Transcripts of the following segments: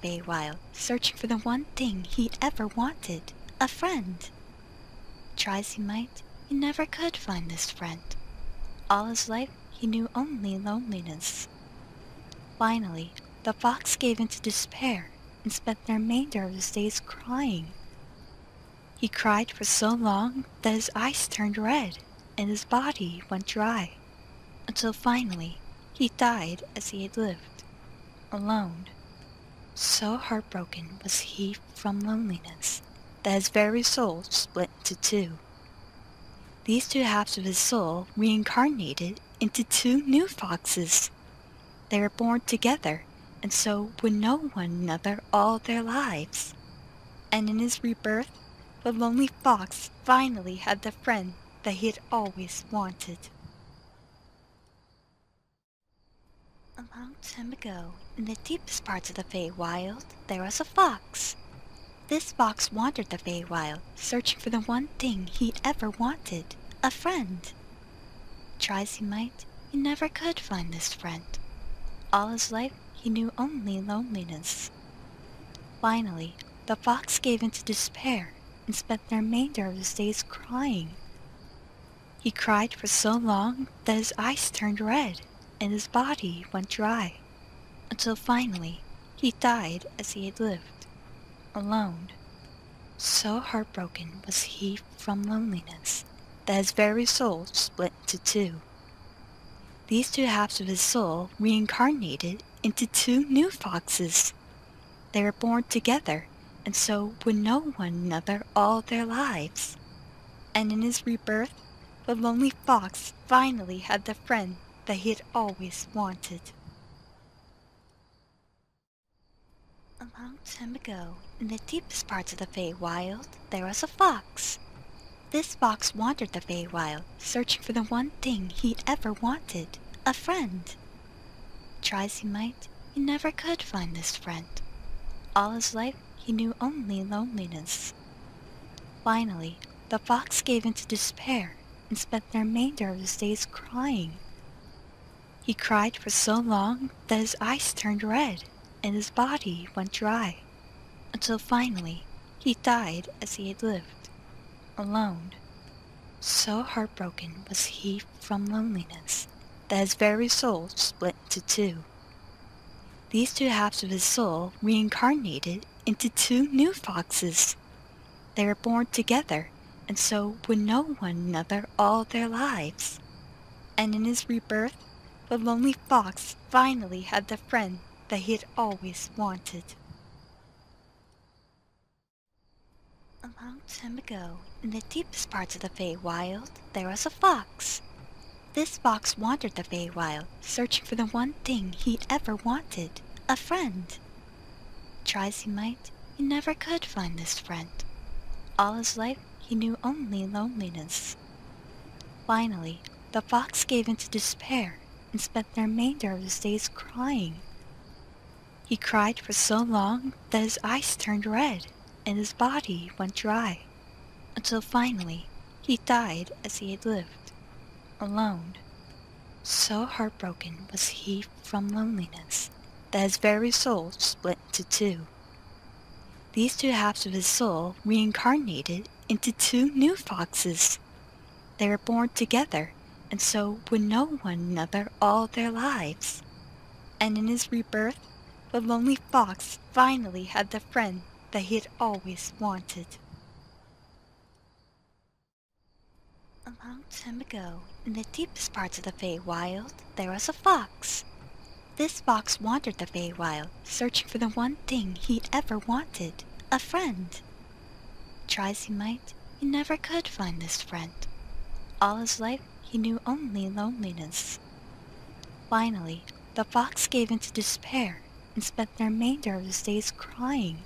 Feywild, searching for the one thing he'd ever wanted, a friend. Try as he might, he never could find this friend. All his life, he knew only loneliness. Finally, the fox gave into despair and spent the remainder of his days crying. He cried for so long that his eyes turned red and his body went dry, until finally he died as he had lived, alone. So heartbroken was he from loneliness that his very soul split into two. These two halves of his soul reincarnated into two new foxes. They were born together and so would know one another all their lives. And in his rebirth, the lonely fox finally had the friend that he had always wanted. A long time ago, in the deepest parts of the Feywild, there was a fox. This fox wandered the Feywild, searching for the one thing he'd ever wanted, a friend. Try as he might, he never could find this friend. All his life, he knew only loneliness. Finally, the fox gave into despair and spent the remainder of his days crying. He cried for so long that his eyes turned red and his body went dry, until finally he died as he had lived, alone. So heartbroken was he from loneliness that his very soul split into two. These two halves of his soul reincarnated into two new foxes. They were born together and so would know one another all their lives. And in his rebirth, the lonely fox finally had the friend that he had always wanted. A long time ago, in the deepest parts of the Feywild, there was a fox. This fox wandered the Feywild, searching for the one thing he'd ever wanted, a friend. Try as he might, he never could find this friend. All his life, he knew only loneliness. Finally, the fox gave into despair and spent the remainder of his days crying. He cried for so long that his eyes turned red and his body went dry, until finally he died as he had lived, alone. So heartbroken was he from loneliness that his very soul split into two. These two halves of his soul reincarnated into two new foxes. They were born together and so would know one another all their lives. And in his rebirth, the lonely fox finally had the friend that he had always wanted. A long time ago, in the deepest parts of the Feywild, there was a fox. This fox wandered the Feywild, searching for the one thing he'd ever wanted, a friend. Try as he might, he never could find this friend. All his life, he knew only loneliness. Finally, the fox gave into despair and spent the remainder of his days crying. He cried for so long that his eyes turned red and his body went dry, until finally he died as he had lived, alone. So heartbroken was he from loneliness that his very soul split into two. These two halves of his soul reincarnated into two new foxes. They were born together and so would know one another all their lives. And in his rebirth, the lonely fox finally had the friend that he had always wanted. A long time ago, in the deepest parts of the Feywild, there was a fox. This fox wandered the Feywild, searching for the one thing he'd ever wanted, a friend. Try as he might, he never could find this friend. All his life, he knew only loneliness. Finally, the fox gave into despair and spent the remainder of his days crying.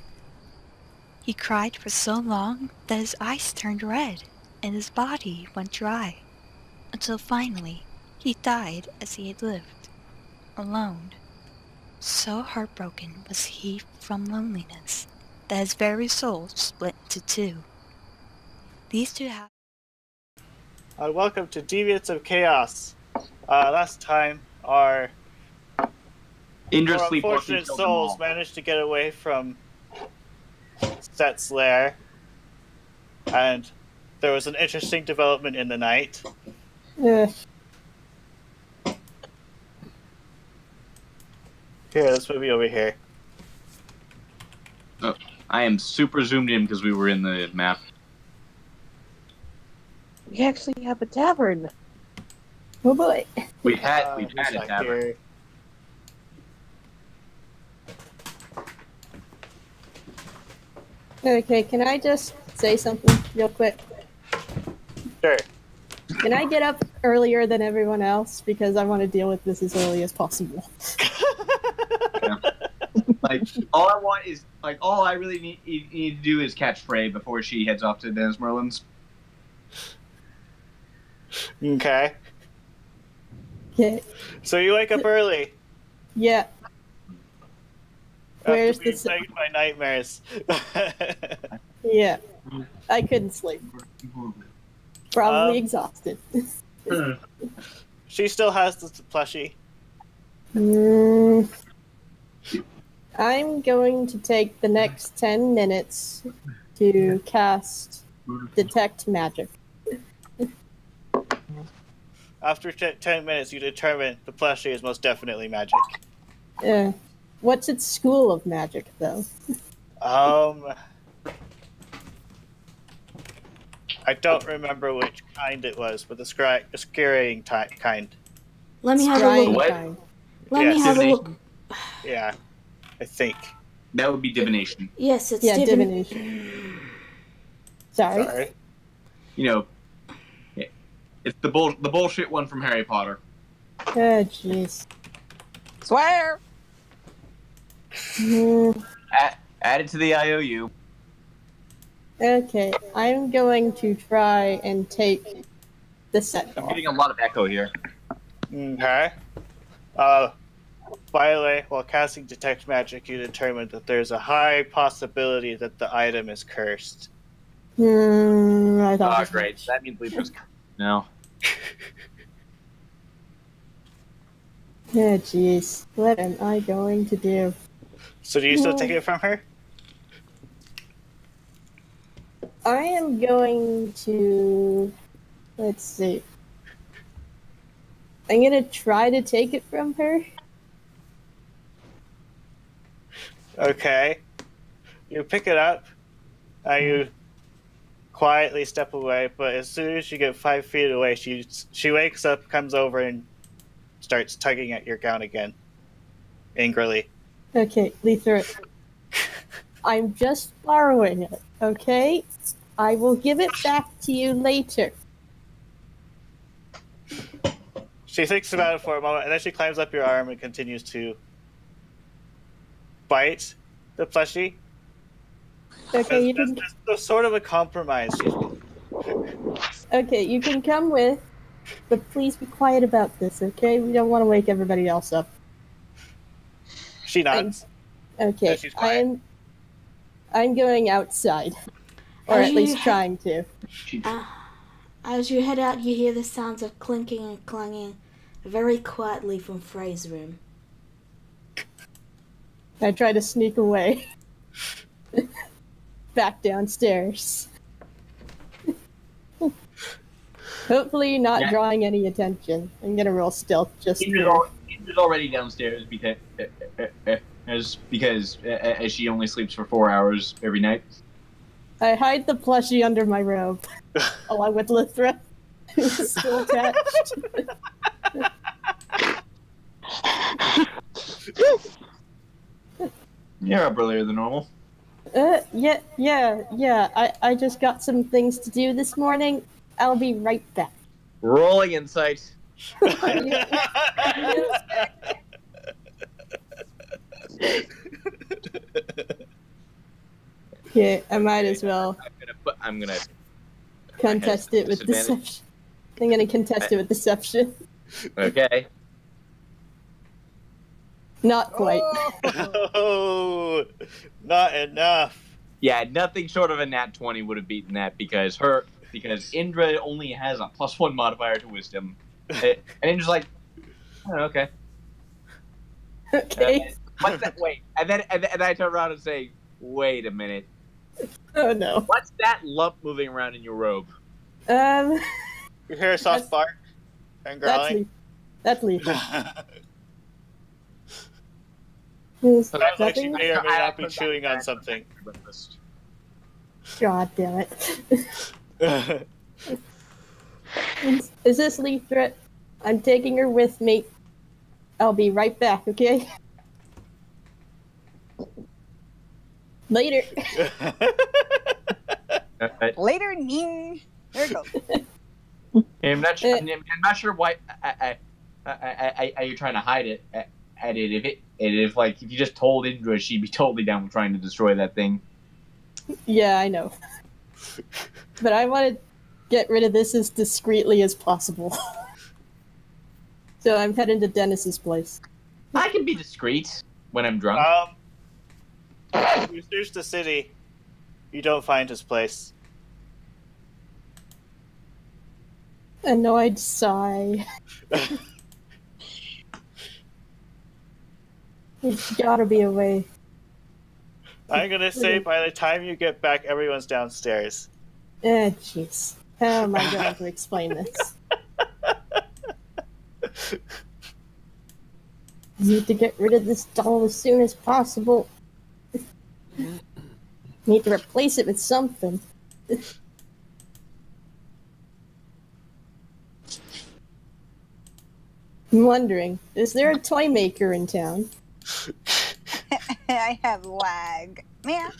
He cried for so long that his eyes turned red and his body went dry, until finally he died as he had lived, alone. So heartbroken was he from loneliness that his very soul split into two. These two halves. Welcome to Deviants of Chaos. Last time, our Indra's Our sleepwalking unfortunate killed them souls all. managed to get away from Set's lair, and there was an interesting development in the night. Ugh. Here, let's move you over here. Oh, I am super zoomed in because we were in the map. We actually have a tavern. Oh boy. We've had a Who's back tavern. here? Okay, can I just say something real quick? Sure. Can I get up earlier than everyone else? Because I want to deal with this as early as possible. Yeah. Like, all I want is, like, all I really need to do is catch Frey before she heads off to Dennis Merlin's. Okay. Okay. So you wake up early. Yeah. Where's after being the... plagued by nightmares. Yeah. I couldn't sleep. Probably Um, exhausted. She still has the plushie. I'm going to take the next 10 minutes to cast Detect Magic. After 10 minutes, you determine the plushie is most definitely magic. What's its school of magic, though? I don't remember which kind it was, but the scrying kind. Let me have a Scrying look. What? kind. Let me Yes. have a look. Yeah, I think. That would be divination. Yes, it's Yeah, divination. divination. Sorry. Sorry. You know, it's the bullshit one from Harry Potter. Oh, jeez. Swear! Add it to the IOU. Okay, I'm going to try and take the set I'm off. getting a lot of echo here. Okay. By the way, while casting Detect Magic, you determine that there's a high possibility that the item is cursed. I thought Ah, as great. much. That means Libra's no. Oh, jeez. What am I going to do? So do you still take it from her? I am going to... Let's see. I'm gonna try to take it from her. Okay. You pick it up, and you quietly step away, but as soon as you get 5 feet away, she wakes up, comes over, and starts tugging at your gown again. Angrily. Okay, leave through it. I'm just borrowing it, okay? I will give it back to you later. She thinks about it for a moment, and then she climbs up your arm and continues to bite the plushie. Okay, you can. There's sort of a compromise. Okay, you can come with, but please be quiet about this, okay? We don't want to wake everybody else up. She nods. Okay, Yeah, she's quiet. I'm going outside, or As at you least trying to. As you head out, you hear the sounds of clinking and clanging very quietly from Frey's room. I try to sneak away, back downstairs. Hopefully, not drawing any attention. I'm gonna roll stealth just. Indra's already downstairs because as she only sleeps for 4 hours every night. I hide the plushie under my robe, along with Lithra, who's still attached. You're up earlier than normal. Yeah. I just got some things to do this morning. I'll be right back. Rolling insight. Yeah, I might as well I'm gonna contest it with disadvantage. deception. I'm gonna contest it with deception. Okay. Not quite. Oh, not enough. Yeah, nothing short of a nat 20 would have beaten that because Indra only has a +1 modifier to wisdom. And Indra's like, oh, okay. Okay. What's that? Wait, and then I turn around and say, "Wait a minute. Oh no. What's that lump moving around in your robe?" Um, You hear a soft bark and growling. that's Leaf. Sounds like she Nothing? may or may not be chewing on something. God damn it. Is this Leaf threat? I'm taking her with me. I'll be right back, okay? Later. Later, ning. There it goes. I'm not sure why you're trying to hide it. If you just told Indra, she'd be totally down with trying to destroy that thing. Yeah, I know. But I want to get rid of this as discreetly as possible. So I'm heading to Dennis's place. I can be discreet when I'm drunk. You search the city. You don't find his place. Annoyed sigh. There's gotta be a way. I'm gonna say by the time you get back, everyone's downstairs. Jeez. How am I going to explain this? Need to get rid of this doll as soon as possible. Need to replace it with something. I'm wondering, is there a toy maker in town? I have lag. Man.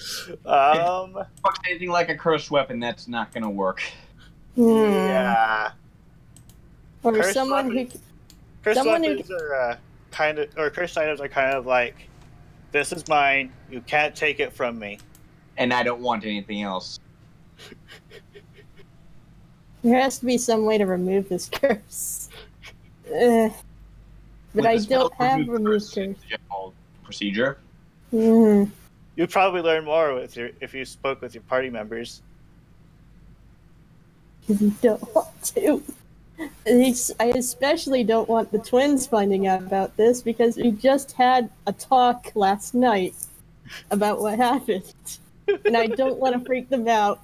Anything like a cursed weapon, that's not gonna work. Yeah. Or Cursed someone who... Cursed Someone who- weapons are cursed items are kind of like, this is mine, you can't take it from me. And I don't want anything else. There has to be some way to remove this curse. But I don't have remove curse. Procedure. Hmm. You'd probably learn more if you spoke with your party members. You don't want to. I especially don't want the twins finding out about this because we just had a talk last night about what happened. And I don't want to freak them out.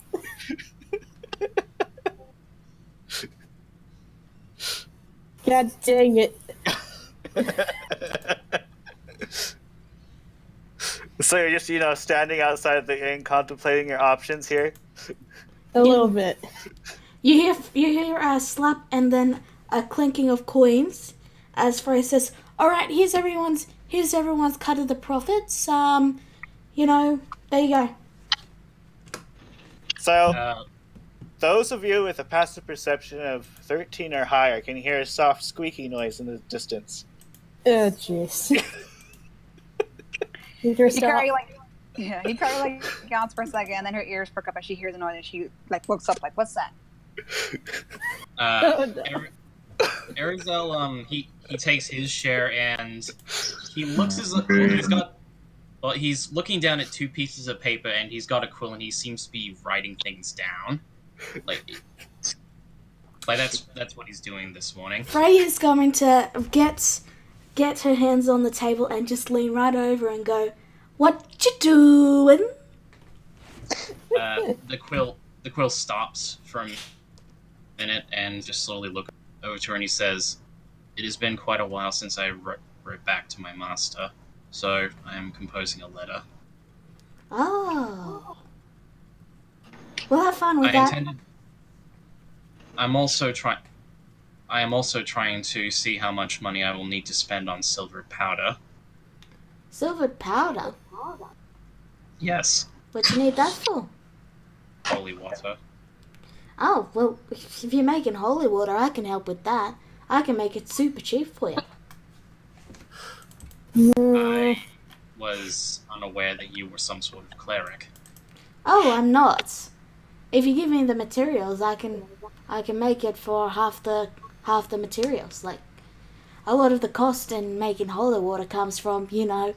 God dang it. So you're just, standing outside the inn contemplating your options here? A little bit. You hear a slap and then a clinking of coins as Frey says, "Alright, here's everyone's cut of the profits. There you go." So, those of you with a passive perception of 13 or higher can hear a soft squeaky noise in the distance. Oh, jeez. He probably yawns for a second, and then her ears perk up and she hears a noise and she looks up what's that? Oh, no. Arizel, he takes his share and he looks he's looking down at two pieces of paper and he's got a quill and he seems to be writing things down. That's what he's doing this morning. Frey is going to get her hands on the table and just lean right over and go, "What you doing?" The quill stops for a minute and just slowly looks over to her and he says, "It has been quite a while since I wrote back to my master, so I am composing a letter." Oh. We'll have fun with that. I am also trying to see how much money I will need to spend on silver powder. Silver powder? Yes. What you need that for? Holy water. Oh, well, if you're making holy water, I can help with that. I can make it super cheap for you. I was unaware that you were some sort of cleric. Oh, I'm not. If you give me the materials, I can make it for half the materials. A lot of the cost in making holy water comes from, the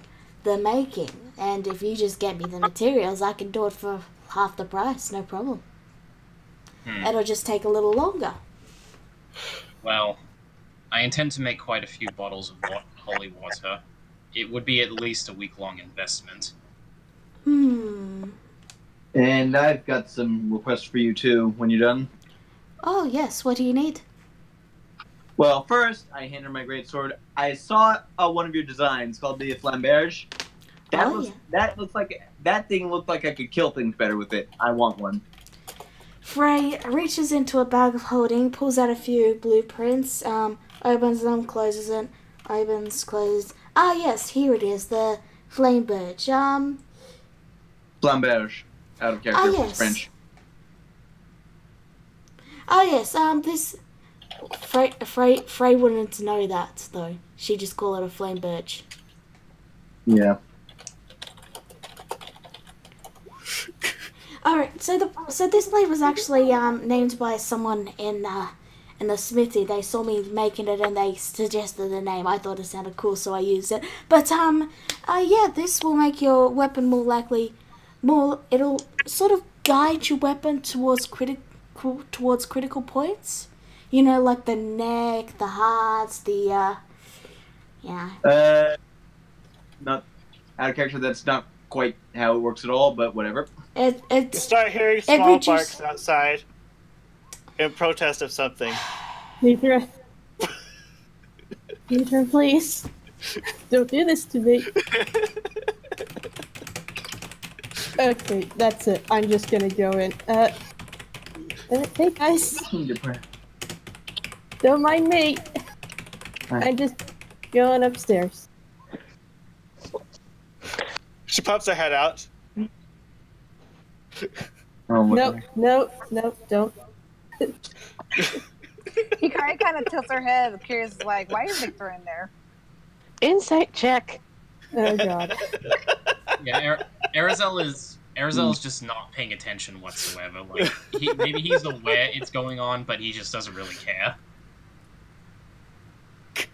making. And if you just get me the materials, I can do it for half the price, no problem. It'll just take a little longer. Well, I intend to make quite a few bottles of holy water, it would be at least a week-long investment. Hmm. And I've got some requests for you too. When you're done. Oh yes. What do you need? Well, first, I hand her my greatsword. I saw one of your designs called the Flamberge. That looks like that thing looked like I could kill things better with it. I want one. Frey reaches into a bag of holding, pulls out a few blueprints, opens them, closes it, opens, closes. Ah, yes, here it is, the flame birch. Flamberge, out of character, yes. It's French. Ah, yes, this... Frey wouldn't know that, though. She just call it a flame birch. Yeah. Alright, so this blade was actually named by someone in the smithy. They saw me making it and they suggested the name. I thought it sounded cool, so I used it. But yeah, this will make your weapon it'll sort of guide your weapon towards critical points. You know, like the neck, the hearts, yeah. Not out of character. That's not quite how it works at all, but whatever. You start hearing small barks outside in protest of something. Mithra, please. Don't do this to me. Okay, that's it. I'm just gonna go in. Hey guys. Don't mind me. I'm just going upstairs. She pops her head out. Oh, No, don't. He kind of tilts her head, curious, like, why is Victor in there? Insight check. Oh god. Yeah, Arizel is just not paying attention whatsoever. Like, maybe he's aware it's going on, but he just doesn't really care.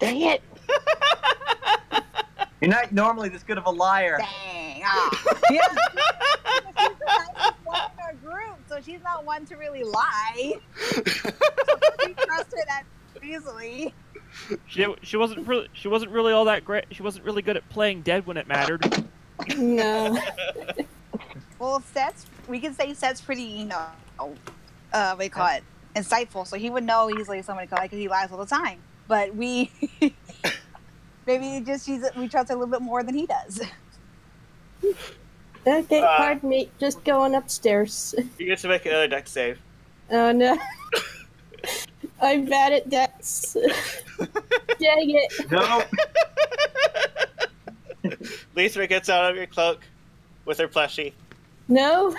Dang it. You're not normally this good of a liar. Dang. Yeah. She's the nicest one in our group, so she's not one to really lie. So we trust her that easily. She wasn't really all that great. She wasn't really good at playing dead when it mattered. No. Well, we can say Seth's pretty, what do you call it, insightful, so he would know easily somebody called because he lies all the time. But we, maybe we trust her a little bit more than he does. Okay, pardon me. Just going upstairs. You get to make another deck save. Oh no. I'm bad at decks. Dang it. No. Lisa gets out of your cloak with her plushie. No.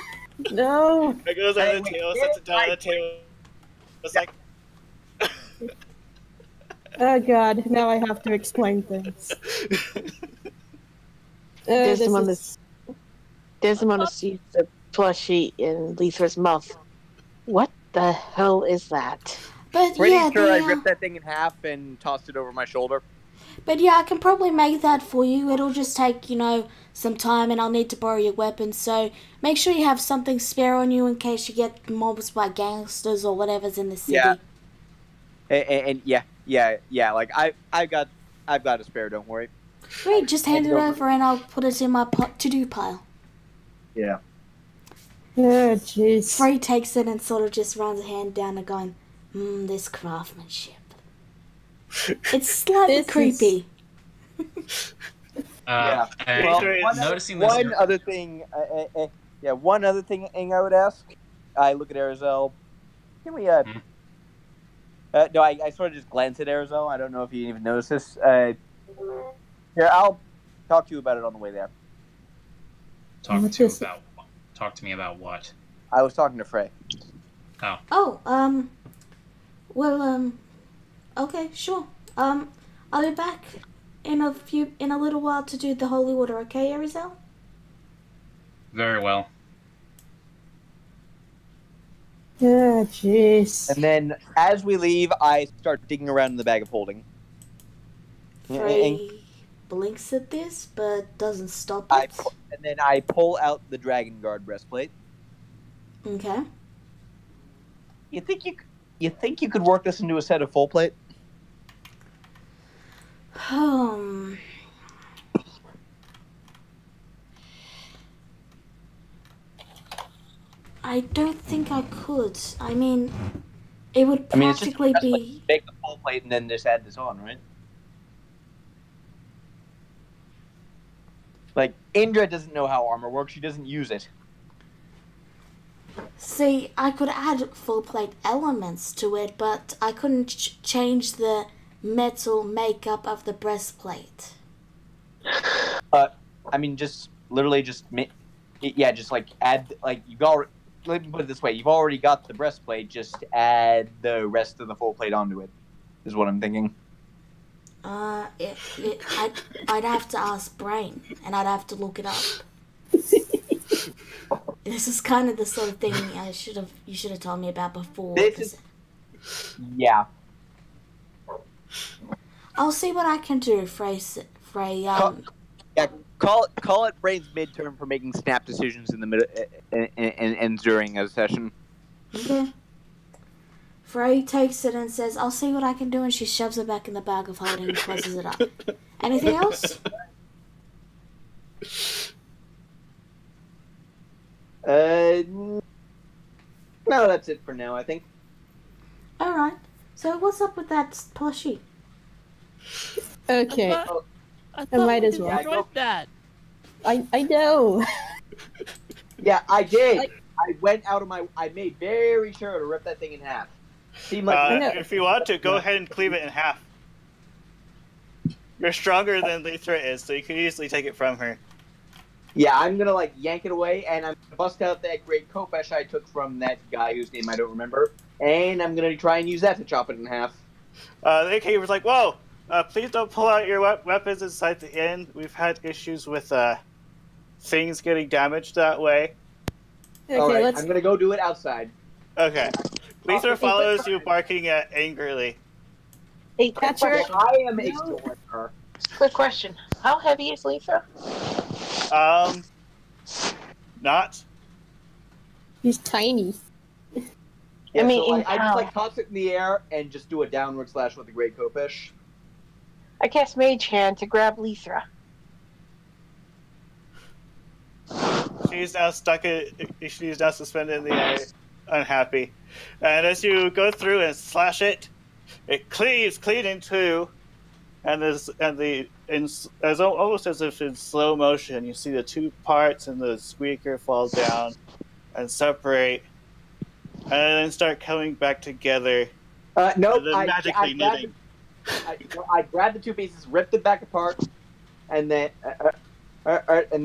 No. It goes on the table, sits it down on the table. It's like... Oh god, now I have to explain things. Desmond sees the plushie in Lisa's mouth. What the hell is that? But Pretty yeah, sure I ripped that thing in half and tossed it over my shoulder. But yeah, I can probably make that for you. It'll just take, some time and I'll need to borrow your weapons. So make sure you have something spare on you in case you get mobbed by gangsters or whatever's in the city. Yeah. And yeah. Like I've got a spare. Don't worry. Great, just hand it over and I'll put it in my to-do pile. Yeah. Oh jeez. Frey takes it and sort of just runs a hand down and going, this craftsmanship. It's slightly creepy. Yeah. Well, noticing this. One other thing I would ask. I look at Arizel. Can we no, I sort of just glance at Arizel. I don't know if you even noticed this. Here, I'll talk to you about it on the way there. Talk to me about what? I was talking to Frey. Okay, sure. I'll be back in a little while to do the holy water, okay, Arizel? Very well. Oh, jeez. And then, as we leave, I start digging around in the bag of holding. Frey blinks at this, but doesn't stop it. And then I pull out the Dragon Guard breastplate. Okay. You think you could work this into a set of full plate? I don't think I could. I mean, it would I mean, it's just practically be. make the full plate and then just add this on, right? Like, Indra doesn't know how armor works. She doesn't use it. See, I could add full plate elements to it, but I couldn't change the metal makeup of the breastplate. I mean, just literally just yeah, just like add like you've already. Let me put it this way: you've already got the breastplate. Just add the rest of the full plate onto it. Is what I'm thinking. I'd have to ask Brain, and I'd have to look it up. This is kind of the sort of thing you should have told me about before. Yeah. I'll see what I can do, Frey. Call it Brain's midterm for making snap decisions in the middle and during a session. Okay. Frey takes it and says, "I'll see what I can do," and she shoves it back in the bag of holding and closes it up. Anything else? No, that's it for now, I think. Alright. So what's up with that plushie? Okay. I might we as well. destroyed that. I know. Yeah, I did. I went out of my... I made very sure to rip that thing in half. Seemed like... If you want to, go ahead and cleave it in half. You're stronger than Lethra is, so you can easily take it from her. Yeah, I'm gonna, like, yank it away, and I'm gonna bust out that great Kopesh I took from that guy whose name I don't remember, and I'm gonna try and use that to chop it in half. The AK was like, whoa! Please don't pull out your weapons inside the inn. We've had issues with, things getting damaged that way. Okay, Alright, I'm gonna go do it outside. Okay. Lethra follows you, barking angrily. Hey, quick question. I am ignoring her. Quick question. How heavy is Lethra? Not. He's tiny. Yeah, I mean, so, in I just, how? like, toss it in the air and just do a downward slash with the great Kopesh. I cast Mage Hand to grab Lethra. She's now she's now suspended in the air, unhappy. And as you go through and slash it, it cleaves clean in two, and as almost as if in slow motion, you see the two parts and the squeaker fall down and separate, and then start coming back together. Nope. Magically knitting. I grabbed the two pieces, ripped it back apart, and then and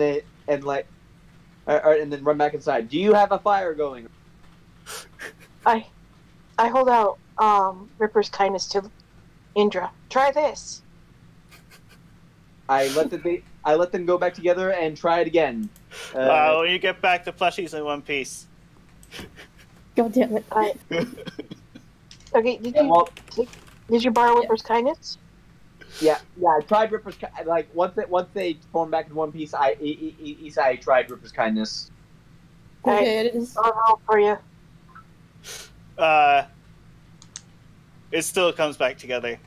then run back inside. Do you have a fire going? I hold out Ripper's kindness to Indra. Try this. I let them go back together and try it again. When you get back, the plushie's in one piece. God damn it. Okay, did you borrow Ripper's kindness? Yeah. I tried Ripper's like once they formed back in one piece. I tried Ripper's kindness. Okay, it is. I'll roll for you. It still comes back together.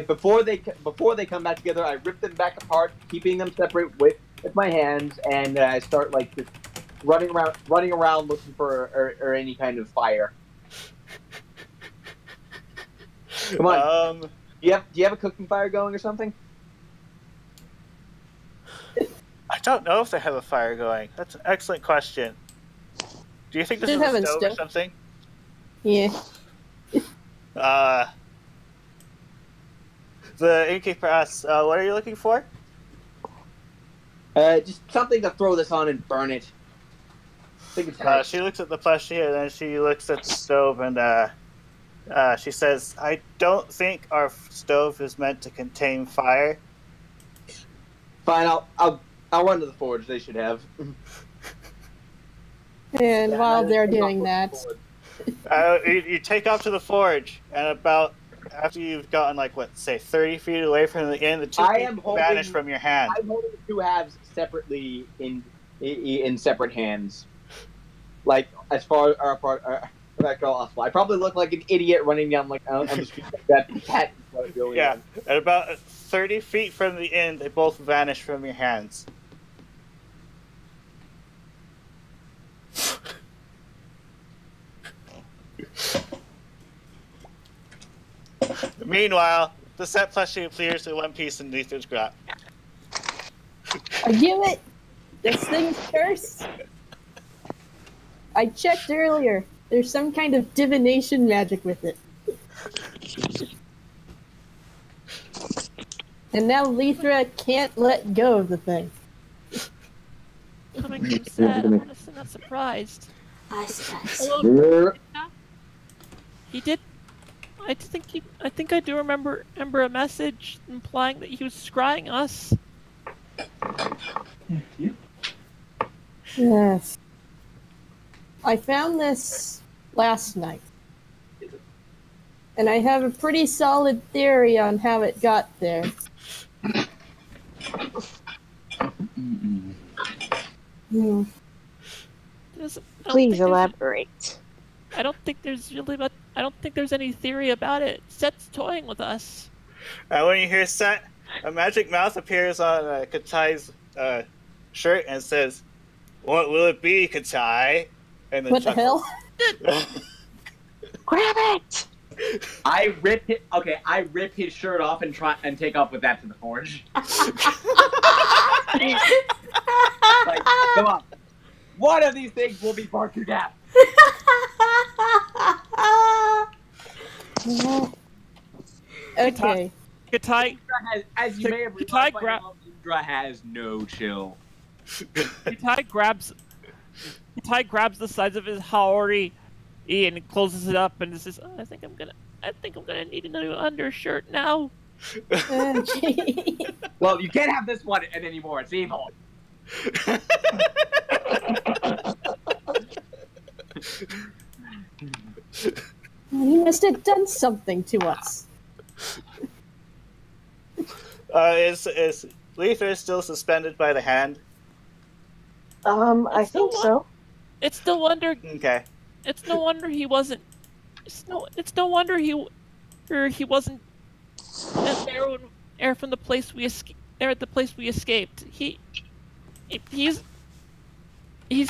Before they come back together, I rip them back apart, keeping them separate with my hands, and I start like just running around looking for or any kind of fire. Come on. Do you have a cooking fire going or something? I don't know if they have a fire going. That's an excellent question. Do you think this is a stove or something? Yeah. The innkeeper asks, what are you looking for? Just something to throw this on and burn it. I think it's she looks at the plushie and then she looks at the stove and she says, I don't think our stove is meant to contain fire. Fine, I'll run to the forge. They should have. And while they're doing that, you take off to the forge, and about after you've gotten like 30 feet away from the inn, the two vanish from your hand. I'm holding the two halves separately in separate hands, like as far apart as possible. I probably look like an idiot running down on the street like that. Yeah, at about 30 feet from the inn, they both vanish from your hands. Meanwhile, the set plushie appears in one piece in Lether's grot. I give it. This thing's cursed. I checked earlier. There's some kind of divination magic with it. And now Lethra can't let go of the thing. Coming from Set, I'm honestly not surprised. I see. He did. I think I do remember a message implying that he was scrying us. Yes. I found this last night. And I have a pretty solid theory on how it got there. Hmm. Please elaborate. I don't think there's any theory about it. Set's toying with us. When you hear Set, a magic mouth appears on Katai's shirt and says, "What will it be, Katai?" And then What the hell? Grab it! I rip his shirt off and take off with that to the forge. Like, come on. One of these things will be barked to death. Okay. Katai, as you may have realized, Indra has no chill. Katai grabs the sides of his Haori and closes it up and says, I think I'm gonna need a new undershirt now. Well, you can't have this one anymore. It's evil. You must have done something to us. Is Lether still suspended by the hand? I think so. It's no wonder. Okay. It's no wonder he wasn't. It's no wonder he wasn't there from the place we escaped. There at the place we escaped. He's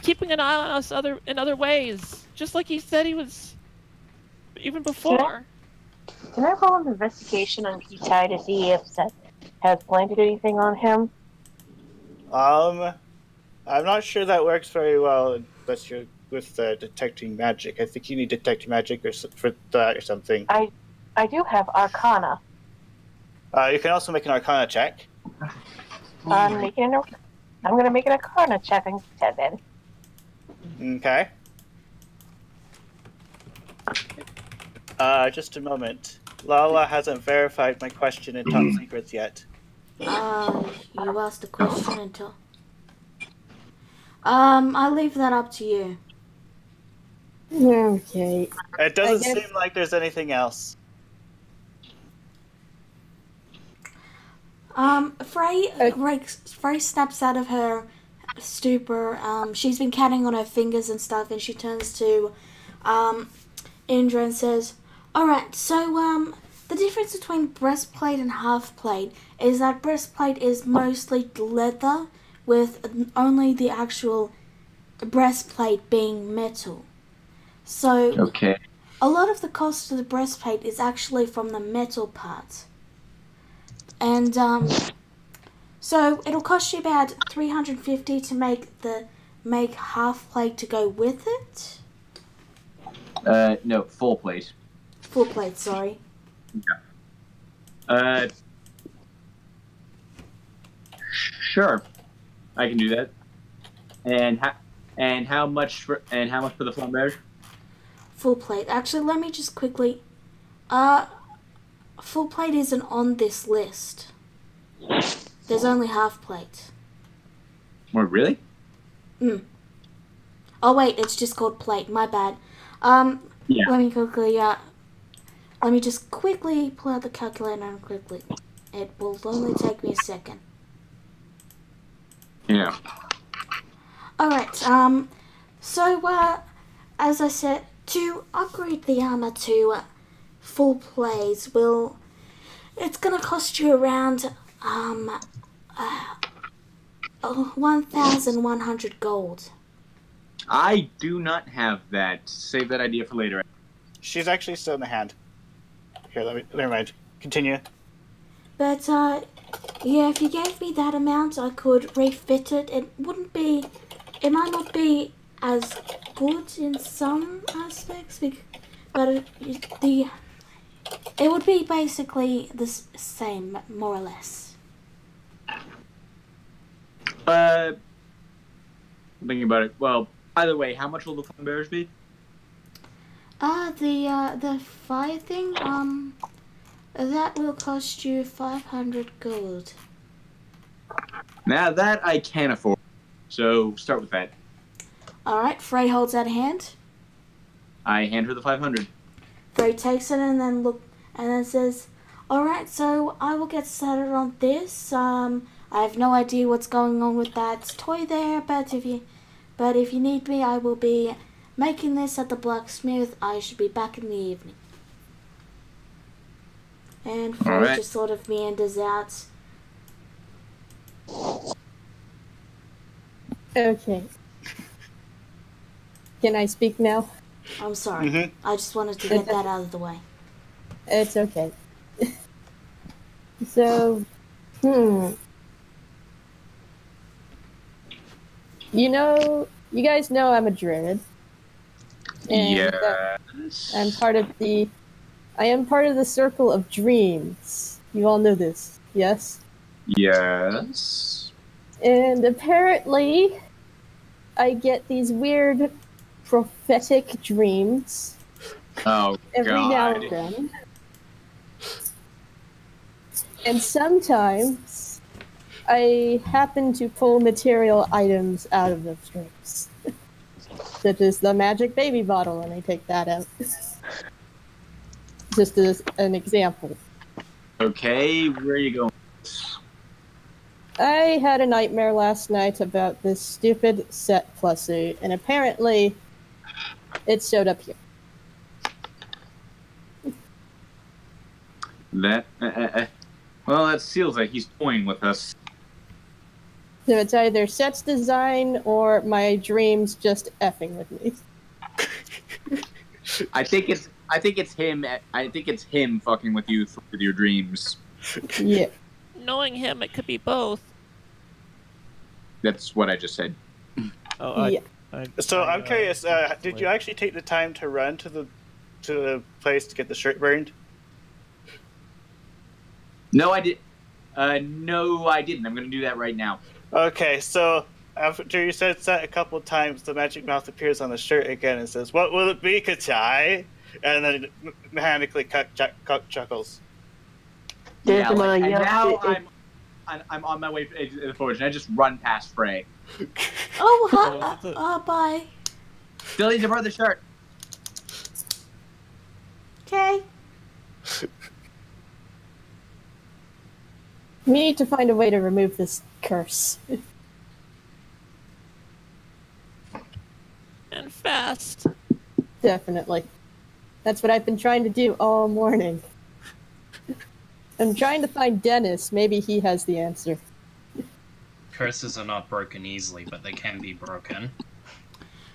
keeping an eye on us in other ways, just like he said he was even before. Can I roll an investigation on Kitai to see if Seth has planted anything on him? I'm not sure that works very well unless you're with detecting magic. I think you need detecting magic for that or something. I do have Arcana. You can also make an Arcana check. I'm gonna make an Arcana check on Kitai then. Okay. Just a moment. Lala hasn't verified my question in Top Secrets yet. You asked a question until... I'll leave that up to you. Okay. It doesn't seem like there's anything else. Frey snaps out of her stupor. She's been counting on her fingers and stuff, and she turns to Indra and says, "Alright, so the difference between breastplate and half plate is that breastplate is mostly leather, with only the actual breastplate being metal. So okay. A lot of the cost of the breastplate is actually from the metal part. And so it'll cost you about 350 to make half plate to go with it. No, full plate. Full plate, sorry. Yeah. Sure, I can do that. And how much for the flambeau? Full plate. Actually, let me just quickly. Full plate isn't on this list. There's only half plate. What, really? Oh wait, it's just called plate. My bad. Yeah. Let me just quickly pull out the calculator and quickly. It will only take me a second. Yeah. Alright, so, as I said, to upgrade the armor to full plate it's gonna cost you around, 1,100 gold. I do not have that. Save that idea for later. She's actually still in the hand. Here, never mind. continue. But yeah, if you gave me that amount, I could refit it. It might not be as good in some aspects, but it would be basically the same, more or less. Thinking about it. Well, either way, how much will the flambearers be? The fire thing, that will cost you 500 gold. Now that I can afford, so start with that. All right, Frey holds out a hand. I hand her the 500. Frey takes it and then says, "All right, so I will get started on this. I have no idea what's going on with that toy there, but if you need me, I will be making this at the blacksmith. I should be back in the evening." And Frey just sort of meanders out. Okay. Can I speak now? I'm sorry. I just wanted to get that out of the way. It's okay. So, you guys know I'm a druid. And Yes. I am part of the Circle of Dreams. You all know this, yes? Yes. And apparently, I get these weird prophetic dreams Oh, every now and then. And sometimes, I happen to pull material items out of those dreams. Such as the magic baby bottle, and I take that out. Just as an example. Okay, where are you going? I had a nightmare last night about this stupid set plushie, and apparently it showed up here. That, well, that seems like he's toying with us. So it's either set's design or my dreams just effing with me. I think it's him. I think it's him fucking with you with your dreams. Yeah. Knowing him, it could be both. That's what I just said. Oh, Yeah. So I'm curious. Did you actually take the time to run to the place to get the shirt burned? No, I did. No, I didn't. I'm going to do that right now. Okay, so after you said that a couple of times, the magic mouth appears on the shirt again and says, "What will it be, Kachai?" And then mechanically chuckles. Yeah, like, and now I'm on my way to the forge, and I just run past Frey. Oh, bye. Still need to burn the shirt. Okay. We need to find a way to remove this curse. And fast. Definitely. That's what I've been trying to do all morning. I'm trying to find Dennis. Maybe he has the answer. Curses are not broken easily, but they can be broken.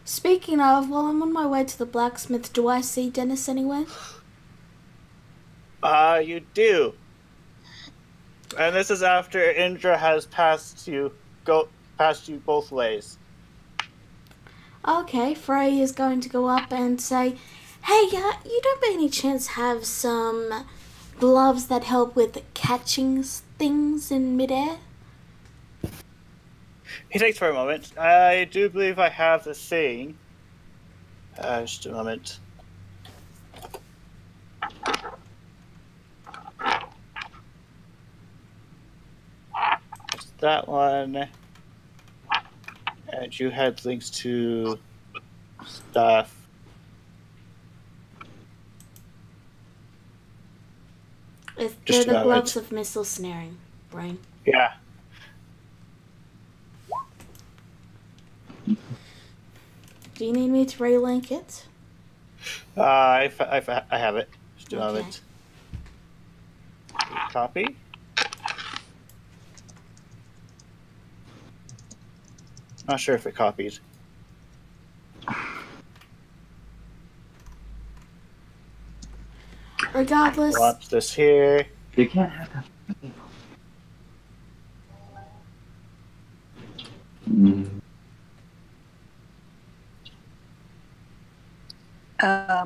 Speaking of, while I'm on my way to the blacksmith, do I see Dennis anywhere? You do. And this is after Indra has passed you both ways. Okay, Frey is going to go up and say, "Hey, you don't by any chance have some gloves that help with catching things in midair?" He thinks for a moment. I do believe I have the thing. Just a moment. Just that one. And you had links to stuff. They're the gloves of missile snaring, Brian. Yeah. Do you need me to relink it? I have it. Just a moment. Copy. Not sure if it copied. Regardless. Launch this here. You can't have that.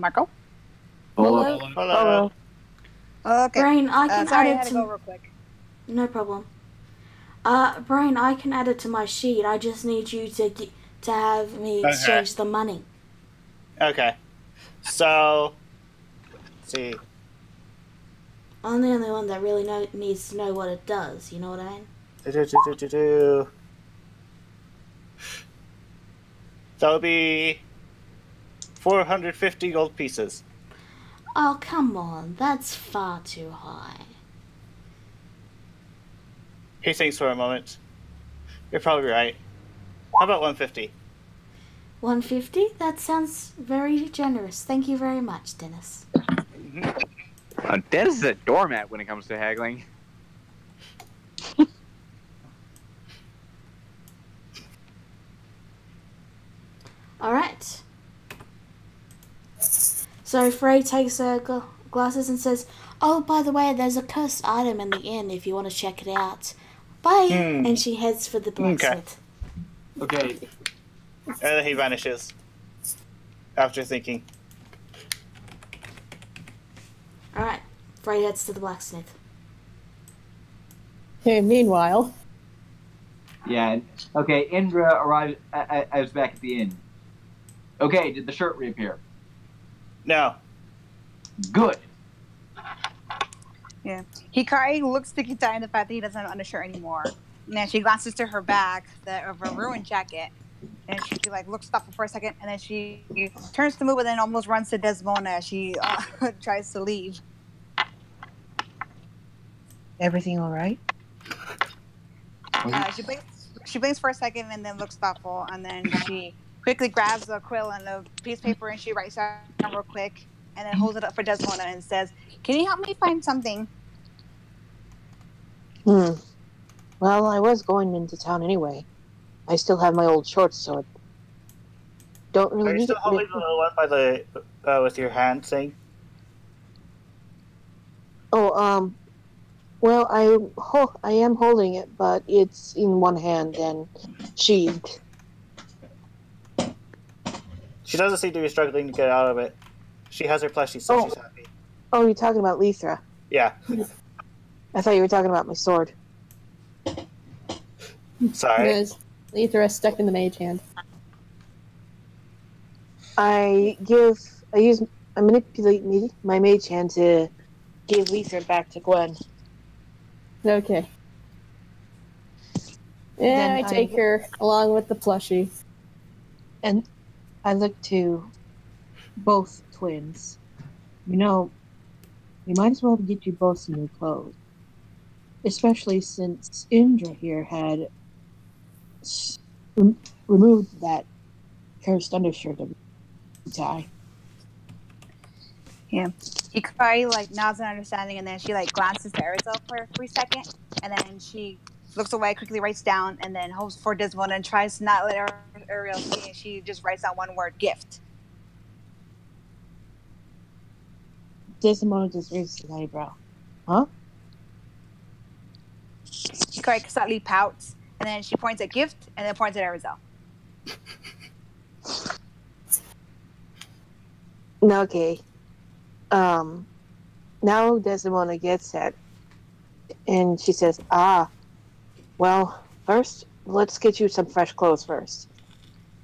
Marco? Hello? Hello. Okay. Brain, I can Sorry, I add had it to go to... real quick. No problem. Brain, I can add it to my sheet. I just need you to have me exchange the money. Okay. So, let's see. I'm the only one that really needs to know what it does. You know what I mean? That'll be 450 gold pieces. Oh, come on. That's far too high. He thinks for a moment. You're probably right. How about 150? 150? That sounds very generous. Thank you very much, Dennis. Dennis is a doormat when it comes to haggling. Alright. So Frey takes her glasses and says, "Oh, by the way, there's a cursed item in the inn if you want to check it out. Bye!" And she heads for the blacksmith. Okay. And then he vanishes. After thinking. Alright. Frey heads to the blacksmith. Okay, meanwhile. Yeah. Okay. Indra arrived. I was back at the inn. Okay. Did the shirt reappear? No. Good. Yeah. Hikari looks to Kitai in the fact that he doesn't have an undershirt anymore. And then she glances to her back of her ruined jacket. And she like looks thoughtful for a second, and then she turns to move, and then almost runs to Desmona as she tries to leave. Everything all right? She blinks for a second, and then looks thoughtful, and then she quickly grabs a quill and a piece of paper, and she writes down real quick, and then holds it up for Desmona and says, "Can you help me find something?" Well, I was going into town anyway. I still have my old short sword. Don't really Are you need still it. holding the little one by the with your hand thing? Oh, well, I am holding it, but it's in one hand and sheathed. She doesn't seem to be struggling to get out of it. She has her plushie, so she's happy. Oh, you're talking about Lithra. Yeah. I thought you were talking about my sword. Sorry. There's Lithra stuck in the mage hand. I manipulate my mage hand to give Lithra back to Gwen. Okay. Yeah, I take her along with the plushie. And I look to both twins. You know, we might as well get you both some new clothes. Especially since Indra here had removed that cursed undershirt of tie. Yeah. Hikari like nods in understanding, and then she like glances to Arizel for a brief second, and then she looks away, quickly writes down, and then hopes for Desmond and tries to not let Ariel see, and she just writes down one word: gift. Desmond just raises his eyebrow. Huh? Hikari slightly pouts, and then she points at gift, and then points at Arizel. Okay. Now Desdemona gets it, and she says, well, first, let's get you some fresh clothes first.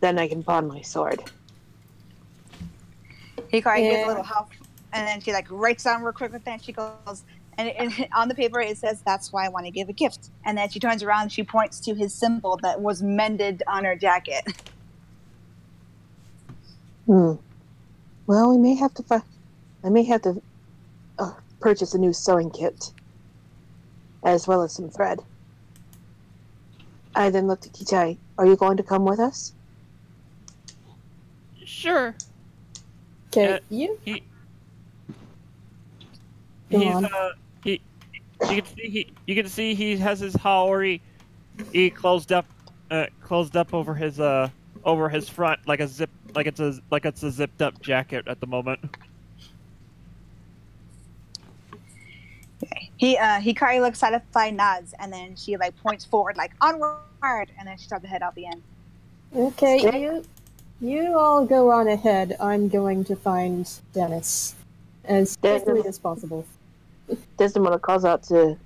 Then I can pawn my sword. Hikari gives a little huff, and then she like writes down real quick with that, and she goes, and on the paper it says, "That's why I want to give a gift." And then she turns around and she points to his symbol that was mended on her jacket. Well, I may have to purchase a new sewing kit, as well as some thread. I then looked at Kitai. Are you going to come with us? Sure. Okay, you can see he has his Haori closed up over his front like it's a zipped up jacket at the moment. Hikari looks satisfied, nods, and then she like points forward, like onward, and then she starts to head out the end. Okay, you all go on ahead. I'm going to find Dennis as quickly as possible. Desdemona calls out to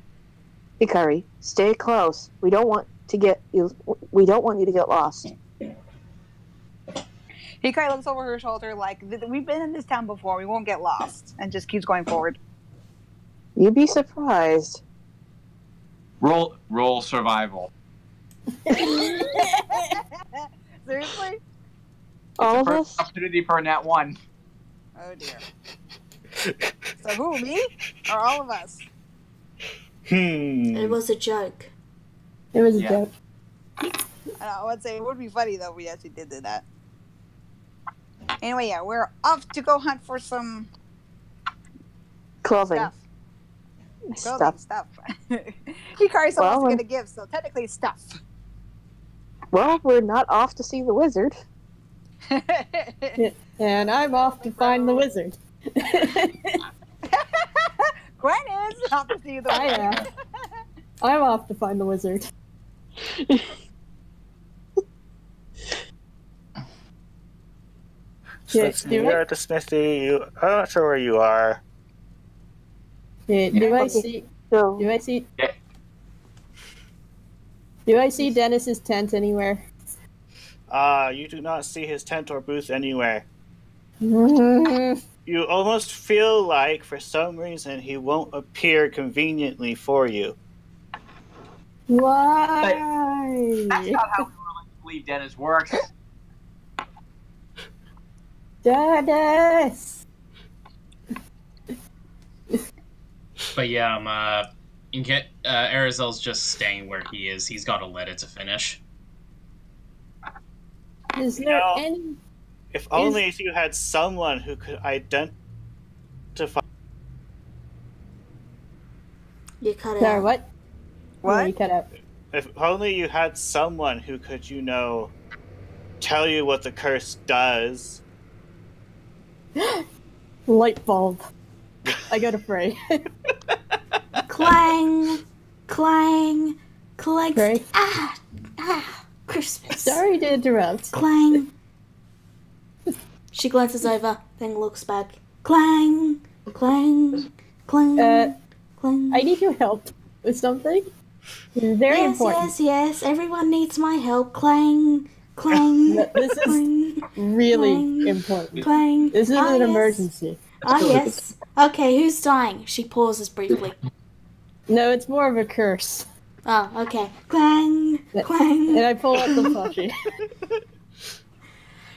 Hikari, "Stay close. We don't want to get you. We don't want you to get lost." Hikari looks over her shoulder, like we've been in this town before. We won't get lost, and just keeps going forward. You'd be surprised. Roll survival. Seriously? All of First us? opportunity for a nat 1. Oh dear. So who, me? Or all of us? It was a joke. It was a joke. I would say it would be funny though if we actually did that. Anyway, yeah, we're off to go hunt for some Clothing. Stuff. Hikari's Well, almost gonna give, so technically stuff. Well, we're not off to see the wizard. And I'm off to find the wizard. Gwen is off to see the wizard. I'm off to find the wizard. Since you're at the smithy, I'm not sure where you are. Do I see? Do I see? Do I see Dennis's tent anywhere? You do not see his tent or booth anywhere. Mm-hmm. You almost feel like, for some reason, he won't appear conveniently for you. Why? That's not how we were led to believe Dennis works. Dennis! But yeah, Arizel's just staying where he is. He's got to let it to finish. Is there any... If only if you had someone who could identify... You cut Sorry, out. what? What? No, you cut out. If only you had someone who could, tell you what the curse does. Light bulb. I go to Frey. Clang, clang, clang. Frey? Christmas. Sorry to interrupt. Clang. She glances over, then looks back. Clang, clang, clang, clang. I need your help with something. It's very important. Yes. Everyone needs my help. Clang, clang. This is clang, really clang, important. Clang. This is an emergency. Yes. Okay, who's dying? She pauses briefly. No, it's more of a curse. Oh, okay. Clang, clang. And I pull out the plushie.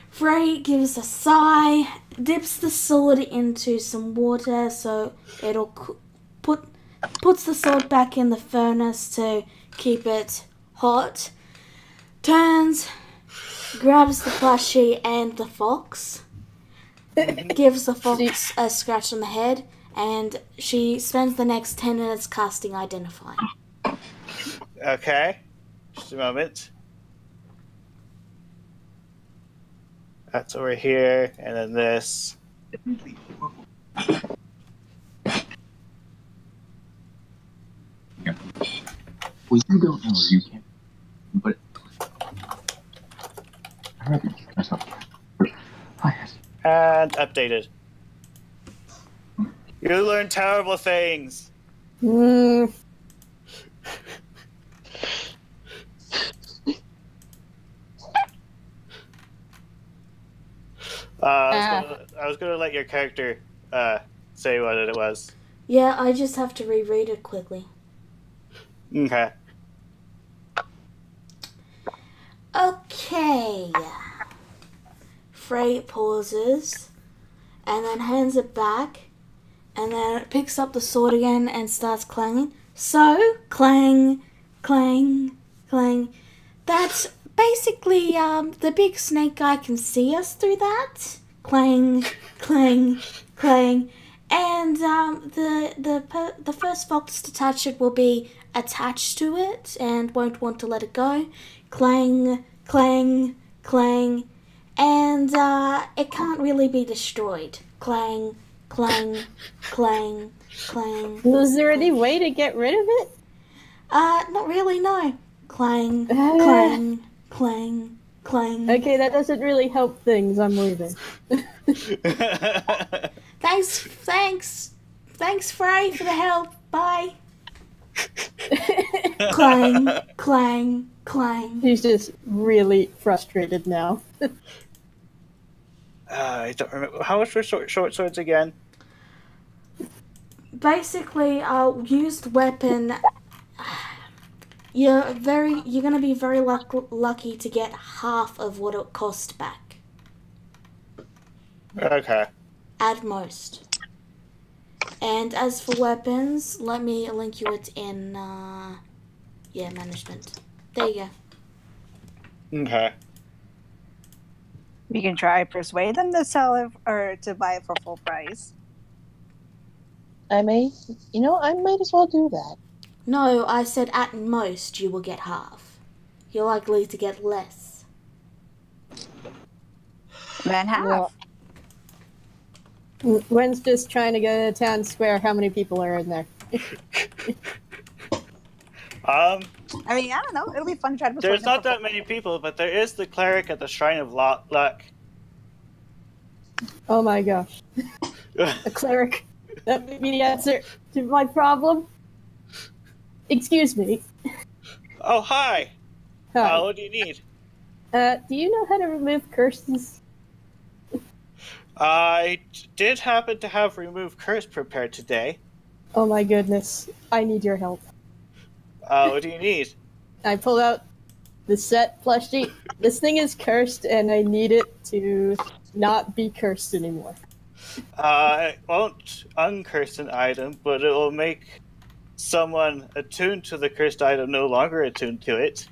Frey gives a sigh, dips the sword into some water so it'll puts the sword back in the furnace to keep it hot, turns, grabs the plushie and the fox, gives the fox a scratch on the head, and she spends the next 10 minutes casting Identify. Okay. Just a moment. That's over here, and then this. Well, you don't know, you can't. But And updated. You learn terrible things. I was gonna let your character say what it was. Yeah, I just have to reread it quickly. Okay. Okay. Frey pauses and then hands it back and then it picks up the sword again and starts clanging. So, clang, clang, clang. That's basically the big snake guy can see us through that. Clang, clang, clang. And the first fox to touch it will be attached to it and won't want to let it go. Clang, clang, clang. And it can't really be destroyed. Clang, clang, clang, clang. Was there any way to get rid of it? Not really, no. Clang, clang, clang, clang. Okay, that doesn't really help things. I'm leaving. Thanks, Frey, for the help. Bye. Clang, clang, clang. He's just really frustrated now. I don't remember. How much were short swords again? Basically, used weapon. You're gonna be very lucky to get half of what it cost back. Okay. At most. And as for weapons, let me link you it in, management. There you go. Okay. We can try persuade them to sell it or to buy it for full price. I might as well do that. No, I said at most you will get half. You're likely to get less. Then half. Well, Gwen's just trying to go to the town square. How many people are in there? I mean, I don't know. It'll be fun to try to persuade There's them not that many people, but there is the cleric at the Shrine of Luck. Oh my gosh. A cleric. That may be the answer to my problem. Excuse me. Oh, hi. Hi. What do you need? Do you know how to remove curses? I did happen to have Remove Curse prepared today. Oh my goodness. I need your help. What do you need? I pulled out the set plushie. This thing is cursed and I need it to not be cursed anymore. It won't uncurse an item, but it will make someone attuned to the cursed item no longer attuned to it.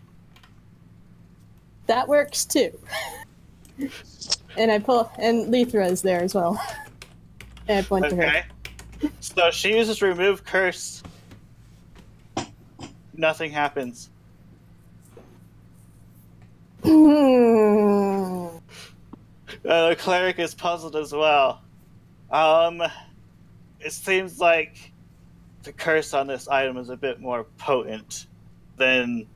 That works too. And Lethra is there as well. And I point to her. Okay. So she uses Remove Curse. Nothing happens. The cleric is puzzled as well. It seems like the curse on this item is a bit more potent than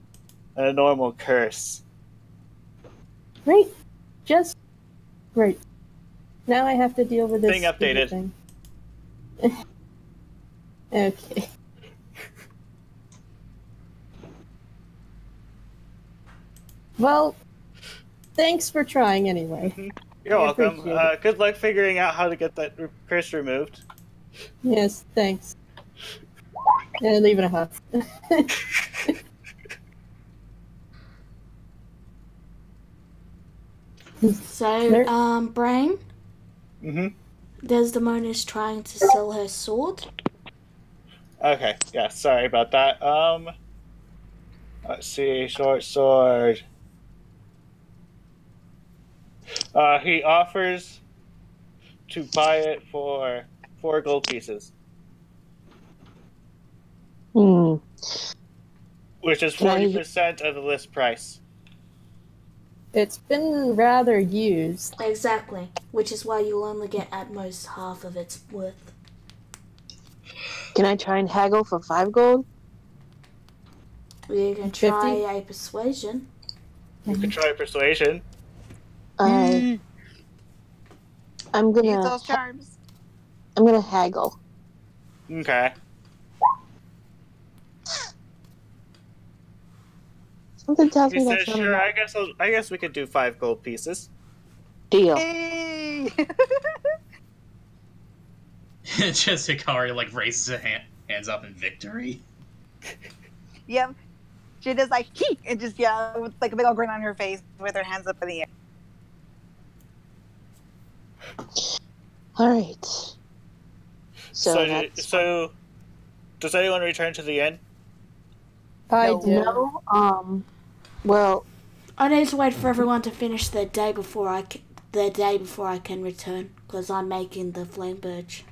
a normal curse. Great. Just great. Now I have to deal with this Thing updated. thing. Okay. Well, thanks for trying anyway. You're I welcome. appreciate it. Good luck figuring out how to get that curse removed. Yes, thanks. And leave it a huff. So, Brain? Mm-hmm. Desdemona's trying to sell her sword. Okay, yeah, sorry about that. Let's see, short sword. He offers to buy it for 4 gold pieces. Which is 40% of the list price. It's been rather used. Exactly. Which is why you'll only get at most half of its worth. Can I try and haggle for 5 gold? You can try a persuasion. You can try persuasion. I'm Use those charms. I'm gonna haggle. Okay. Something tells He me says, that's not sure, enough. I guess we could do 5 gold pieces. Deal. Hey! Just Hikari like raises her hands up in victory. Yep. She does like hee and just with like a big old grin on her face with her hands up in the air. Alright. So, does anyone return to the inn? I do. No, well, I need to wait for everyone to finish their day before I can return, because I'm making the flame burge.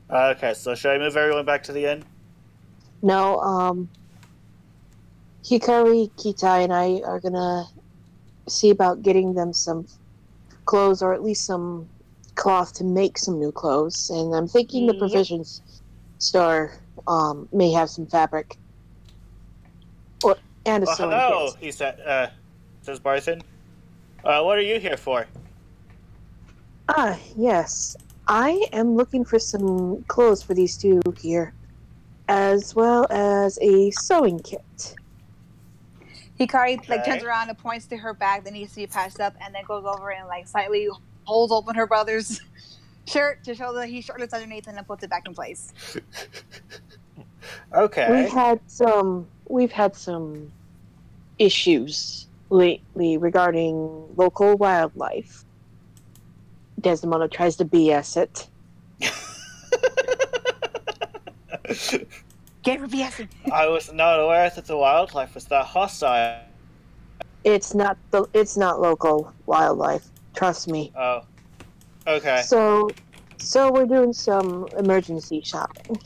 Okay, so should I move everyone back to the inn? no, Hikari, Kitai, and I are gonna see about getting them some clothes, or at least some cloth to make some new clothes, and I'm thinking the provisions store may have some fabric. And a sewing hello, kit. he said, says Barthen. What are you here for? Yes. I am looking for some clothes for these two here, as well as a sewing kit. Hikari like Okay. turns around and points to her bag that needs to be patched up, and then goes over and like slightly holds open her brother's shirt to show that he's shirtless underneath, and then puts it back in place. Okay. We've had some issues lately regarding local wildlife. Desdemona tries to BS it. Get her BSing. I was not aware that the wildlife was that hostile. It's not local wildlife. Trust me. Oh. Okay. So we're doing some emergency shopping.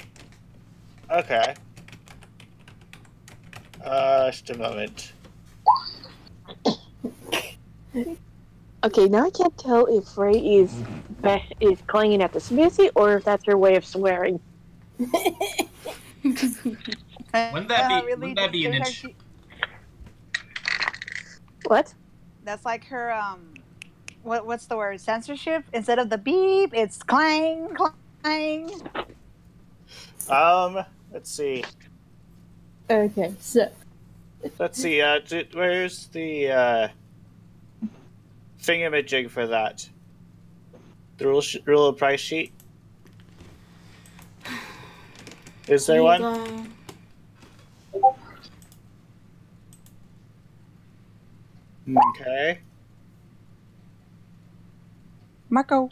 Okay. Just a moment. Okay, now I can't tell if Ray is clanging at the smithy or if that's her way of swearing. Wouldn't that be an inch? What? That's like her what's the word? Censorship? Instead of the beep, it's clang clang. Let's see. Okay, so Let's see, where's the, thingamajig for that? The rule of price sheet? Is there one? Okay. Marco.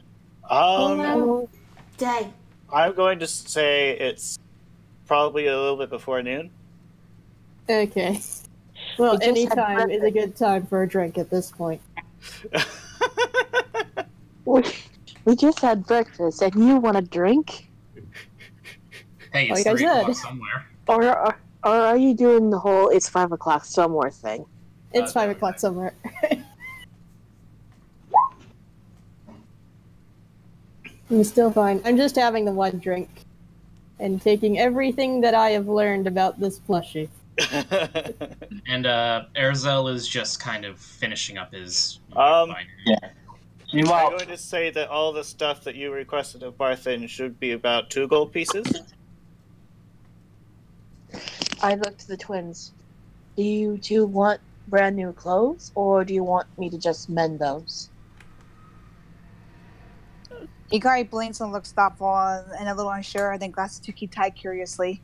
Day. I'm going to say it's probably a little bit before noon. okay. Well, We just any had time is a good time for a drink at this point. We just had breakfast, and you want a drink? Hey, it's Like I 3 said. o'clock somewhere. Or are you doing the whole "it's 5 o'clock somewhere" thing? It's 5 o'clock somewhere. I'm still fine. I'm just having the one drink and taking everything that I have learned about this plushie. And Erzel is just kind of finishing up his binary. I'm going to say that all the stuff that you requested of Barthen should be about 2 gold pieces. I looked to the twins. Do you two want brand new clothes, or do you want me to just mend those? Hikari blinks and looks thoughtful and a little unsure, then glances to Kitai curiously.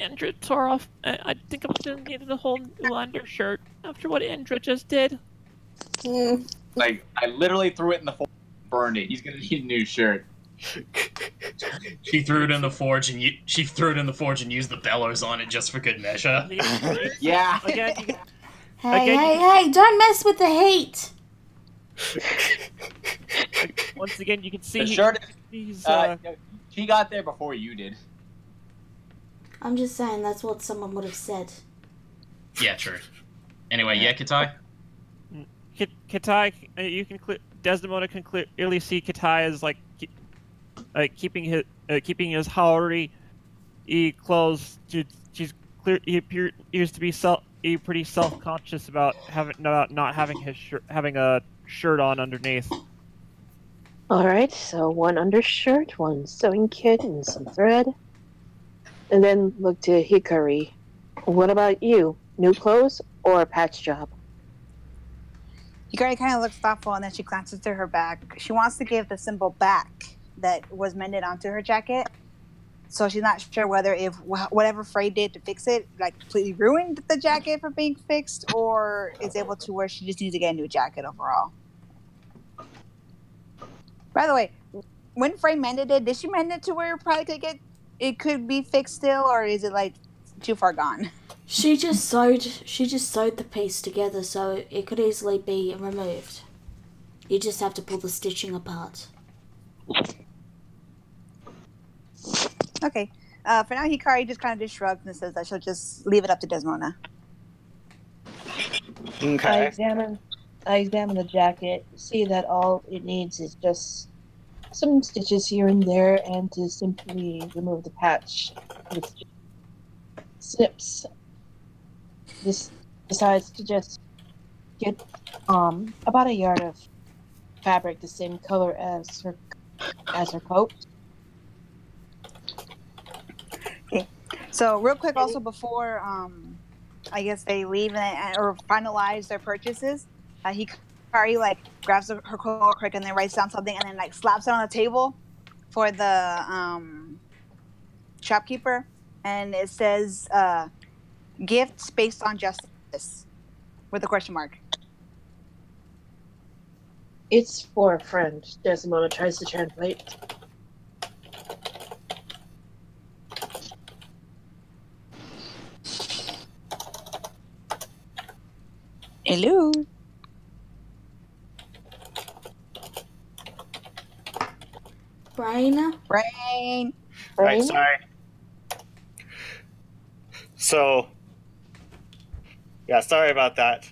Indra tore off. I think I'm gonna need a whole new undershirt after what Indra just did. Like, I literally threw it in the forge and burned it. He's gonna need a new shirt. She threw it in the forge and used the bellows on it just for good measure. Yeah. Again, Hey, don't mess with the heat. once again, you can see The shirt he's. she got there before you did. I'm just saying that's what someone would have said. Yeah, true. Anyway, yeah, Kitai? Kitai, you can Desdemona can clearly see Kitai as like keeping his Haori clothes. He appears to be pretty self-conscious about not having having a shirt on underneath. Alright, so one undershirt, one sewing kit, and some thread. And then look to Hikari. What about you? New clothes or a patch job? Hikari kind of looks thoughtful, and then she glances to her bag. She wants to give the symbol back that was mended onto her jacket. So she's not sure whether if whatever Frey did to fix it, like, completely ruined the jacket from being fixed, or is able to where she just needs to get a new jacket overall. By the way, when Frey mended it, did she mend it to where it could be fixed still, or is it like too far gone? She just sewed the piece together so it could easily be removed. You just have to pull the stitching apart. Okay. For now, Hikari just kind of shrugs and says that she'll just leave it up to Desmona. Okay. I examine the jacket, see that all it needs is just some stitches here and there, and to simply remove the patch with snips. This decides to just get about a yard of fabric the same color as her coat. Okay. So real quick, also before I guess they leave or finalize their purchases, Hikari like grabs her coat quick and then writes down something and then like slaps it on the table for the shopkeeper, and it says gifts based on justice with a question mark. It's for a friend. Desmona tries to translate. Hello. Brain. Right, sorry. So, yeah, sorry about that.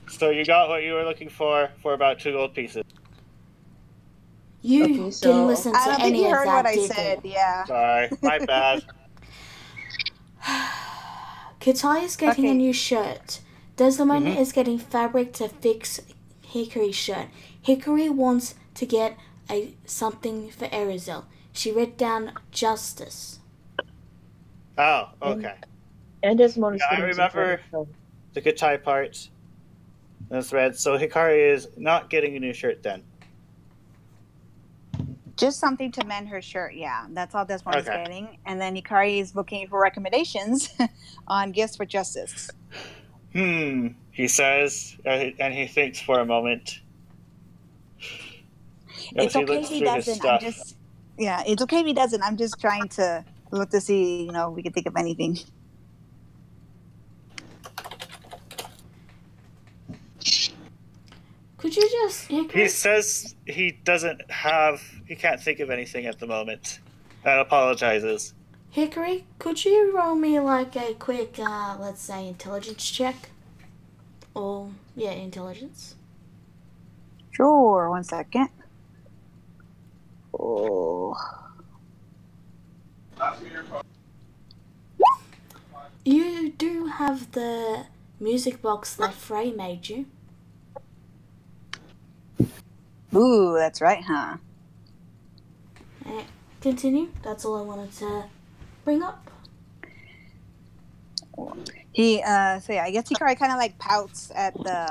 So you got what you were looking for about 2 gold pieces. You Okay, didn't so- listen to I don't think any you of heard that, what I did said. you? Yeah. Sorry, my bad. Katai is getting a Okay. new shirt. Desmond is getting fabric to fix Hikari's shirt. Hikari wants to get something for Erizel. She wrote down justice. Oh, okay. And Desmona's Yeah, I getting some remember credit from- the Katai part. That's red. So Hikari is not getting a new shirt then. Just something to mend her shirt. Yeah, that's all Desmond is Okay. getting. And then Hikari is looking for recommendations on gifts for justice. He says, and he thinks for a moment. As It's okay looks if he through his doesn't. stuff. It's okay if he doesn't. I'm just trying to look to see, if we can think of anything. Could you just... He says he can't think of anything at the moment. And apologizes. Hickory, could you roll me like a quick, let's say, intelligence check? Or, yeah, intelligence. Sure, 1 second. Oh. You do have the music box that Frey made you. Ooh, that's right, huh? Continue. That's all I wanted to bring up. I guess Hikari kind of like pouts at the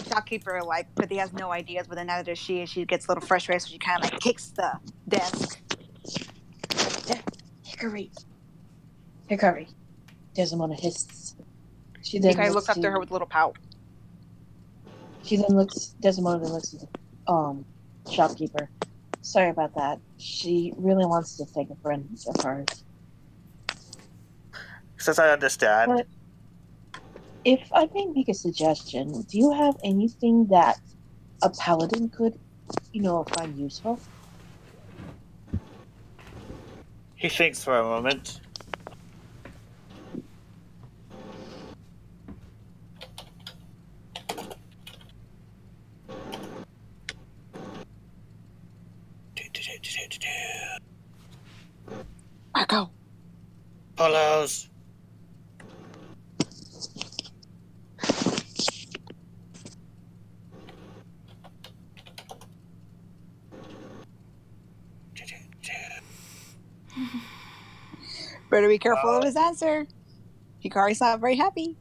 shopkeeper, but he has no ideas, but then neither does she, and she gets a little frustrated, so she kind of like kicks the desk. Hikari. Desmona hisses. She then Hikari looks up to her with a little pout. Desmona then looks at the shopkeeper. Sorry about that. She really wants to thank a friend of hers. Since I understand. But if I may make a suggestion, do you have anything that a paladin could, find useful? He thinks for a moment. Marco. Polos. Better be careful of his answer. Hikari's not very happy.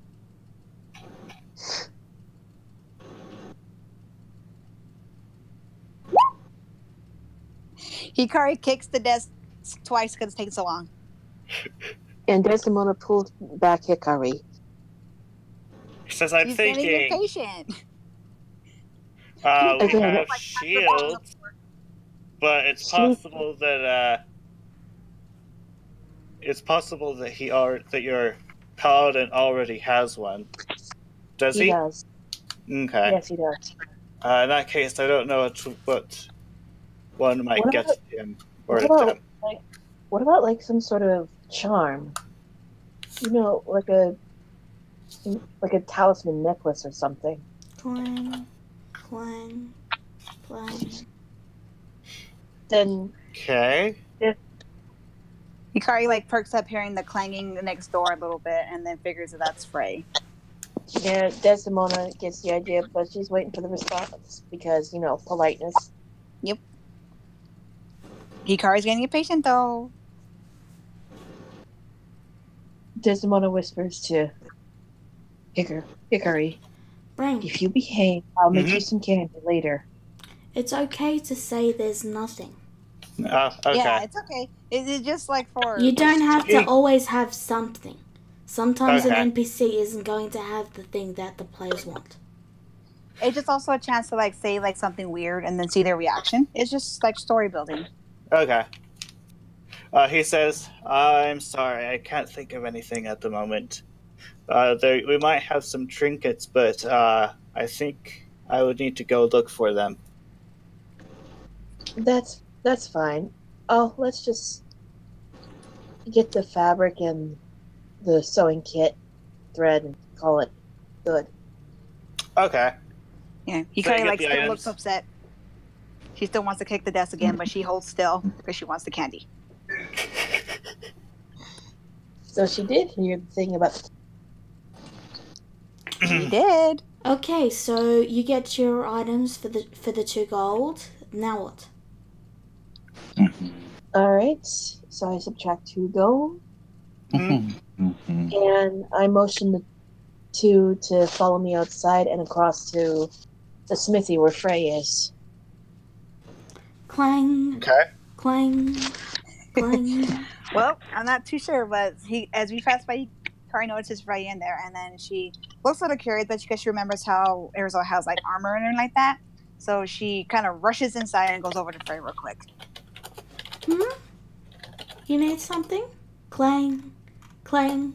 Hikari kicks the desk twice because it's taking so long. And Desmona pulls back Hikari. He says, I'm She's thinking. getting impatient. We have shields, but it's possible that that your paladin already has one. Does he? He does. Okay. Yes, he does. In that case, I don't know what one might What get about- him or What about, them. what about like some sort of charm? Like a like a talisman necklace or something. Clang, clang, clang. Then Okay. Hikari like perks up hearing the clanging next door a little bit, and then figures that that's Frey. yeah, Desdemona gets the idea, but she's waiting for the response because, politeness. Hikari's getting impatient though. Desdemona whispers to Hickory, Brain, if you behave, I'll make you some candy later. it's okay to say there's nothing. Oh, okay. Yeah, it's okay. It's just like for You don't have to always have something. Sometimes Okay. an NPC isn't going to have the thing that the players want. It's just also a chance to like say like something weird and then see their reaction. It's just like story building. Okay. He says, I'm sorry, I can't think of anything at the moment. We might have some trinkets, but I think I would need to go look for them. That's fine. Oh, let's just get the fabric and the sewing kit, thread, and call it good. Okay. Yeah, So you Hikari get like the still items? looks upset. She still wants to kick the desk again, but she holds still because she wants the candy. So she did hear the thing about. She did. Okay, so you get your items for the 2 gold. Now what? All right, so I subtract 2 gold, Mm-hmm. and I motion the 2 to follow me outside and across to the smithy where Frey is. Clang, Okay. clang, clang. Well, I'm not too sure, but as we pass by, Hikari notices Frey in there, and then she looks a little curious, but because she remembers how Arizona has like armor and like that, so she kind of rushes inside and goes over to Frey real quick. You need something? Clang, clang.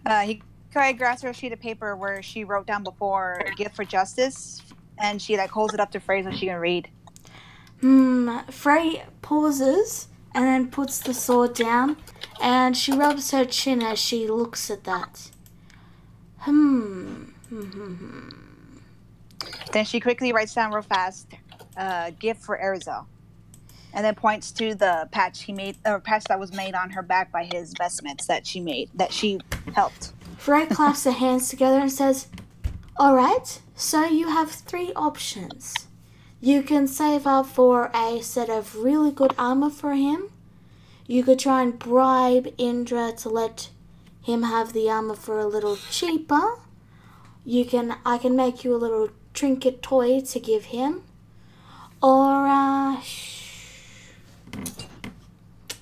Hikari grabs her a sheet of paper where she wrote down before "gift for justice," and she like holds it up to Frey so she can read. Frey pauses and then puts the sword down, and she rubs her chin as she looks at that. Then she quickly writes down real fast, "gift for Erzo," and then points to the patch he made, or patch that was made on her back by his vestments that she helped. Frey claps her hands together and says, "Alright, so you have 3 options. You can save up for a set of really good armor for him. You could try and bribe Indra to let him have the armor for a little cheaper. I can make you a little trinket toy to give him. Or,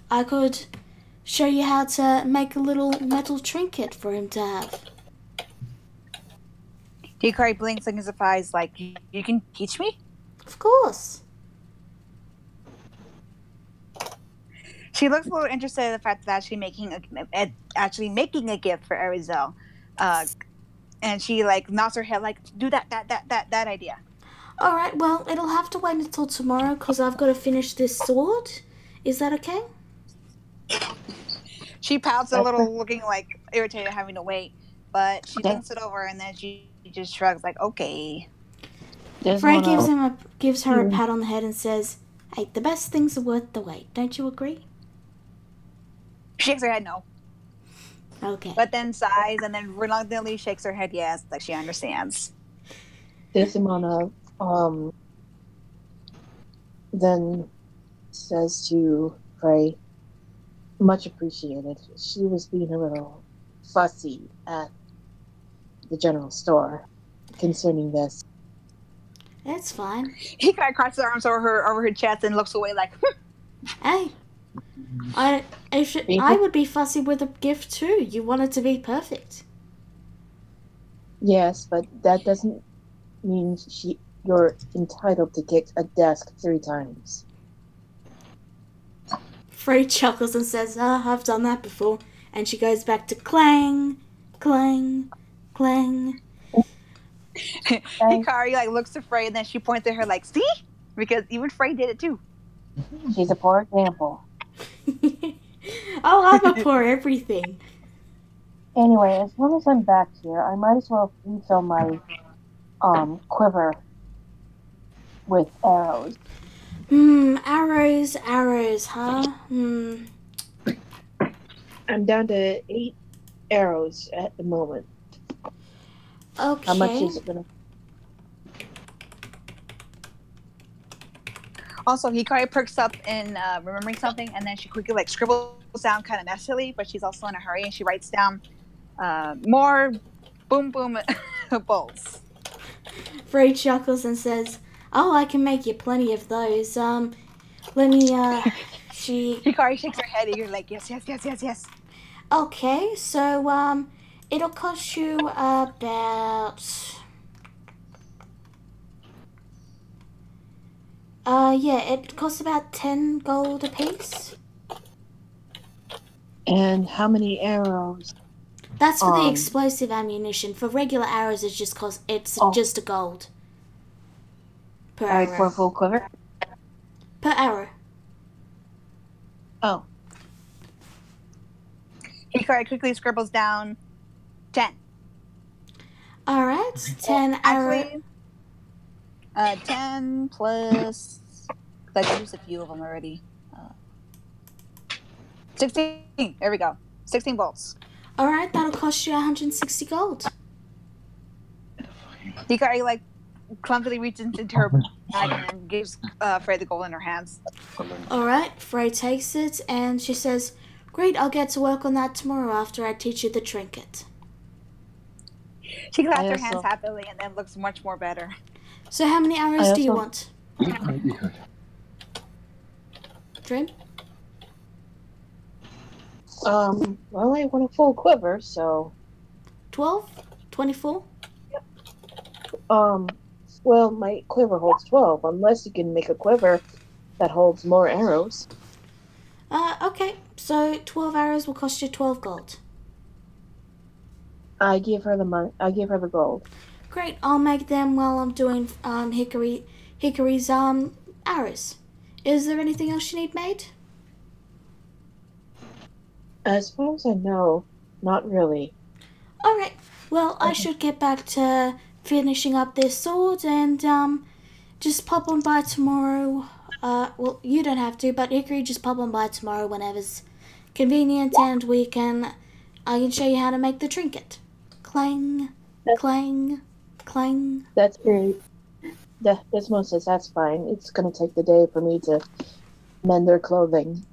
I could show you how to make a little metal trinket for him to have." Hikari blinks in his eyes like, "You can teach me?" Of course. She looks a little interested in the fact that actually making a gift for Arizel, and she like nods her head like, "Do that idea." Alright, well, it'll have to wait until tomorrow because I've got to finish this sword. Is that okay? She pouts a little, looking like irritated having to wait, but she thinks it over and then she just shrugs like, "Okay." Frey gives her a pat on the head and says, "Hey, the best things are worth the wait. Don't you agree?" She shakes her head no, Okay. but then sighs and then reluctantly shakes her head yes, like she understands. Desdemona then says to Frey, "Much appreciated. She was being a little fussy at the general store concerning this." It's fine. He kind of crosses her arms over her chest and looks away like, Hey, I would be fussy with a gift too. You want it to be perfect. Yes, but that doesn't mean you're entitled to kick a desk 3 times. Frey chuckles and says, I've done that before. And she goes back to clang, clang, clang. Hikari like looks to Frey and then she points at her like, "See?" Because even Frey did it too. She's a poor example. Oh, I'm a poor everything. Anyway, as long as I'm back here, I might as well refill my quiver with arrows. Arrows, huh? I'm down to 8 arrows at the moment. Okay. How much is it gonna? Also, Hikari perks up in remembering something, and then she quickly like scribbles down kind of messily, but she's also in a hurry, and she writes down more boom boom bolts. Frey chuckles and says, "Oh, I can make you plenty of those. Let me." Hikari shakes her head, eager, like yes. Okay, so it'll cost you about. Yeah, it costs about 10 gold apiece. And how many arrows? That's for the explosive ammunition. For regular arrows, it's just just a gold per arrow. For a full quiver? Per arrow. Oh. Hikari quickly scribbles down 10. All right, 10 arrows. Actually, 10 plus. I've used a few of them already. 16. There we go. 16 bolts. All right, that'll cost you 160 gold. Hikari like clumsily reaches into her bag and gives Frey the gold in her hands. All right, Frey takes it and she says, "Great, I'll get to work on that tomorrow after I teach you the trinket." She claps her hands happily and then looks much more better. So how many arrows do you want? Dream? Well, I want a full quiver, so... 12? 24? Well, my quiver holds 12, unless you can make a quiver that holds more arrows. Okay, so 12 arrows will cost you 12 gold. I give her the money. I give her the gold. Great, I'll make them while I'm doing Hickory's arrows. Is there anything else you need made? As far as I know, not really. Alright, well, I should get back to finishing up this sword and just pop on by tomorrow. Well, you don't have to, but Hickory, just pop on by tomorrow whenever's convenient and I can show you how to make the trinket. Clang, clang, clang. That's great. Desmond says that's fine. It's gonna take the day for me to mend their clothing.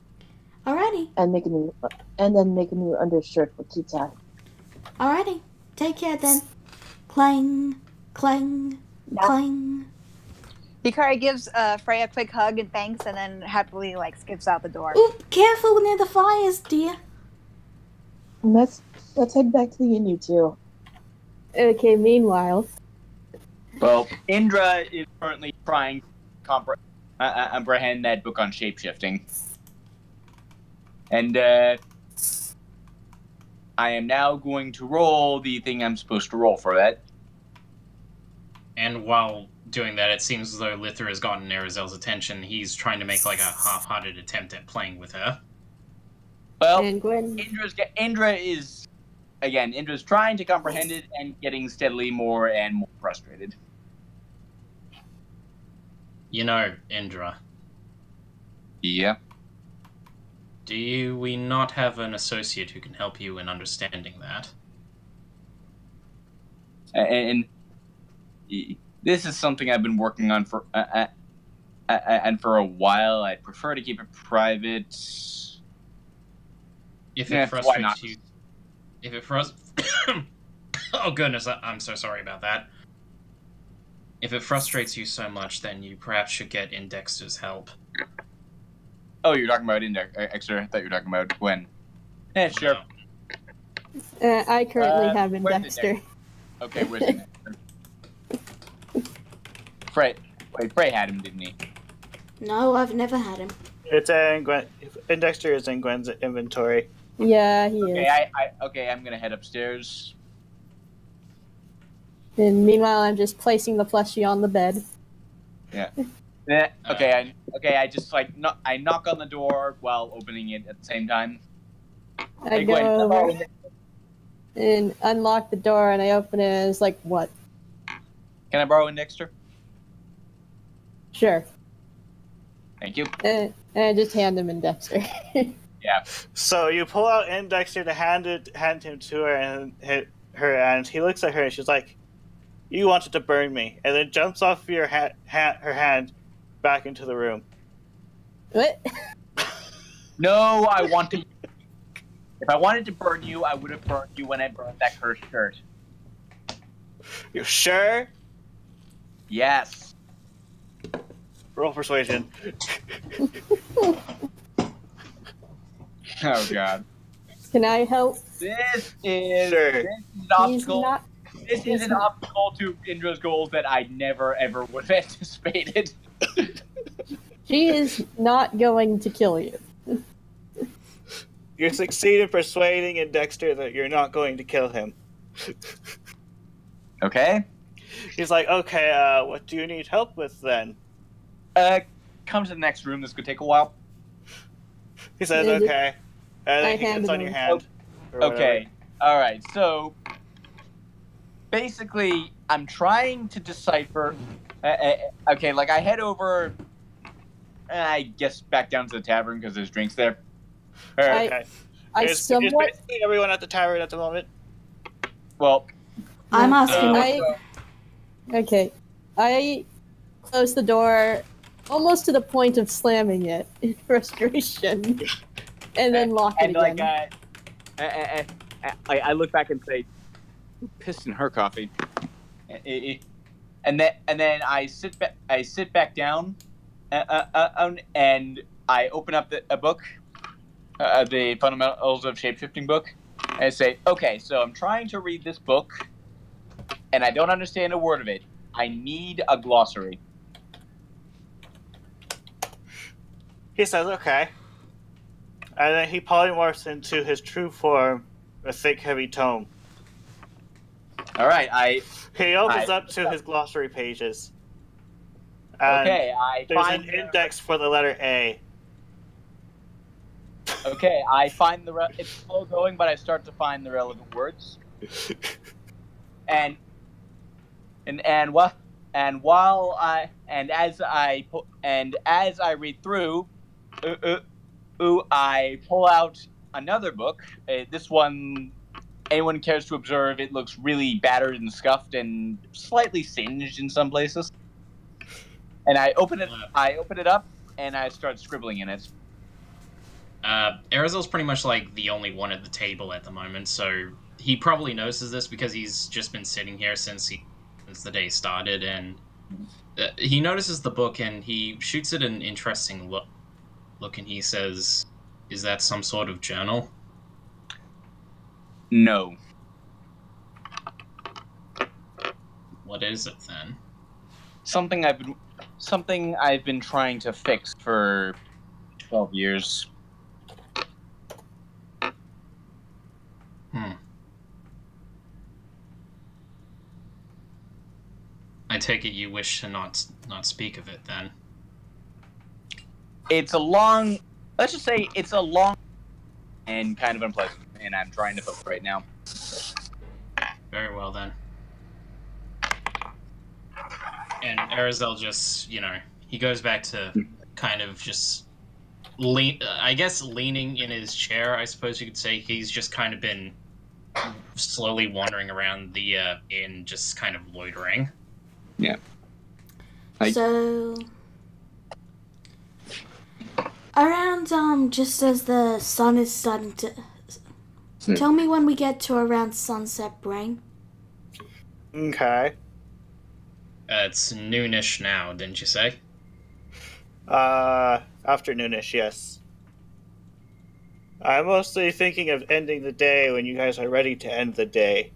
Alrighty. And then make a new undershirt for Kita. Alrighty. Take care then. Clang, clang, clang. Hikari gives Frey a quick hug and thanks, and then happily skips out the door. Ooh, careful near the fires, dear. And let's head back to the inn, you two. Okay, meanwhile. Well, Indra is currently trying to comprehend that book on shapeshifting. And I am now going to roll the thing I'm supposed to roll for that. And while doing that, it seems as though Lither has gotten Arizel's attention. He's trying to make a half-hearted attempt at playing with her. Well, Indra's trying to comprehend it and getting steadily more and more frustrated. You know, Indra. Yeah. Do we not have an associate who can help you in understanding that? And this is something I've been working on for a while. I'd prefer to keep it private. If it frustrates you, oh goodness, I'm so sorry about that. If it frustrates you so much, then you perhaps should get Indexter's help. Oh, you're talking about Indexter. I thought you were talking about Gwen. Yeah, sure. I currently have Indexter. Okay, where's Indexter? Frey had him, didn't he? No, I've never had him. It's in Gwen. Indexter is in Gwen's inventory. Yeah, he is. Okay, I'm gonna head upstairs. And meanwhile, I'm just placing the plushie on the bed. Yeah. Okay. I just I knock on the door while opening it at the same time. I go over. and unlock the door, and I open it, and it's like, what? Can I borrow a Dexter? Sure. Thank you. And I just hand him in Dexter. Yeah. So you pull out Indexer to hand him to her, and he looks at her, and she's like, "You wanted to burn me," and then jumps off your her hand back into the room. What? No, I want to. If I wanted to burn you, I would have burned you when I burned that cursed shirt. You sure? Yes. Roll persuasion. Oh God. Can I help? This is Sure. an obstacle. This is an obstacle to Indra's goals that I never ever would have anticipated. She is not going to kill you. You succeed in persuading Dexter that you're not going to kill him. Okay. He's like, okay, what do you need help with then? Come to the next room. This could take a while. He says, okay. And then he gets on your hand. Okay. All right. So basically, I'm trying to decipher. Okay, like I head over. I guess back down to the tavern because there's drinks there. Okay. I somewhat. Is basically everyone at the tavern at the moment? Well, I'm asking. Okay. I close the door almost to the point of slamming it in frustration, and then lock it again. I look back and say, "Who pissed in her coffee?" And then I sit back down, and I open up a book, the Fundamentals of Shapeshifting book, and I say, "Okay, so I'm trying to read this book, and I don't understand a word of it. I need a glossary." He says, okay. And then he polymorphs into his true form, a thick, heavy tome. All right, He opens up to his glossary pages. And okay, I there's find an index for the letter A. Okay, I find it's slow going, but I start to find the relevant words. And as I read through, I pull out another book. This one, anyone cares to observe, it looks really battered and scuffed and slightly singed in some places. And I open it up, and I start scribbling in it. Arizel's pretty much like the only one at the table at the moment, so he probably notices this because he's just been sitting here since the day started, and he notices the book and he shoots it an interesting look, and he says, "Is that some sort of journal?" No. What is it then? Something I've been trying to fix for 12 years. I take it you wish to not speak of it then. Let's just say it's a long and kind of unpleasant, and I'm trying to focus right now. Very well then. And Arizel just, he goes back to kind of just leaning in his chair, I suppose you could say. He's just kind of been slowly wandering around the inn, just kind of loitering. Yeah. So around just as the sun is starting to tell me when we get to around sunset, Brain. Okay. It's noonish now, didn't you say? Afternoonish, yes. I'm mostly thinking of ending the day when you guys are ready to end the day.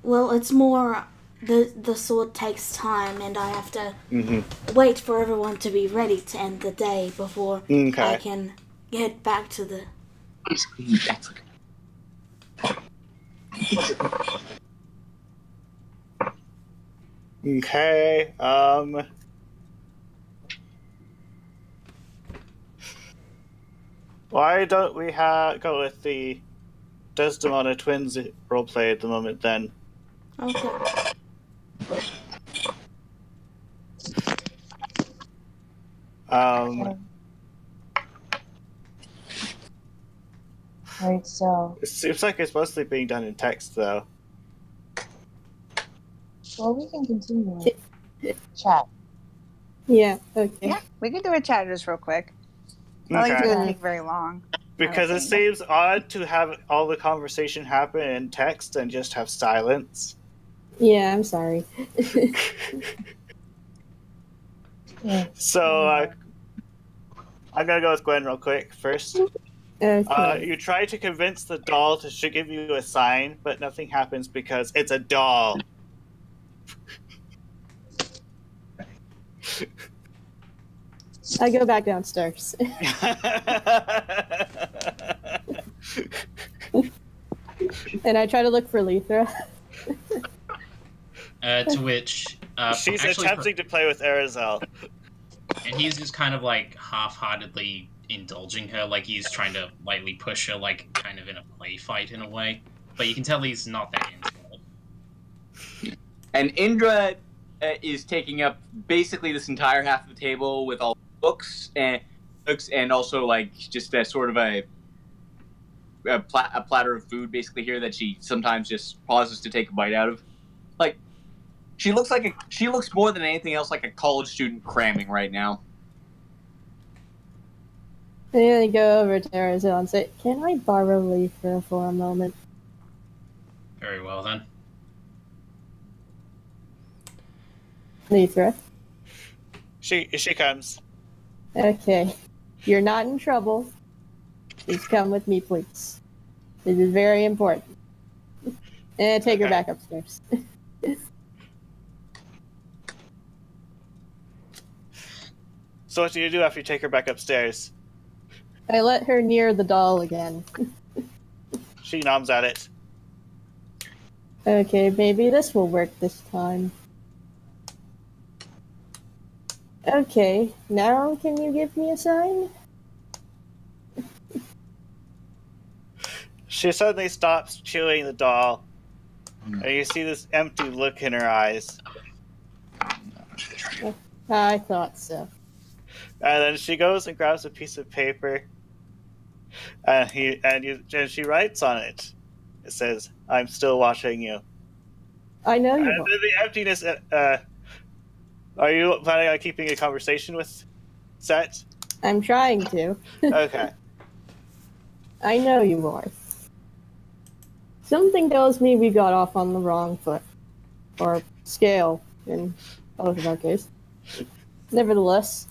Well, it's more the sword takes time, and I have to wait for everyone to be ready to end the day before I can get back to the. Okay. Why don't we go with the Desdemona twins roleplay at the moment then. Okay. Alright, so. It seems like it's mostly being done in text, though. Well, we can continue with chat. Yeah, okay. Yeah, we can do a chat just real quick. Not like it's Okay. gonna take very long. Because it seems odd to have all the conversation happen in text and just have silence. Yeah, I'm sorry. So, I'm gonna go with Gwen real quick first. Okay. You try to convince the doll to give you a sign, but nothing happens because it's a doll. I go back downstairs. And I try to look for Lethra. To which she's actually, attempting to play with Arizel, and he's just kind of like half-heartedly indulging her, like he's trying to lightly push her, like kind of in a play fight in a way. But you can tell he's not that into it. And Indra is taking up basically this entire half of the table with all books and also like just a sort of a platter of food basically here that she sometimes just pauses to take a bite out of. Like she looks more than anything else like a college student cramming right now. I'm gonna go over to Arizel and say, "Can I borrow Lethra for a moment?" Very well then. Lethra. She comes. Okay. You're not in trouble. Please come with me, please. This is very important. And take her back upstairs. So what do you do after you take her back upstairs? I let her near the doll again. She nods at it. Okay, maybe this will work this time. Okay, now can you give me a sign? She suddenly stops chewing the doll, and you see this empty look in her eyes. I thought so. And then she goes and grabs a piece of paper, and she writes on it. It says, "I'm still watching you." I know you And are. then the emptiness. Are you planning on keeping a conversation with Set? I'm trying to. Okay. I know you are. Something tells me we got off on the wrong foot. Or scale, in both of our case. Nevertheless,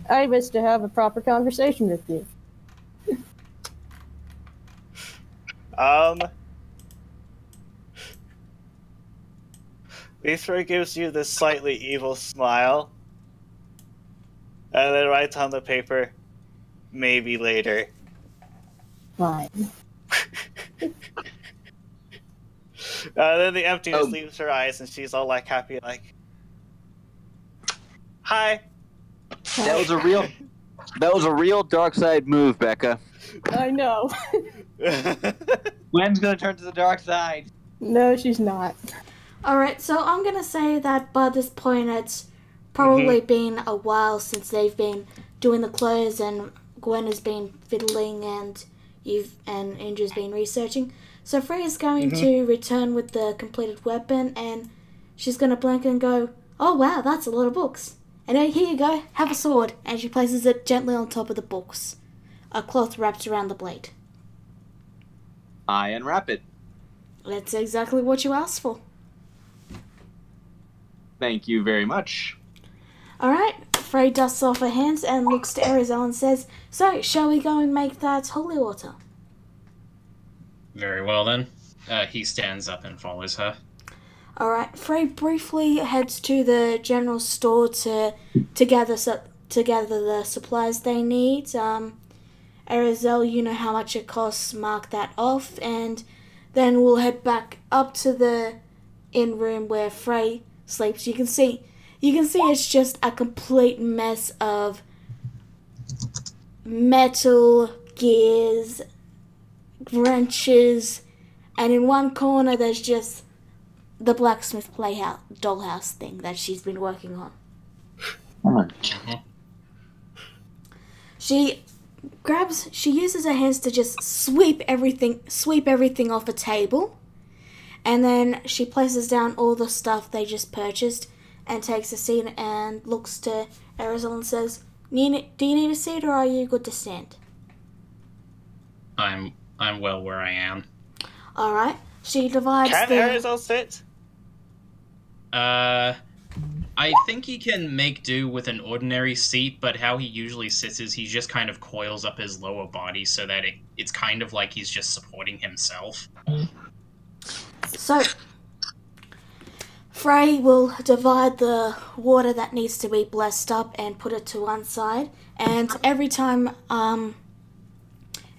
I wish to have a proper conversation with you. Lethra gives you this slightly evil smile, and then writes on the paper, "Maybe later." Fine. Then the emptiness leaves her eyes, and she's all like happy, like, "Hi." That was a real dark side move, Becca. I know. Gwen's gonna turn to the dark side. No, she's not. Alright, so I'm gonna say that by this point it's probably been a while since they've been doing the clothes and Gwen has been fiddling and Indra's been researching. So Freya's going to return with the completed weapon and she's gonna blink and go, "Oh wow, that's a lot of books. And here you go, have a sword." And she places it gently on top of the books. A cloth wrapped around the blade. I unwrap it. That's exactly what you asked for. Thank you very much. Alright, Frey dusts off her hands and looks to Arizel and says, "So, shall we go and make that holy water?" Very well then. He stands up and follows her. Alright, Frey briefly heads to the general store to gather the supplies they need. Arizel, you know how much it costs, mark that off, and then we'll head back up to the inn room where Frey sleeps. You can see it's just a complete mess of metal, gears, wrenches, and in one corner there's just the blacksmith playhouse dollhouse thing that she's been working on. She uses her hands to just sweep everything off a table, and then she places down all the stuff they just purchased and takes a seat and looks to Arizal and says, do you need a seat or are you good to stand? I'm well where I am. Alright. She divides Can Arizal sit? I think he can make do with an ordinary seat, but how he usually sits is he just kind of coils up his lower body so that it's kind of like he's just supporting himself. So, Frey will divide the water that needs to be blessed up and put it to one side, and every time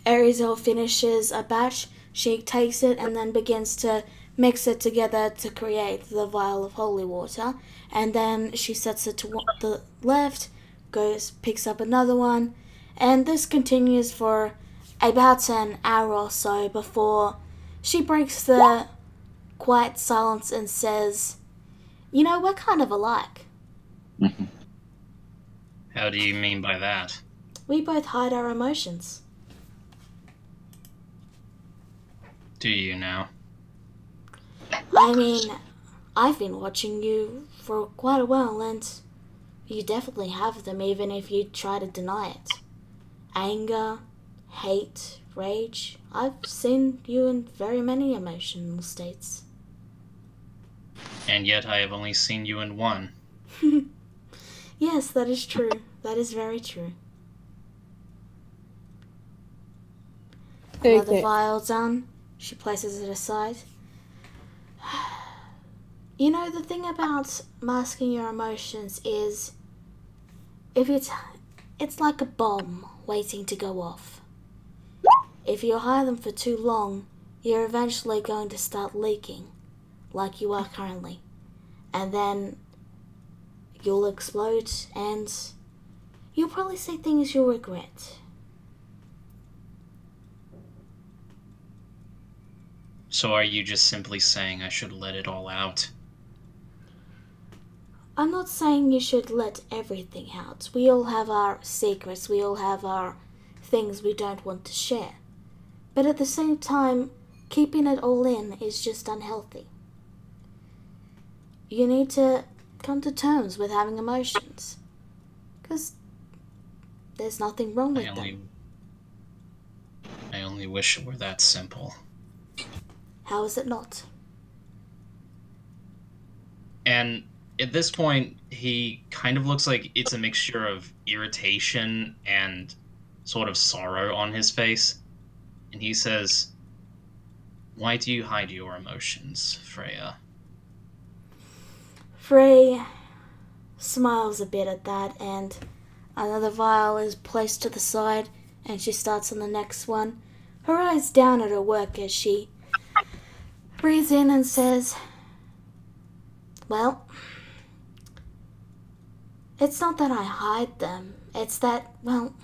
Arizal finishes a batch, she takes it and then begins to mix it together to create the vial of holy water, and then she sets it to the left, picks up another one, and this continues for about an hour or so before she breaks the quiet silence and says, you know, we're kind of alike. How do you mean by that? We both hide our emotions. Do you now? I mean, I've been watching you for quite a while, and you definitely have them even if you try to deny it. Anger, hate, rage. I've seen you in very many emotional states. And yet I have only seen you in one. Yes, that is true. That is very true. Another vial done. She places it aside. You know, the thing about masking your emotions is if it's like a bomb waiting to go off. If you hide them for too long, you're eventually going to start leaking, like you are currently. And then you'll explode and you'll probably say things you'll regret. So are you just simply saying I should let it all out? I'm not saying you should let everything out. We all have our secrets, we all have our things we don't want to share. But at the same time, keeping it all in is just unhealthy. You need to come to terms with having emotions. Because there's nothing wrong with them. I only wish it were that simple. How is it not? And at this point, he kind of looks like it's a mixture of irritation and sort of sorrow on his face. And he says, "Why do you hide your emotions, Freya?" Frey smiles a bit at that, and another vial is placed to the side, and she starts on the next one, her eyes down at her work as she breathes in and says, well, it's not that I hide them, it's that, well,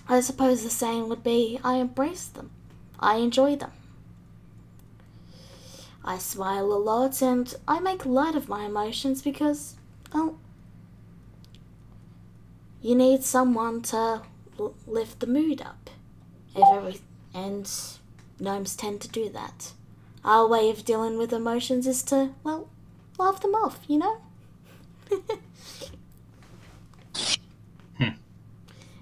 I suppose the saying would be I embrace them, I enjoy them. I smile a lot and I make light of my emotions because, well, you need someone to lift the mood up. And gnomes tend to do that. Our way of dealing with emotions is to, well, laugh them off, you know?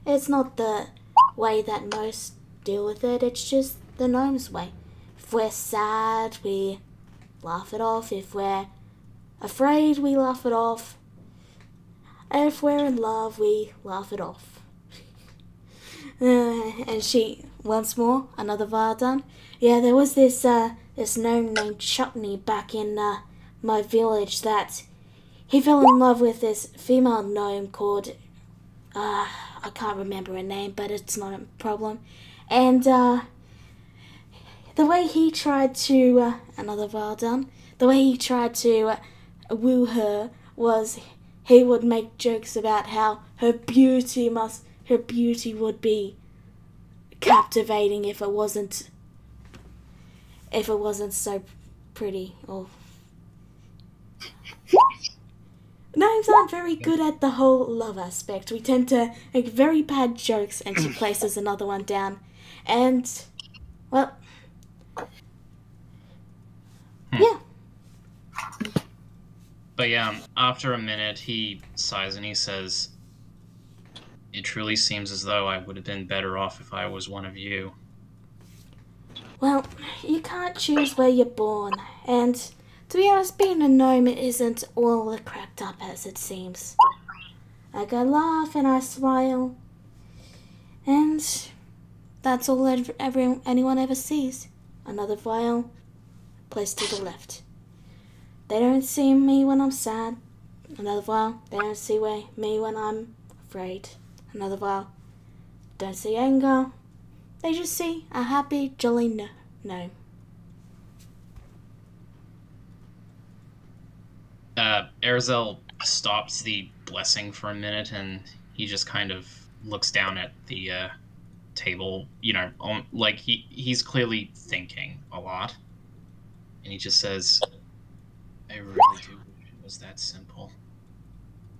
It's not the way that most deal with it, it's just the gnomes' way. If we're sad, we laugh it off. If we're afraid, we laugh it off. And if we're in love, we laugh it off. And she, once more, another vial done. Yeah, there was this gnome named Chutney back in my village that he fell in love with this female gnome called, I can't remember her name, but it's not a problem. And the way he tried to, another vial done, the way he tried to woo her was he would make jokes about how her beauty would be captivating if it wasn't so pretty. Or gnomes aren't very good at the whole love aspect. We tend to make very bad jokes, and she places another one down. And, well, yeah. But yeah, after a minute, he sighs and he says, "It truly seems as though I would have been better off if I was one of you." Well, you can't choose where you're born, and to be honest, being a gnome isn't all that cracked up as it seems. Like, I laugh and I smile, and that's all that anyone ever sees. Another vial placed to the left. They don't see me when I'm sad. Another vial. They don't see me when I'm afraid. Another vial. Don't see anger. They just see a happy, jolly gnome. Erzel stops the blessing for a minute, and he just kind of looks down at the table, you know, like he's clearly thinking a lot. And he just says, "I really do wish it was that simple.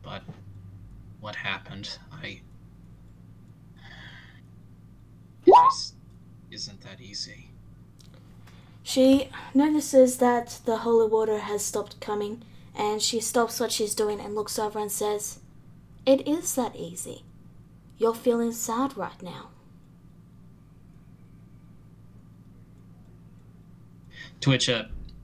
But what happened, it just isn't that easy." She notices that the holy water has stopped coming, and she stops what she's doing and looks over and says, "It is that easy. You're feeling sad right now." To which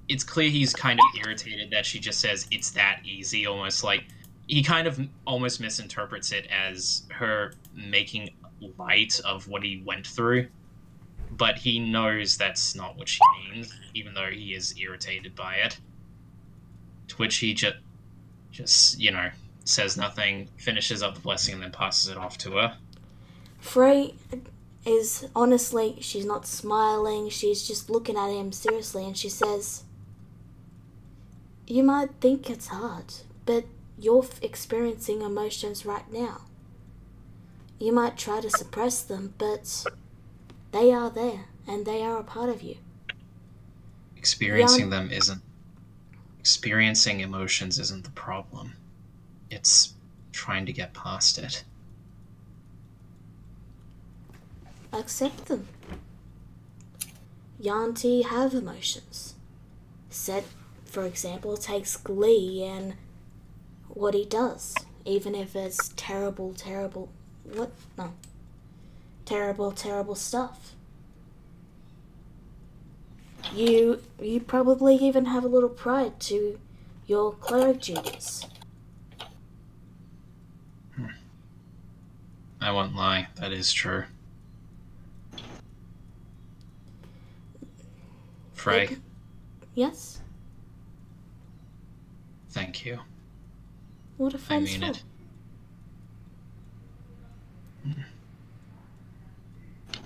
it's clear he's kind of irritated that she just says it's that easy, almost like he kind of almost misinterprets it as her making light of what he went through. But he knows that's not what she means, even though he is irritated by it. To which he just you know, says nothing, finishes up the blessing, and then passes it off to her. Frey is honestly, she's not smiling, she's just looking at him seriously, and she says, "You might think it's hard, but you're experiencing emotions right now. You might try to suppress them, but they are there, and they are a part of you. Experiencing emotions isn't the problem. It's trying to get past it." Accept them. Yanti have emotions. Set, for example, takes glee in what he does, even if it's terrible stuff. You probably even have a little pride to your cleric duties. I won't lie, that is true. Frey. Yes? Thank you. What a fun I mean it.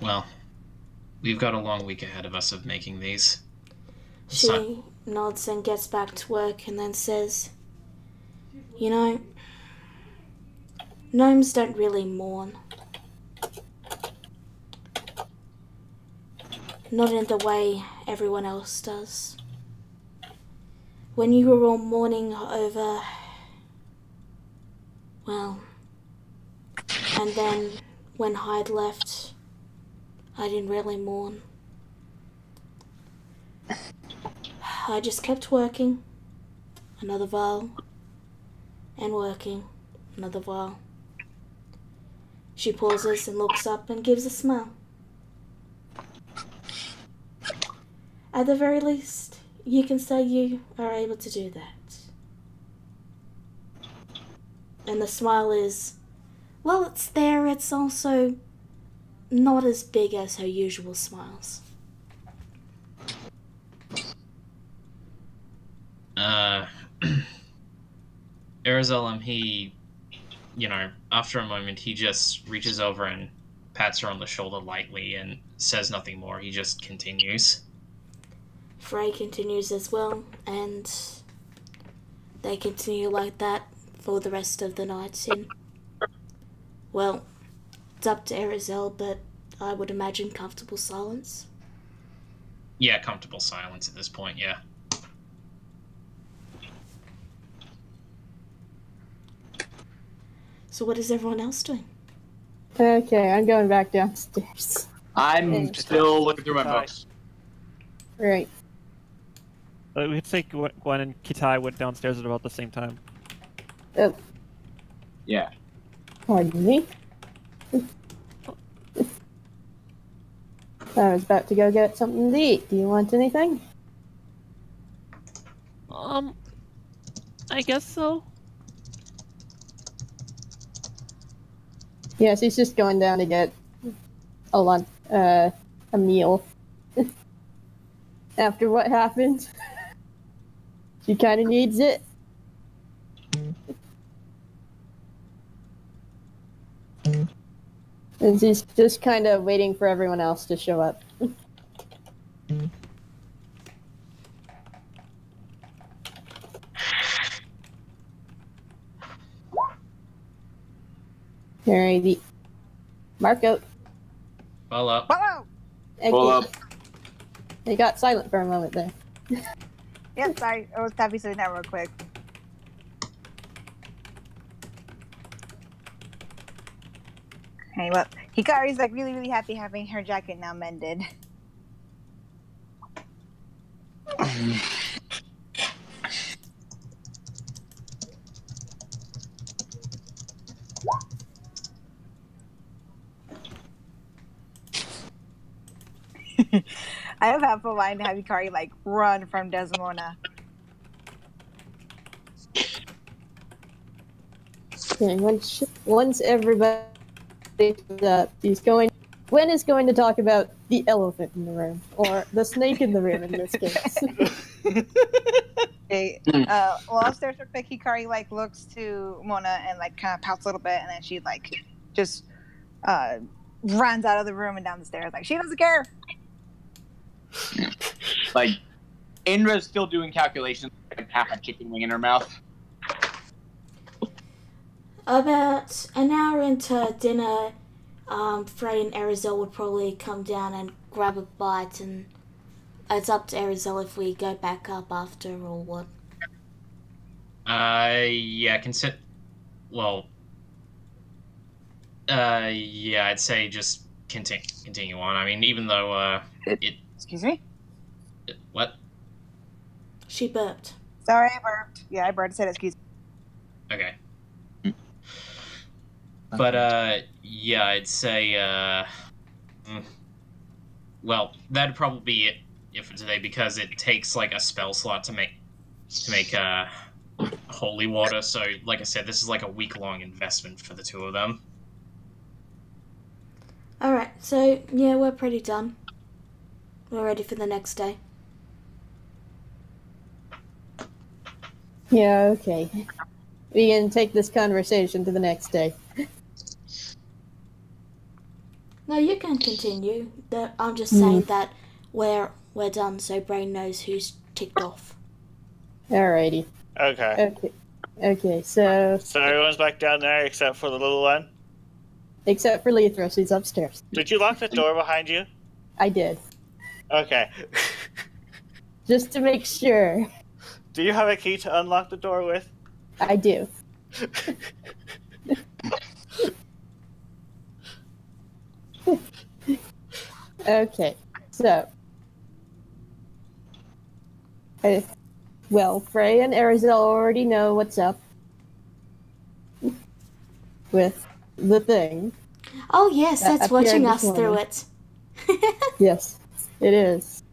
Well, we've got a long week ahead of us of making these. She nods and gets back to work and then says, "You know, gnomes don't really mourn. Not in the way everyone else does. When you were all mourning over, well, and then when Hyde left, I didn't really mourn. I just kept working, another vial, and working, another vial." She pauses and looks up and gives a smile. At the very least, you can say you are able to do that. And the smile is, well, it's there, it's also not as big as her usual smiles. Arizelum, he, you know, after a moment, he just reaches over and pats her on the shoulder lightly and says nothing more. He just continues. Frey continues as well, and they continue like that for the rest of the night. And, well, it's up to Arizel, but I would imagine comfortable silence. Yeah, comfortable silence at this point, yeah. So what is everyone else doing? Okay, I'm going back downstairs. I'm still looking through my books. Right. We'd say Gwen and Kitai went downstairs at about the same time. Oh, Yeah. pardon me. I was about to go get something to eat. Do you want anything? I guess so. Yes, he's just going down to get a lunch, a meal. After what happened, she kind of needs it. And she's just kind of waiting for everyone else to show up. Alrighty. Marco. Well up. Whoa! Pull up. They got silent for a moment there. Yep, sorry. I was tapping something that real quick. Hey, well, Hikari's like really, really happy having her jacket now mended. I have half a mind to have Hikari like run from Desdemona. Okay, once everybody is up, Gwen is going to talk about the elephant in the room, or the snake in the room in this case. Okay. Well, upstairs real quick, Hikari like looks to Mona and like kind of pouts a little bit, and then she like just runs out of the room and down the stairs. Like she doesn't care. Like, Indra's still doing calculations, like half a chicken wing in her mouth. About an hour into dinner, Frey and Arizel would probably come down and grab a bite, and it's up to Arizel if we go back up after or what. Yeah, well, yeah, I'd say just continue on. I mean, even though, Excuse me? What? She burped. Sorry, I burped. Yeah, I burped. Said excuse me. Okay. But, yeah, I'd say, well, that'd probably be it for today, because it takes, like, a spell slot to make holy water, so, like I said, this is, like, a week-long investment for the two of them. Alright, so, yeah, we're pretty done. We're ready for the next day. Yeah, okay. We can take this conversation to the next day. No, you can continue. I'm just saying that we're done, so Brain knows who's ticked off. Okay. Alrighty. Okay, so everyone's back down there except for the little one? Except for Lethros, he's upstairs. Did you lock the door behind you? I did. Okay. Just to make sure. Do you have a key to unlock the door with? I do. Okay, so. Well, Frey and Arizel already know what's up with the thing. Oh, yes, that's watching us through it. Yes, it is.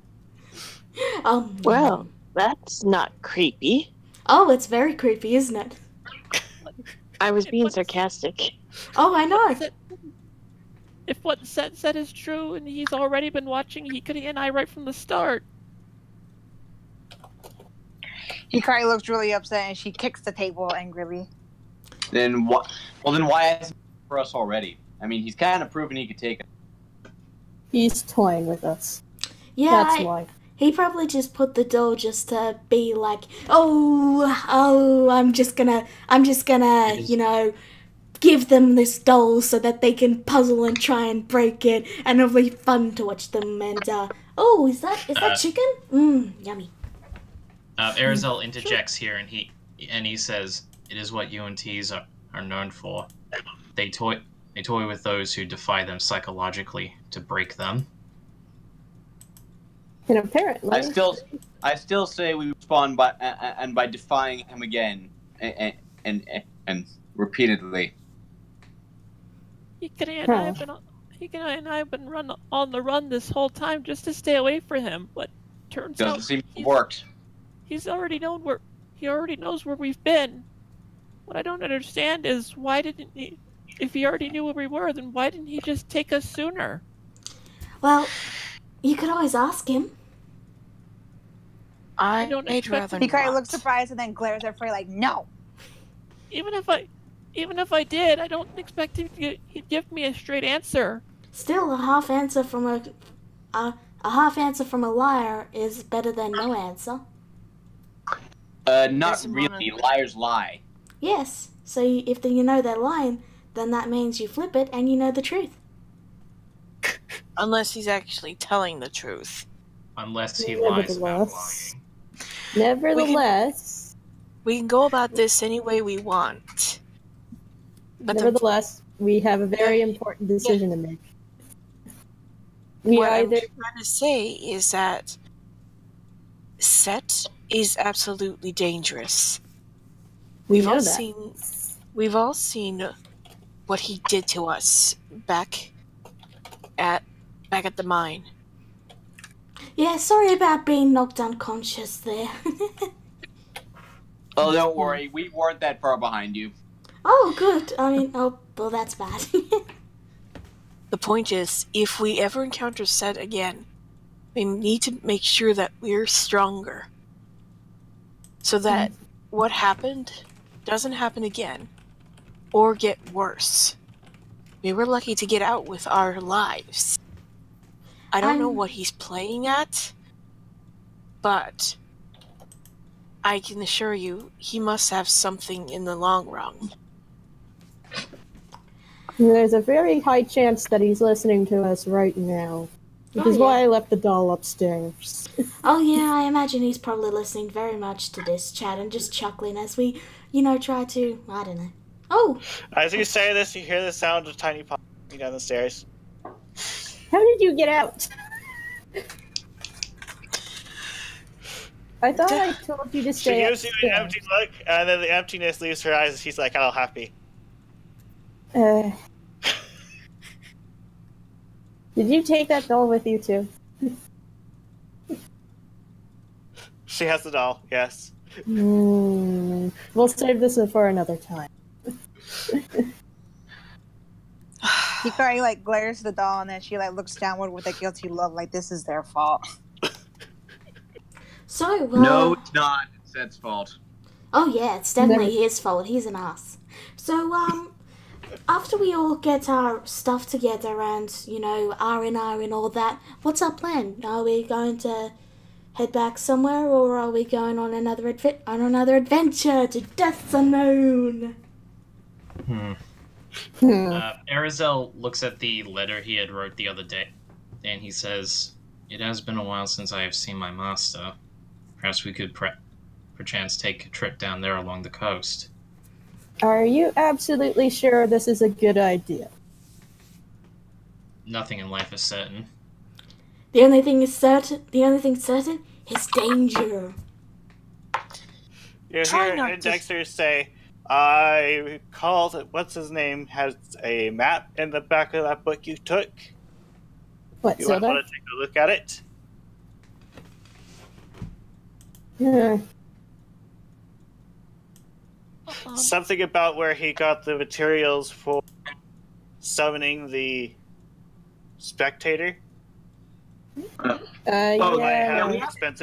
Well, that's not creepy. Oh, it's very creepy, isn't it? I was being sarcastic. Oh, I know. If what Set said is true and he's already been watching, he could and I right from the start. Hikari looks really upset and she kicks the table angrily. Then what? Well, then why hasn't he for us already? I mean, he's kind of proven he could take it. He's toying with us. Yeah, that's why. He probably just put the door just to be like, oh, I'm just gonna, you know, give them this doll so that they can puzzle and try and break it, and it'll be fun to watch them. And oh, is that chicken? Yummy. Arizal interjects here, and he says, "It is what UNTs are known for. They toy with those who defy them psychologically to break them." And apparently, I still say we respond by defying him again and repeatedly. Hikari and I have been on the run this whole time just to stay away from him, but turns out Doesn't seem to have worked. he already knows where we've been. What I don't understand is why didn't he? If he already knew where we were, then why didn't he just take us sooner? Well, you could always ask him. I don't expect him. He kind of looks surprised and then glares at Frey like, "No." Even if I did, I don't expect he'd give me a straight answer. Still, a half answer from a liar is better than no answer. Not really. Liars lie. Yes. So if you know they're lying, then that means you flip it and you know the truth. Unless he's actually telling the truth. Unless he lies about lying. Nevertheless, we can go about this any way we want. But we have a very important decision to make. What I'm trying to say is that Set is absolutely dangerous. We've all seen what he did to us back at the mine. Yeah, sorry about being knocked unconscious there. Oh, don't worry. We weren't that far behind you. Oh, good. I mean, oh, well, that's bad. The point is, if we ever encounter Set again, we need to make sure that we're stronger. So that what happened doesn't happen again. Or get worse. We were lucky to get out with our lives. I don't know what he's playing at, but I can assure you he must have something in the long run. There's a very high chance that he's listening to us right now. Which is why I left the doll upstairs. Oh yeah, I imagine he's probably listening very much to this chat and just chuckling as we, try to, I don't know. Oh! As you say this, you hear the sound of Tiny Pop coming down the stairs. How did you get out? I thought I told you to stay. She gives you an empty look, and then the emptiness leaves her eyes, and she's like, "Oh, happy." Did you take that doll with you too? She has the doll, yes. We'll save this for another time. Hikari glares at the doll and then she looks downward with a guilty look like this is their fault. So, no, it's not. It's Set's fault. Oh yeah, it's definitely his fault. He's an ass. So, after we all get our stuff together and, R&R and all that, what's our plan? Are we going to head back somewhere, or are we going on another adventure to Death Unknown? Arizal looks at the letter he had wrote the other day, and he says, "It has been a while since I have seen my master. Perhaps we could perchance take a trip down there along the coast." Are you absolutely sure this is a good idea? Nothing in life is certain. The only thing certain is danger. You hear Dexter say, "I recall that what's his name has a map in the back of that book you took. What, you want to take a look at it?" Yeah. Something about where he got the materials for summoning the spectator. We have haven't really looked at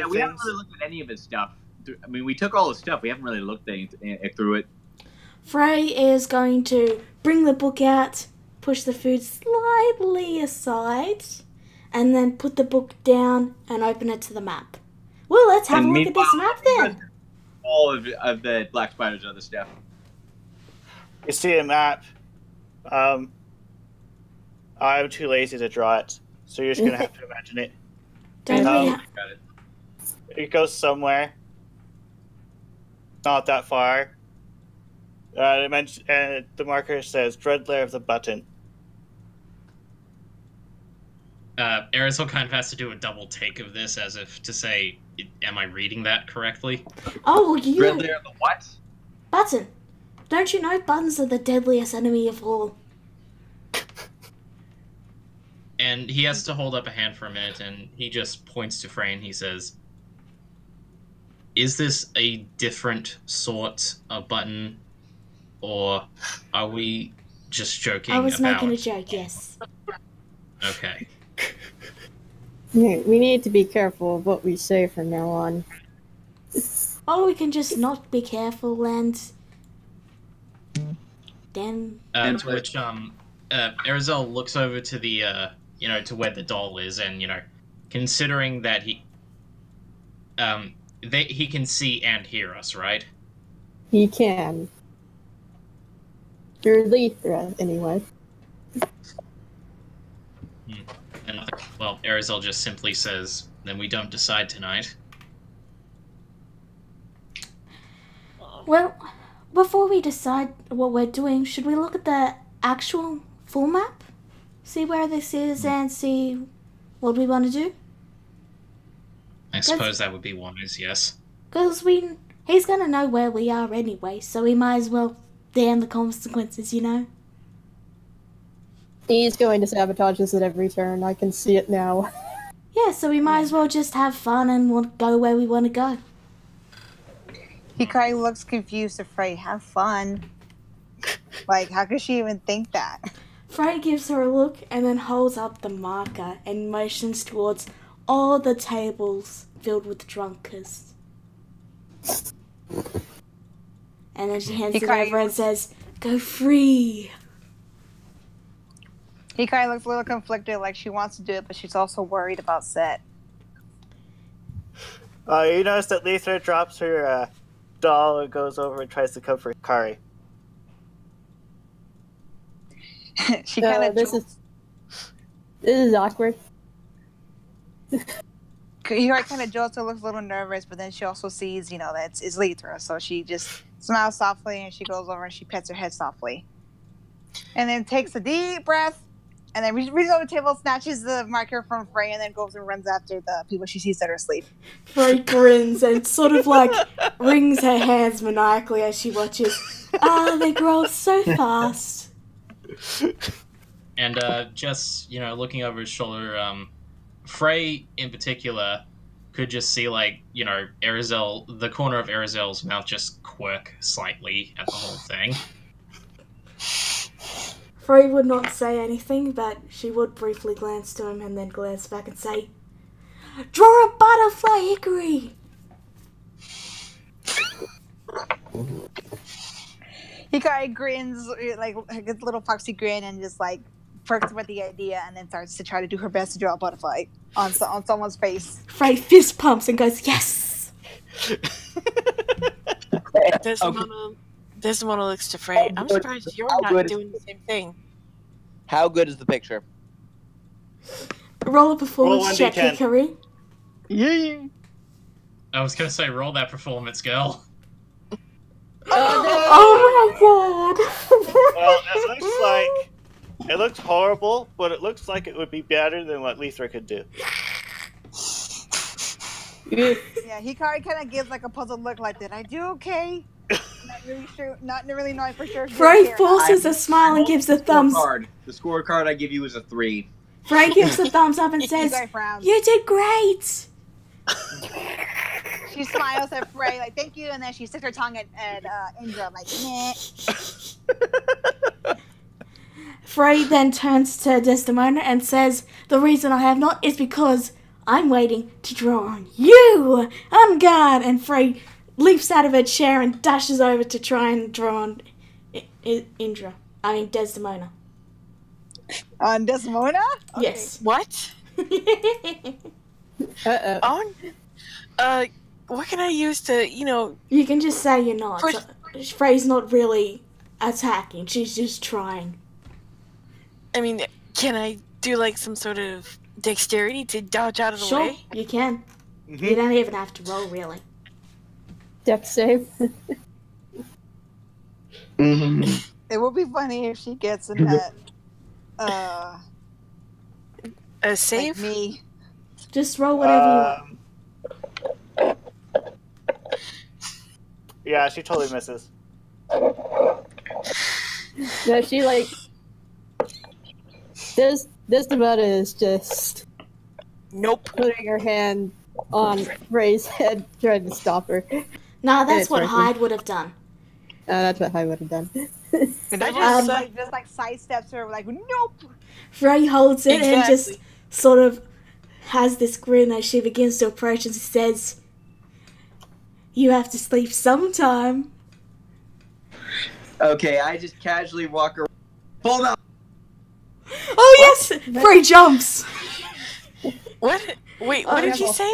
any of his stuff. I mean, we took all his stuff. We haven't really looked through it. Frey is going to bring the book out, push the food slightly aside, and then put the book down and open it to the map. Well, let's have a look at this map then. All of the black spiders and other stuff. You see a map, I'm too lazy to draw it, so you're just gonna have to imagine it. Don't It goes somewhere, not that far. And the marker says "Dread Lair of the Button." Arizal kind of has to do a double take of this, as if to say, "Am I reading that correctly?" Oh, you. Dread Lair of the what? Button. Don't you know buttons are the deadliest enemy of all? And he has to hold up a hand for a minute, and he just points to Frey and he says, "Is this a different sort of button, or are we just joking?" I was about... making a joke, yes. Okay. We need to be careful of what we say from now on. Or we can just not be careful and... Then... To which, Arizal looks over to the, to where the doll is, and, considering that he can see and hear us, right? He can. Through Lethra, anyway. And, well, Arizal just simply says, "Then we don't decide tonight." Well, before we decide what we're doing, should we look at the actual full map? See where this is and see what we want to do? I suppose that would be wise, yes. Because he's going to know where we are anyway, so we might as well damn the consequences, He's going to sabotage us at every turn. I can see it now. Yeah, so we might as well just have fun and go where we want to go. Hikari looks confused, afraid. Have fun. Like, how could she even think that? Frey gives her a look and then holds up the marker and motions towards all the tables filled with drunkards. And then she hands it over and says, "Go free." Hikari looks a little conflicted, like she wants to do it, but she's also worried about Set. You notice that Lethra drops her doll and goes over and tries to comfort Hikari. She kind of this is awkward. Hikari kind of jolts her, looks a little nervous, but then she also sees, that it's Lethra, so she just smiles softly and she goes over and she pets her head softly. And then takes a deep breath, and then reaches over the table, snatches the marker from Frey, and then goes and runs after the people she sees that are asleep. Frey grins and sort of wrings her hands maniacally as she watches. They grow so fast. And just, looking over his shoulder, Frey in particular could just see, Arizal, the corner of Arizal's mouth just quirk slightly at the whole thing. Frey would not say anything, but she would briefly glance to him and then glance back and say, "Draw a butterfly, Hickory!" Hikari grins, gets a little foxy grin, and just, perks up at the idea, and then starts to try to do her best to draw a butterfly on someone's face. Frey fist pumps and goes, "Yes!" Desmond looks to Frey. I'm surprised you're not doing the same thing. How good is the picture? Roll a performance check, Hickory. Yeah. I was gonna say, roll that performance, girl. Oh my god! Well, it looks horrible, but it looks like it would be better than what Lethra could do. Yeah, Hikari kind of gives a puzzled look, did I do okay? Not really sure, not really knowing for sure. Frey forces a smile and gives a thumbs. The scorecard I give you is a 3. Frey gives a thumbs up and says, "You did great." She smiles at Frey, thank you, and then she sticks her tongue at Indra, meh. Frey then turns to Desdemona and says, "The reason I have not is because I'm waiting to draw on you. On guard." And Frey leaps out of her chair and dashes over to try and draw on Desdemona. On Desdemona? Okay. Yes. What? What can I use to, You can just say you're not. Frey's not really attacking. She's just trying. I mean, can I do like some sort of dexterity to dodge out of the Sure, way? you can. Mm-hmm. You don't even have to roll, really. Dex save. It would be funny if she gets in that. A save? Like me. Just roll whatever you want. Yeah, she totally misses. No, she like this about it is just Nope. putting her hand on Ray's head, trying to stop her. Nah, that's it's what working. Hyde would have done. That's what I would have done. I just like sidesteps her, like nope. Ray holds it and just Exactly. sort of has this grin as she begins to approach and says, "You have to sleep sometime." Okay, I just casually walk around. Hold up! Oh yes! Ray jumps. What? Wait, what did you say?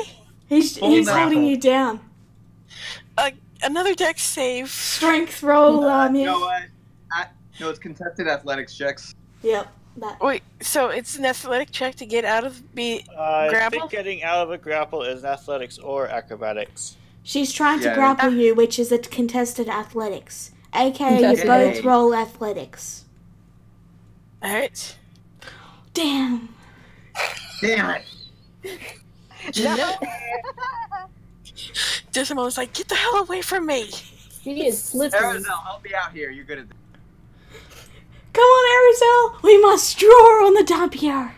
He's Hold holding up. you down. Another dex save. Strength roll, You yeah. know what? No, it's contested athletics checks. Yep. That. Wait, so it's an athletic check to get out of I grapple? think getting out of a grapple is athletics or acrobatics. She's trying to Yeah. grapple you, which is a contested athletics. AKA you Contested. both roll athletics. Alright. Damn. Damn it! Desimo's like, get the hell away from me! She is slippery. Arizal, help me out here. You're good at this. Come on, Arizal! We must draw on the Dampier!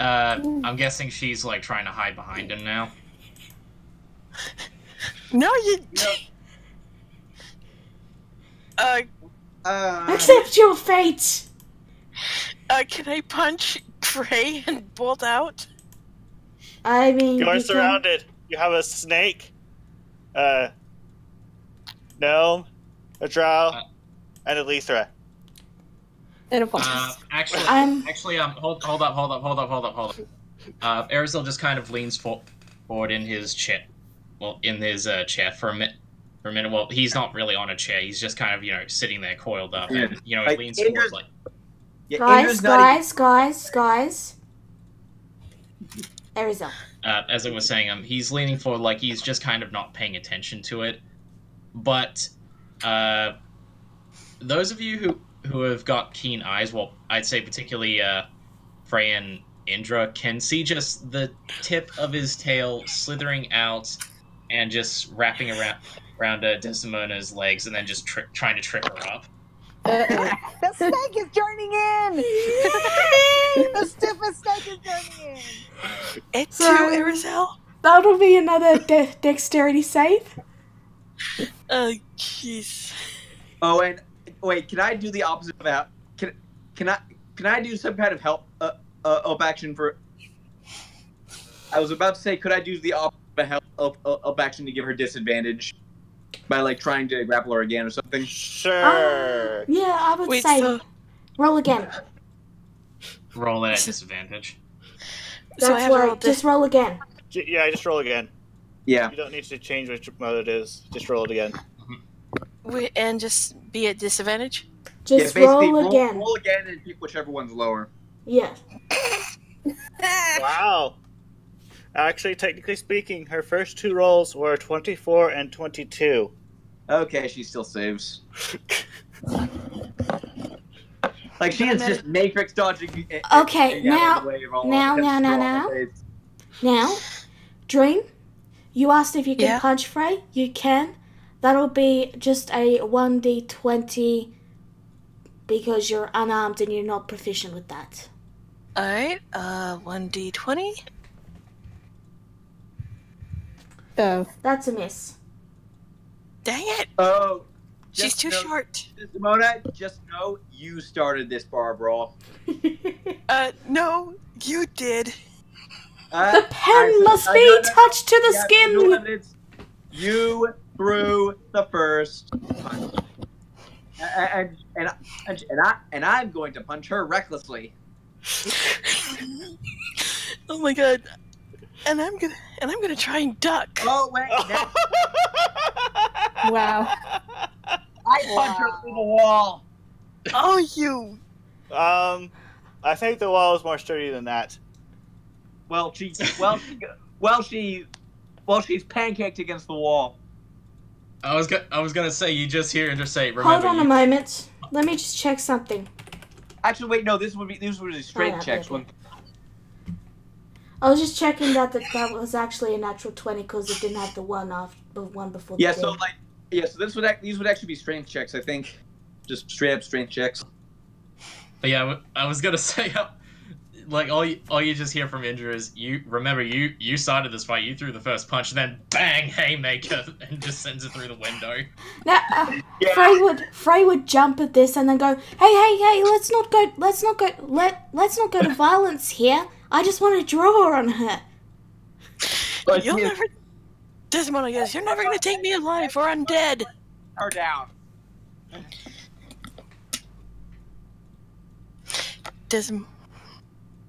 I'm guessing she's like trying to hide behind him now. No, you... Accept your fate! Can I punch Gray and bolt out? I mean, You're you surrounded. You have a snake, gnome, a drow, and a Lithra. And a fox. Actually, I'm- hold up. Arizal just kind of leans forward in his chair. Well, in his chair for a minute. Well, he's not really on a chair. He's just kind of, sitting there coiled up, and he Like, leans forward Indra's- like. Yeah, Guys, Indra's not guys. Arizal. As I was saying, he's leaning forward like he's just kind of not paying attention to it. But those of you who have got keen eyes, well, I'd say particularly Frey and Indra, can see just the tip of his tail slithering out and just wrapping around Desdemona's legs and then just trying to trip her up. The snake is joining in. The stupid snake is joining in. It's So- you, Arizal. That'll be another dexterity save. Jeez. Oh, and wait, can I do the opposite of that? Can I do some kind of help action for? I was about to say, could I do the opposite of help action to give her disadvantage by like trying to grapple her again or something? Sure. Yeah, I would Wait, say so- roll again. Roll it at disadvantage. So I That's have to right. roll Just roll again. Yeah, just roll again. Yeah. You don't need to change which mode it is. Just roll it again. And just be at disadvantage? Just yeah, basically, roll again. Roll again and pick whichever one's lower. Yeah. Wow. Actually, technically speaking, her first two rolls were 24 and 22. Okay, she still saves. Like she is just matrix dodging. Okay, now, Dream, you asked if you can Yeah. punch Frey. You can. That'll be just a 1d20 because you're unarmed and you're not proficient with that. Alright, 1d20. Oh. That's a miss. Dang it! Oh, She's too short. Simona, just know you started this bar brawl. No, you did. The pen must be touched to the skin! You threw the first punch. And I'm going to punch her recklessly. Oh my god. And I'm gonna try and duck. Oh wait, Wow. I punch her through the wall. Oh, you I think the wall is more sturdy than that. Well, she's pancaked against the wall. I was gonna say you just hear and just say. Remember, Hold on a moment. Let me just check something. Actually, wait, no. These would be strength checks. Okay. I was just checking that was actually a natural 20 because it didn't have the one before. Yeah. The So these would actually be strength checks. I think, just straight up strength checks. But yeah, I was gonna say, like all you just hear from Indra is you started this fight. You threw the first punch, then bang, haymaker, and just sends it through the window. Now, Frey would jump at this and then go, hey, let's not go to violence here. I just want to draw on her. You'll never, Desmond, yes, you're never gonna take me alive or undead. Her down.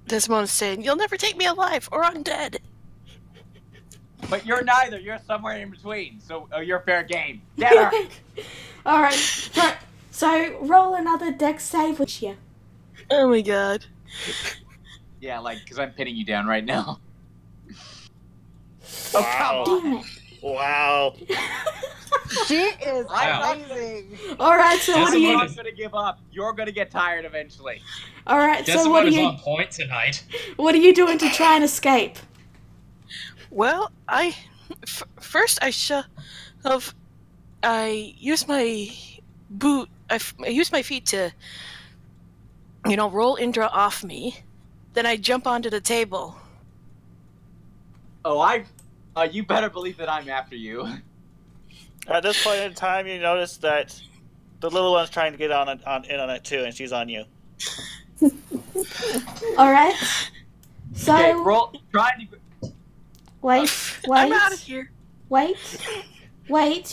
Desmond's saying, you'll never take me alive or undead. But you're neither. You're somewhere in between. So you're fair game. Get her. All right. So roll another dex save with you. Oh my god. Yeah, like because I'm pinning you down right now. Wow. Oh, damn it. Wow. She is Wow. amazing. All right. So what do you? I'm not gonna give up. You're gonna get tired eventually. All right. So Decimate what are is you? on point tonight. What are you doing to try and escape? Well, first I use my boot. I use my feet to, roll Indra off me. Then I jump onto the table. Oh, you better believe that I'm after you. At this point in time, you notice that the little one's trying to get in on it too, and she's on you. All right. So Okay, roll. Try to. wait. I'm out of here. Wait.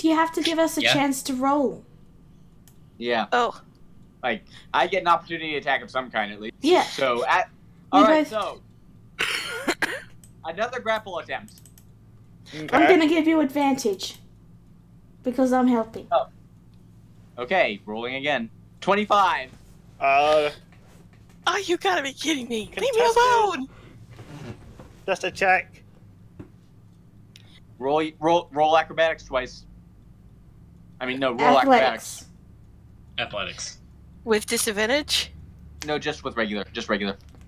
You have to give us a Yeah. chance to roll. Yeah. Oh. Like I get an opportunity attack of some kind at least. Yeah. So You alright, both- so another grapple attempt. I'm gonna give you advantage because I'm helping. Okay, rolling again. 25. Oh, you gotta be kidding me. Leave me Contested. alone. Just a check. Roll acrobatics twice. I mean, no, roll acrobatics. Athletics. With disadvantage? No, just regular.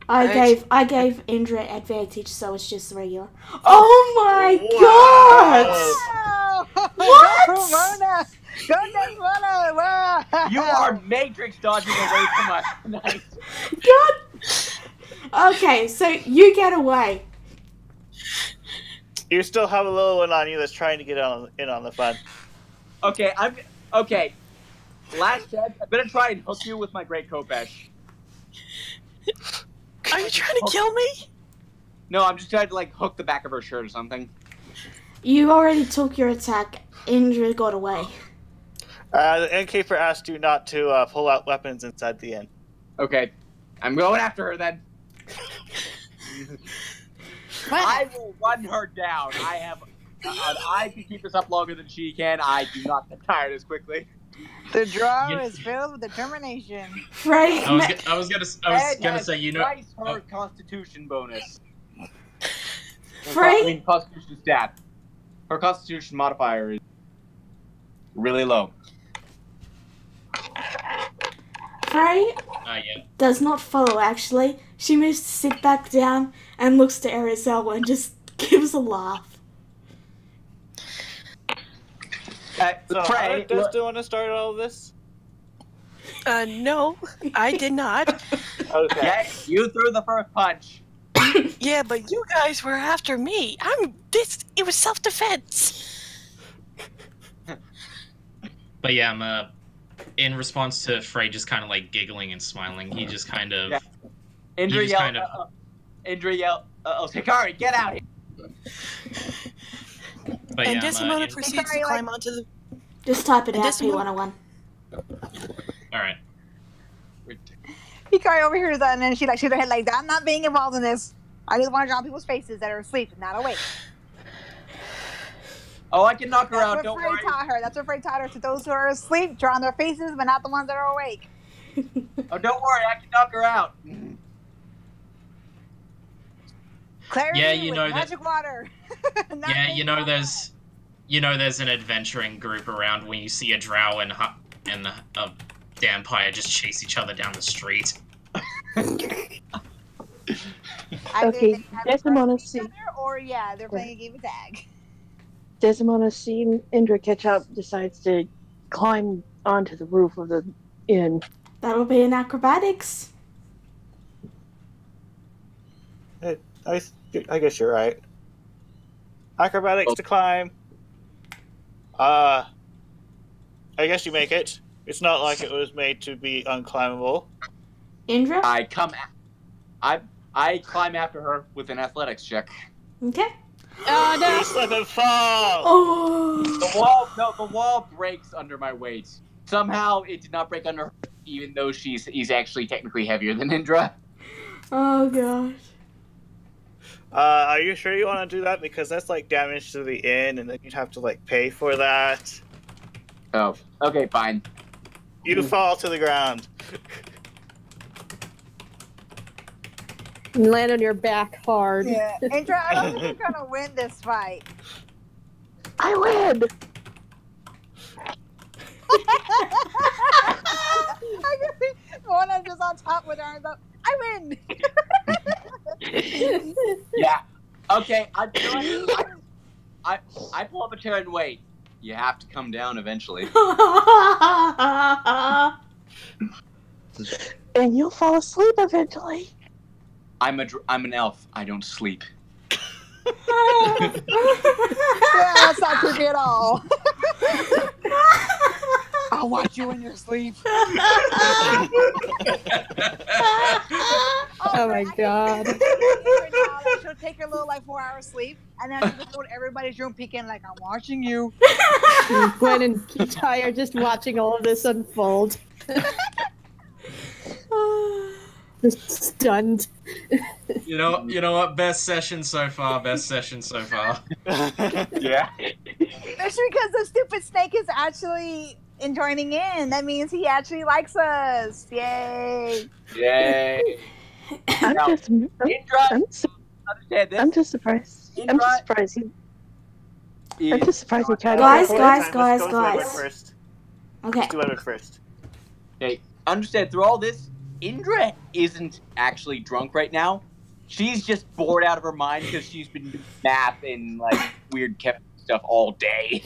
I gave Indra advantage, so it's just regular. Oh my god! What? Go, Ramona! Go, Desmona! Wow! You are matrix dodging away from us tonight. God. Okay, so you get away. You still have a little one on you that's trying to get in on the fun. Okay, okay. Last chance. I'm gonna try and hook you with my great Kopesh. Are you trying to kill me? No, I'm just trying to hook the back of her shirt or something. You already took your attack. Indra got away. The innkeeper asked you not to pull out weapons inside the inn. Okay, I'm going after her then. I will run her down. I can keep this up longer than she can. I do not get tired as quickly. The draw is filled with determination. Frey. I was gonna say Twice her Constitution bonus. Frey. I mean, Constitution stat. Her Constitution modifier is really low. Frey yeah. does not follow, actually. She moves to sit back down and looks to Arizel and just gives a laugh. So, how did Desta want to start all of this? No, I did not. Okay. Yeah, you threw the first punch. Yeah, but you guys were after me. It was self-defense. But yeah, I'm in response to Frey just kind of giggling and smiling. He just kind of. Yeah. Indra yelled, oh, Hikari, get out here! But And yeah, Desmona proceeds to climb onto the... Just type it And out, Desmona- P101. Alright. Hikari over here, and then she shakes her head I'm not being involved in this. I just want to draw on people's faces that are asleep, not awake. Oh, I can knock her That's out, what don't Frey worry. taught her. That's what Frey taught her. To those who are asleep, draw on their faces, but not the ones that are awake. Oh, don't worry, I can knock her out. Clarity Yeah, you with know that. magic water. Not Yeah, maybe you know not there's, there's an adventuring group around when you see a drow and a vampire just chase each other down the street. Either Okay, they have Desmond crushed see. each other, or yeah, they're playing a game of tag. Desmond seeing Indra catch up, decides to climb onto the roof of the inn. That'll be in acrobatics. I guess you're right. Acrobatics to climb. I guess you make it. It's not like it was made to be unclimbable. Indra? I climb after her with an athletics check. Okay. Oh no! You slip and fall! Oh! The wall breaks under my weight. Somehow it did not break under her, even though he's actually technically heavier than Indra. Oh gosh. Are you sure you want to do that? Because that's like damage to the inn, and then you'd have to like pay for that. Oh, okay, fine. You fall to the ground. And land on your back hard. Yeah, Indra, I don't think you're gonna win this fight. I win! I can see one of just on top with her arms up. I win. Yeah. Okay. I pull up a chair and wait. You have to come down eventually. And you'll fall asleep eventually. I'm an elf. I don't sleep. Yeah, that's not creepy at all. I'll watch you in your sleep. Oh my god. She'll take her little like 4-hour sleep, and then she'll just go to everybody's room peeking like, I'm watching you. Gwen and Kitai are just watching all of this unfold. Just stunned. You know what? Best session so far. Best session so far. Yeah. Especially because the stupid snake is actually joining in. That means he actually likes us. Yay! Yay! I'm Now, just understand this. I'm just surprised. I'm Indra just surprised he tried Guys, to guys, Let's go to Edward guys. first. Okay. Let's do Edward first. Okay, understand, through all this, Indra isn't actually drunk right now. She's just bored out of her mind because she's been doing math and like weird chemical stuff all day.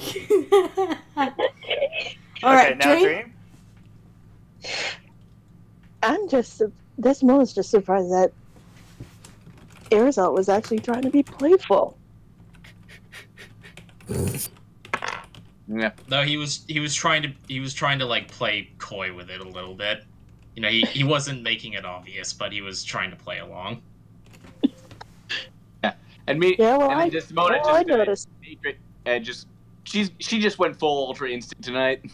Alright, now Dream? Dream. This moment's just surprised that Arizal was actually trying to be playful. Yeah. No, he was trying to like play coy with it a little bit. You know, he wasn't making it obvious, but he was trying to play along. Yeah, and me. Yeah, well, and then I noticed. She just went full ultra instinct tonight.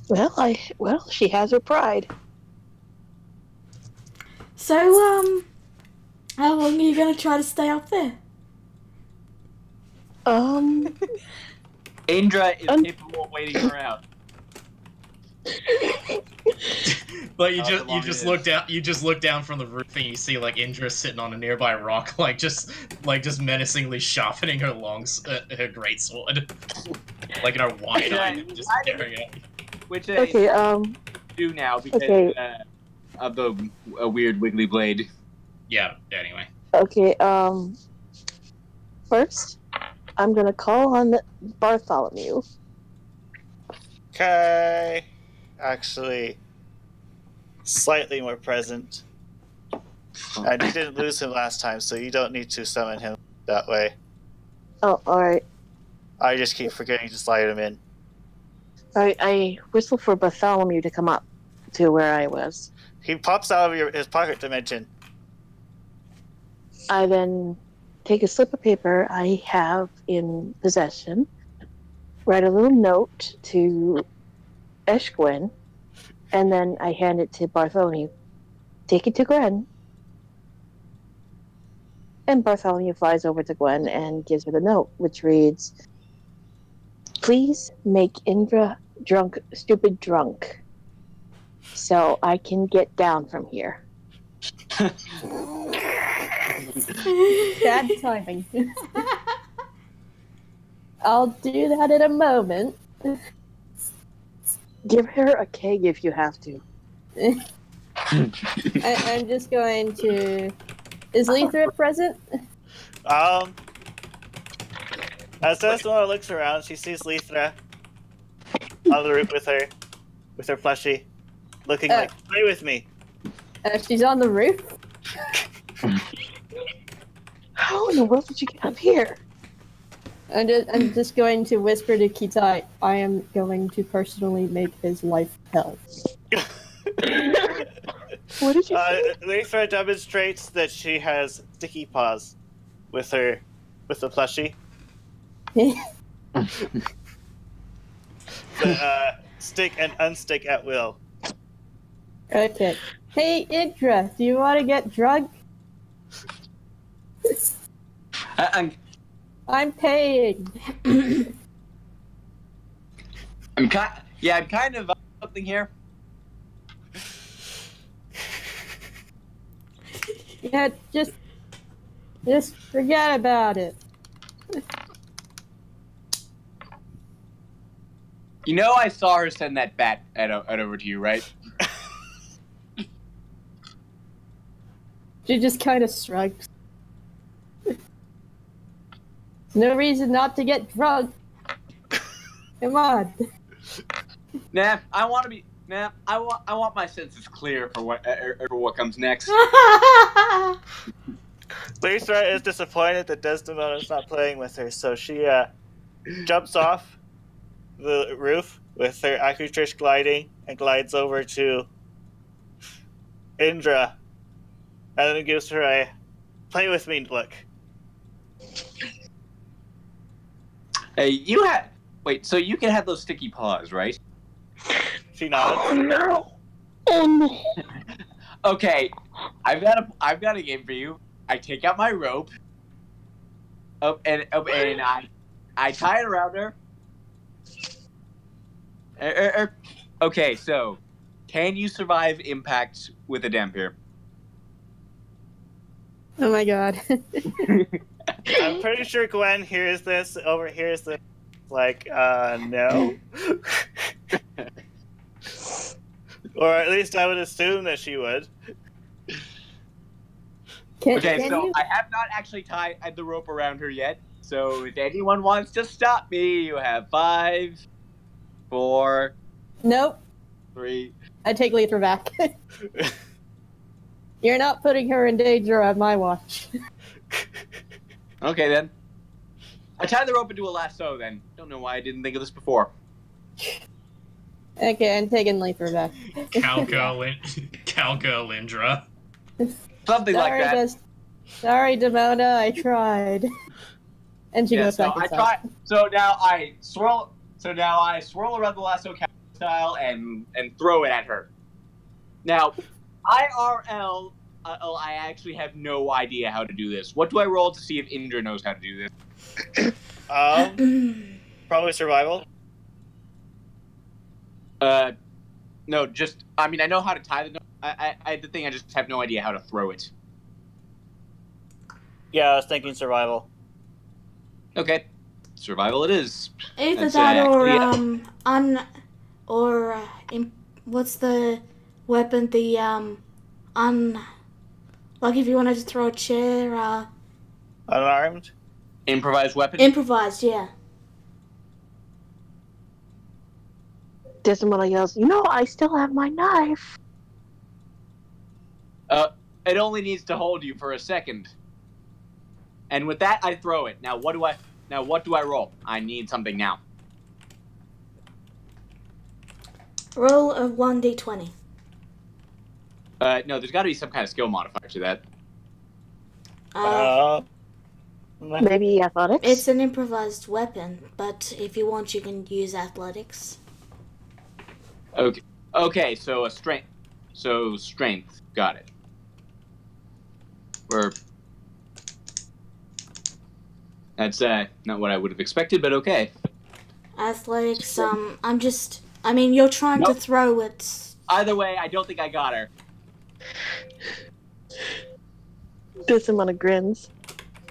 Well, she has her pride. So, how long are you gonna try to stay up there? Indra is capable of waiting her out. But you just look down from the roof and you see like Indra sitting on a nearby rock, like just menacingly sharpening her her greatsword, like in her wide eye, just staring at you. Which Okay, do now because of the weird wiggly blade. Yeah. Anyway. Okay, first, I'm gonna call on Bartholomew. Okay. Actually, slightly more present. And you didn't lose him last time, so you don't need to summon him that way. Oh, alright. I just keep forgetting to slide him in. I whistle for Bartholomew to come up to where I was. He pops out of his pocket dimension. I then take a slip of paper I have in possession, write a little note to Eshgwen, and then I hand it to Bartholomew. Take it to Gwen. And Bartholomew flies over to Gwen and gives her the note, which reads, "Please make Indra stupid drunk, so I can get down from here." Bad timing. I'll do that in a moment. Give her a keg if you have to. I'm just going to... Is Letha present? As Desmond looks around, she sees Letha on the roof with her plushie, looking like, "Play with me." She's on the roof? How in the world did you get up here? I'm just going to whisper to Kitai, I am going to personally make his life hell. What did you say? Letha demonstrates that she has sticky paws with the plushie. Stick and unstick at will. Okay. Hey, Indra, do you want to get drunk? I'm paying. I'm kind of something here. Yeah, just forget about it. You know, I saw her send that bat over to you, right? She just kind of shrugs. No reason not to get drunk. Come on. I want my senses clear for what comes next. Letha is disappointed that Desdemona is not playing with her, so she jumps off the roof with her acrotrish gliding and glides over to Indra, and then gives her a "play with me" look. Hey, so you can have those sticky paws, right? She nods. Oh no! Oh no! Okay, I've got a game for you. I take out my rope, and I tie it around her. Okay, so can you survive impact with a dampier? Oh my god. I'm pretty sure Gwen overhears this, like, no. Or at least I would assume that she would. I have not actually tied the rope around her yet, so if anyone wants to stop me, you have 5, 4... Nope. 3... I take Letha back. You're not putting her in danger on my watch. Okay, then. I tied the rope into a lasso, then. Don't know why I didn't think of this before. Okay, I'm taking Letha back. Calco Lindra. Something like that. Sorry, Demona, I tried. And she goes back inside. So now I swirl around the lasso style and throw it at her. Now, IRL, I actually have no idea how to do this. What do I roll to see if Indra knows how to do this? Probably survival. No, I know how to tie the. The thing I just have no idea how to throw it. Yeah, I was thinking survival. Okay, survival it is. Either what's the weapon? Like if you wanted to throw a chair. Unarmed. Improvised weapon. Improvised, yeah. Desdemona yells, I still have my knife. It only needs to hold you for a second. And with that, I throw it. Now, what do I roll? I need something now. Roll a 1d20. No, there's got to be some kind of skill modifier to that. Maybe athletics? It's an improvised weapon, but if you want, you can use athletics. Okay, so a strength. So strength. Got it. That's not what I would have expected, but okay. Athletics, I mean, you're trying to throw it. Either way, I don't think I got her. This amount of grins.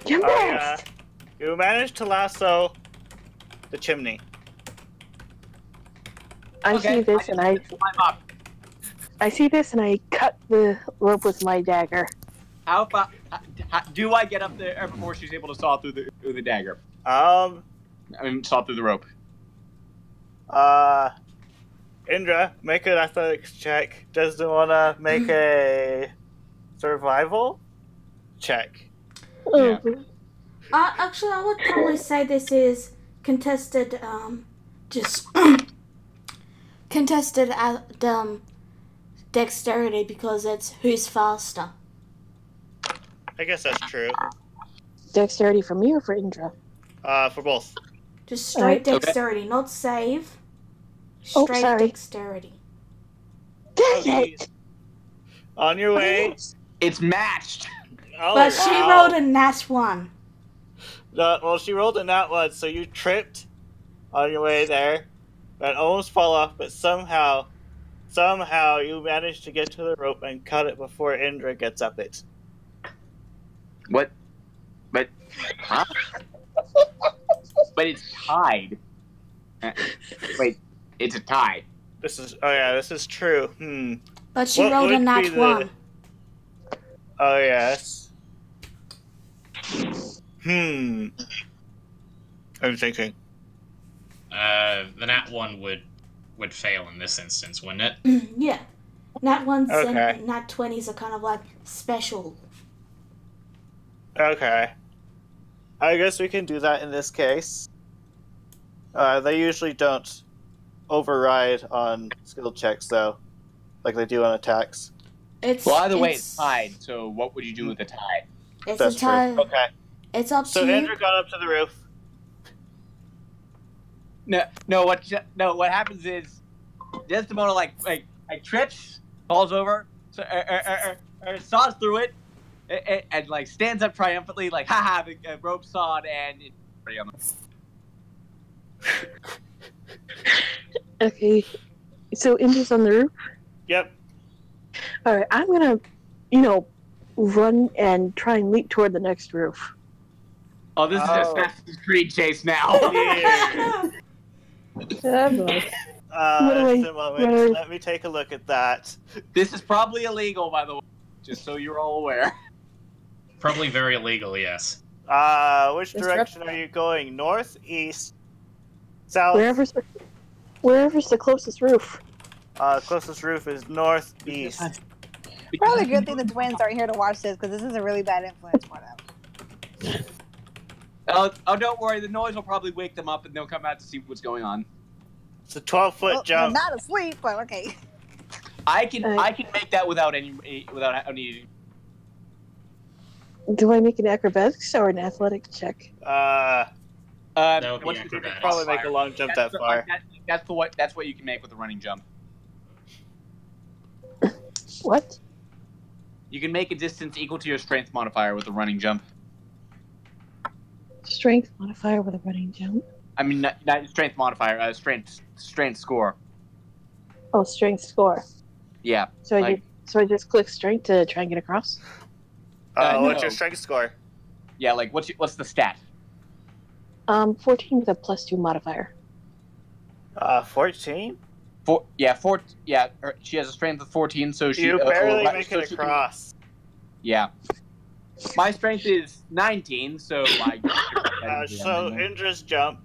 You Oh, yeah. missed! You managed to lasso the chimney. I see this and I see this and I cut the rope with my dagger. How do I get up there before she's able to saw through the dagger? I mean, saw through the rope. Indra, make an athletics check. Does it want to make a survival check? Yeah. Actually, I would probably say this is contested, contested at, dexterity because it's who's faster. I guess that's true. Dexterity for me or for Indra? For both. Just straight dexterity, not save. Straight dexterity. Dang it! On your way. It's matched. Oh, but she rolled a nat 1. Well, she rolled a nat 1, so you tripped on your way there, and almost fall off, but somehow you managed to get to the rope and cut it before Indra gets up it. What? But, huh? But it's tied. Wait, it's a tie. This is true. But she rolled a nat 1. Oh, yes. I'm thinking. The nat 1 would fail in this instance, wouldn't it? Yeah. Nat 1s Okay. and nat 20s are kind of like special. Okay. I guess we can do that in this case. They usually don't override on skill checks, though, like they do on attacks. Well, either way, it's tied, so what would you do with a tie? It's That's a tie. true. Okay. It's up So to you. Andrew got up to the roof. No. What happens is Desdemona like trips, falls over, so saws through it, and like stands up triumphantly, like haha, the rope sawed, and it's pretty on the. Okay, so Indra's on the roof? Yep. Alright, I'm gonna, run and try and leap toward the next roof. Oh, this is Assassin's Creed chase now. Yeah. Oh, boy. Just a moment. Let me take a look at that. This is probably illegal, by the way, just so you're all aware. Probably very illegal, yes. Which direction are you going? North, east, south? Wherever's the closest roof. Closest roof is northeast. Probably a good thing the twins aren't here to watch this because this is a really bad influence for them. Oh, don't worry. The noise will probably wake them up, and they'll come out to see what's going on. It's a 12-foot jump. They're not asleep, but okay. I can make that without any. Do I make an acrobatics or an athletic check? That would be You could acrobatics. probably make a long jump that far. That's what you can make with a running jump. What? You can make a distance equal to your strength modifier with a running jump. Strength modifier with a running jump? I mean, not strength modifier, strength score. Oh, strength score. Yeah. So I just click strength to try and get across? What's your strength score? Yeah, like what's the stat? 14 with a +2 modifier. 14? She has a strength of 14, so she. You barely make it across. Yeah. My strength is 19, so so Indra's jump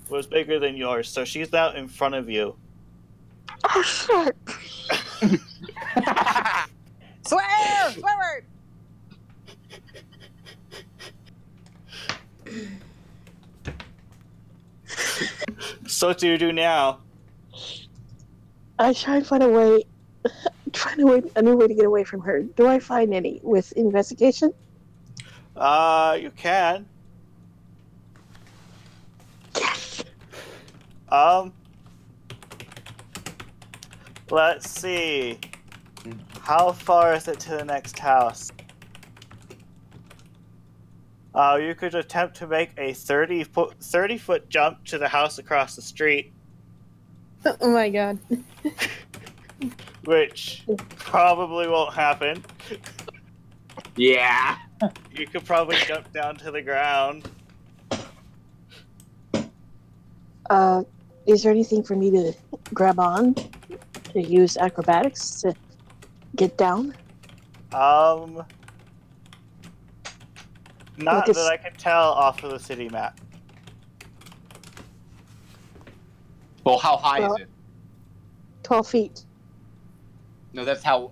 was bigger than yours, so she's out in front of you. Oh, shit! Swear! Swear word! So what do you do now? I try and find a new way to get away from her. Do I find any with investigation? You can. Yes. Let's see. How far is it to the next house? You could attempt to make a 30-foot jump to the house across the street, Oh my god. which probably won't happen. Yeah. You could probably jump down to the ground. Is there anything for me to grab on to use acrobatics to get down? Not Like it's- that I can tell off of the city map. Well, how high Well- is it? 12 feet. No, that's how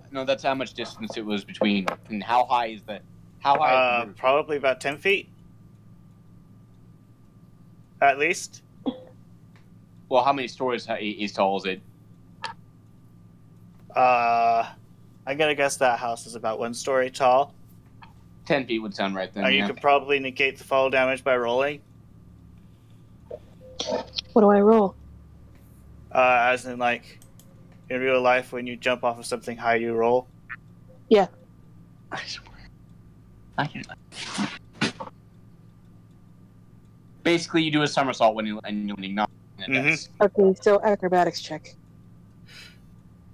much distance it was between. And how high is the? How high? Is the roof? Probably about 10 feet. At least. Well, how many stories is tall is it? I'm gonna guess that house is about 1 story tall. 10 feet would sound right then. You Yeah. could probably negate the fall damage by rolling. What do I roll? As in, like, in real life, when you jump off of something high, you roll. Yeah. I swear. I can. Basically, you do a somersault when you're not. Okay, so acrobatics check.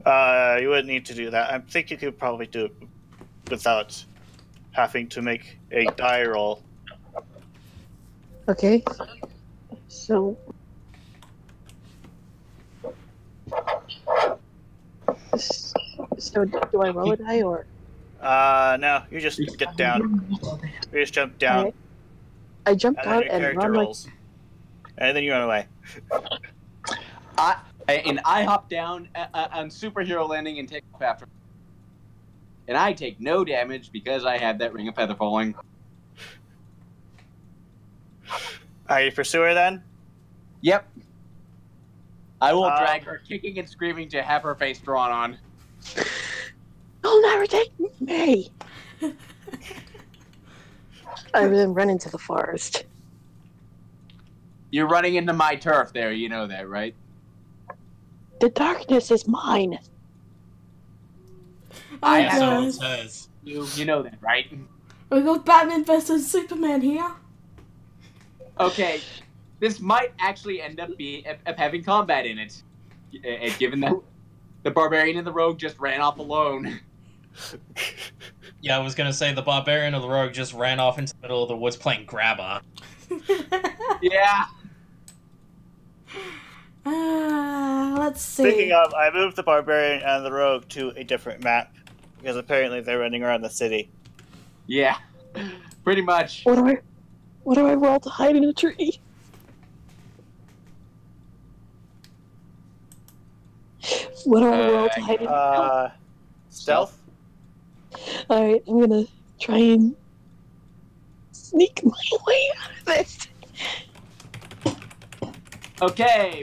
You wouldn't need to do that. I think you could probably do it without having to make a die roll. Okay. So. So do I roll a die or? No, you just get down. You just jump down. Alright. I jumped And then out your and character run like. rolls. And then you run away. I hop down on superhero landing and take off after. And I take no damage because I have that ring of feather falling. Are you pursue her then? Yep. I will drag her kicking and screaming to have her face drawn on. You'll never take me. I then run into the forest. You're running into my turf there, you know that, right? The darkness is mine. I That's what it guys. says. You know that, right? We got Batman versus Superman here. Okay, this might actually end up having combat in it, given that the barbarian and the rogue just ran off alone. Yeah, I was gonna say the barbarian or the rogue just ran off into the middle of the woods playing grabber. Yeah. Let's see. Speaking of, I moved the barbarian and the rogue to a different map because apparently they're running around the city. Yeah, pretty much. What do I roll to hide in a tree? What do I roll to hide in a tree? Stealth? Alright, I'm gonna try and sneak my way out of this. Okay,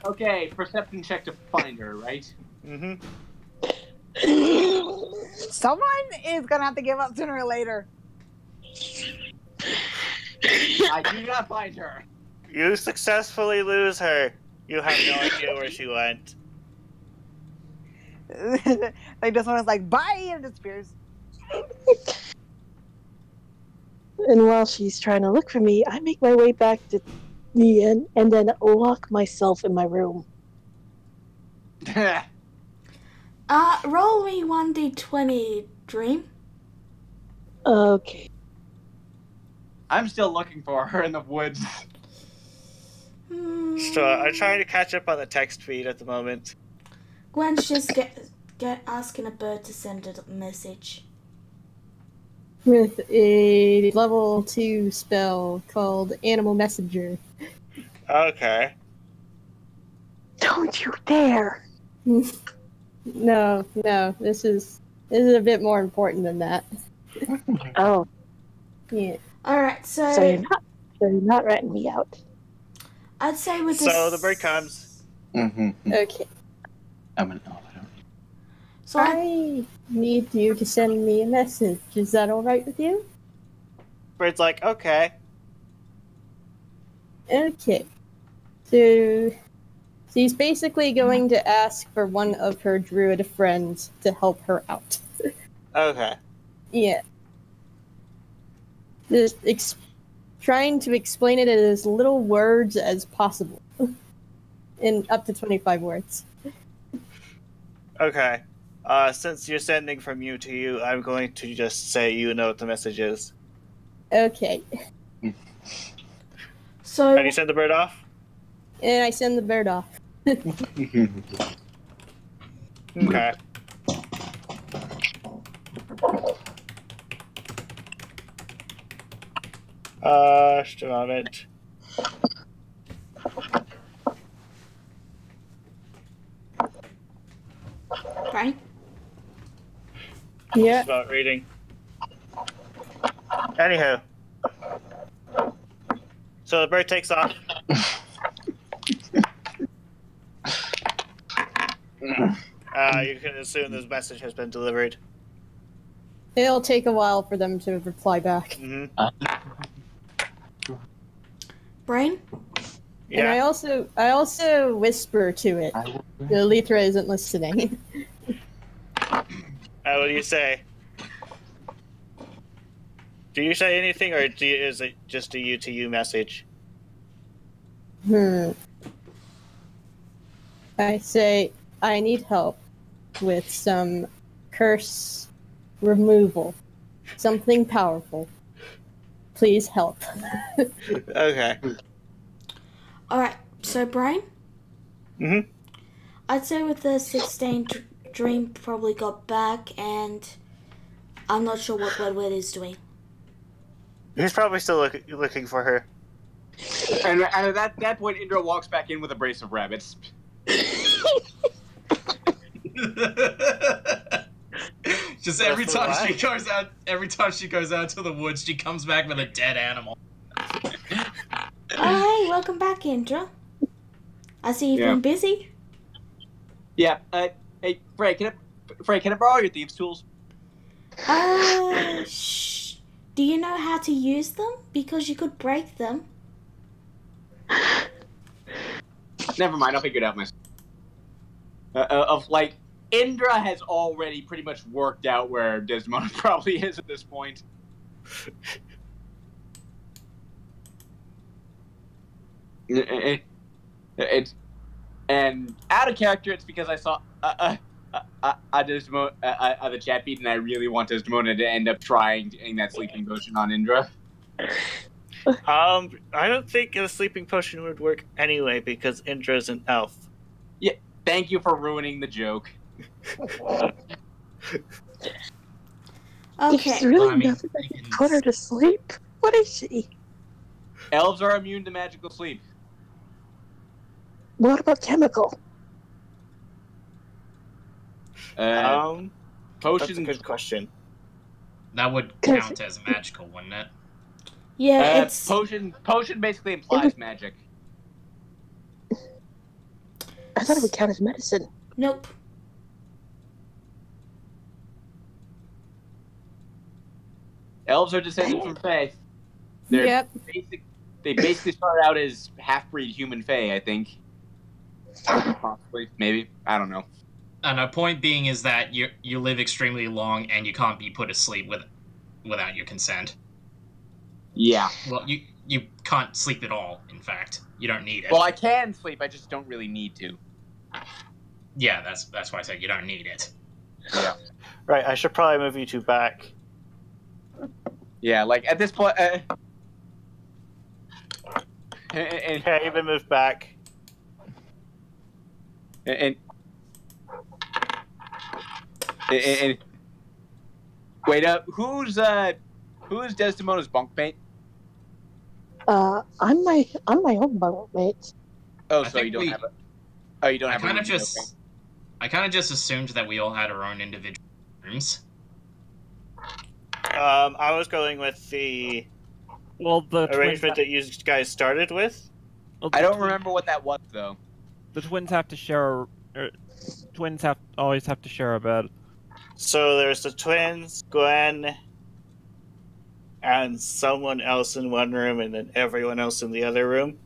okay, perception check to find her, right? Mm-hmm. Someone is gonna have to give up sooner or later. I do not find her. You successfully lose her. You have no idea where she went. Like this one is like, bye, and disappears. And while she's trying to look for me, I make my way back to the end and then lock myself in my room. Roll me 1d20, Dream. Okay. I'm still looking for her in the woods. So I'm trying to catch up on the text feed at the moment. Gwen's just get asking a bird to send a message. With a level 2 spell called Animal Messenger. Okay. Don't you dare! No, this is a bit more important than that. Oh. Yeah. Alright, so you're not ratting me out. I'd say with this. So the bird comes. Mm-hmm. Okay. I'm gonna know. So I need you to send me a message. Is that alright with you? Bird's like, okay. Okay. So she's basically going to ask for one of her druid friends to help her out. Okay. Yeah. Just trying to explain it in as little words as possible. In up to 25 words. Okay. Since you're sending from you to you, I'm going to just say you know what the message is. Okay. So. Can you send the bird off? And I send the bird off. Okay. Just a moment. Right? Yeah. Just about reading. Anywho. So the bird takes off. You can assume this message has been delivered. It'll take a while for them to reply back. Brain? Yeah. And I also whisper to it. Lithra isn't listening. What do you say? Do you say anything, or is it just a you to you message? I say, I need help with some curse removal. Something powerful. Please help. Okay. Alright, so Brain? Mm-hmm. I'd say with the 16, Dream probably got back, and I'm not sure what Wedwed is doing. He's probably still looking for her. And at that point, Indra walks back in with a brace of rabbits. Just every time she goes out to the woods, she comes back with a dead animal. Oh, hey, welcome back, Indra. I see you've been busy. Yeah. Hey, Frey, can I borrow your thieves' tools? Shh. Do you know how to use them? Because you could break them. Never mind, I'll figure it out myself. Indra has already pretty much worked out where Desdemona probably is at this point. And out of character, it's because I saw Desdemona, the chat feed, and I really want Desdemona to end up trying that sleeping potion on Indra. I don't think a sleeping potion would work anyway because Indra's an elf. Yeah, thank you for ruining the joke. Okay. There's really nothing that can put her to sleep. What is she? Elves are immune to magical sleep. What about chemical? Potion. That's a good question. That would count as magical, wouldn't it? Yeah, it's... Potion basically implies magic. I thought it would count as medicine. Nope. Elves are descended from Fae. They basically start out as half-breed human Fae, I think. Possibly, maybe. I don't know. And a point being is that you live extremely long and you can't be put asleep without your consent. Yeah. Well, you can't sleep at all, in fact. You don't need it. Well, I can sleep, I just don't really need to. Yeah, that's why I said you don't need it. Yeah. Right, I should probably move you two back. Yeah, like, at this point... Okay, you've been moved back. And wait up, who's Desdemona's bunkmate? I'm my own bunkmate. Oh, so you don't have it. Oh, you don't have. I kind of just assumed that we all had our own individual rooms. I was going with the arrangement that you guys started with. Well, I don't remember what that was though. The twins have to share. Twins always have to share a bed. So there's the twins, Gwen, and someone else in one room, and then everyone else in the other room.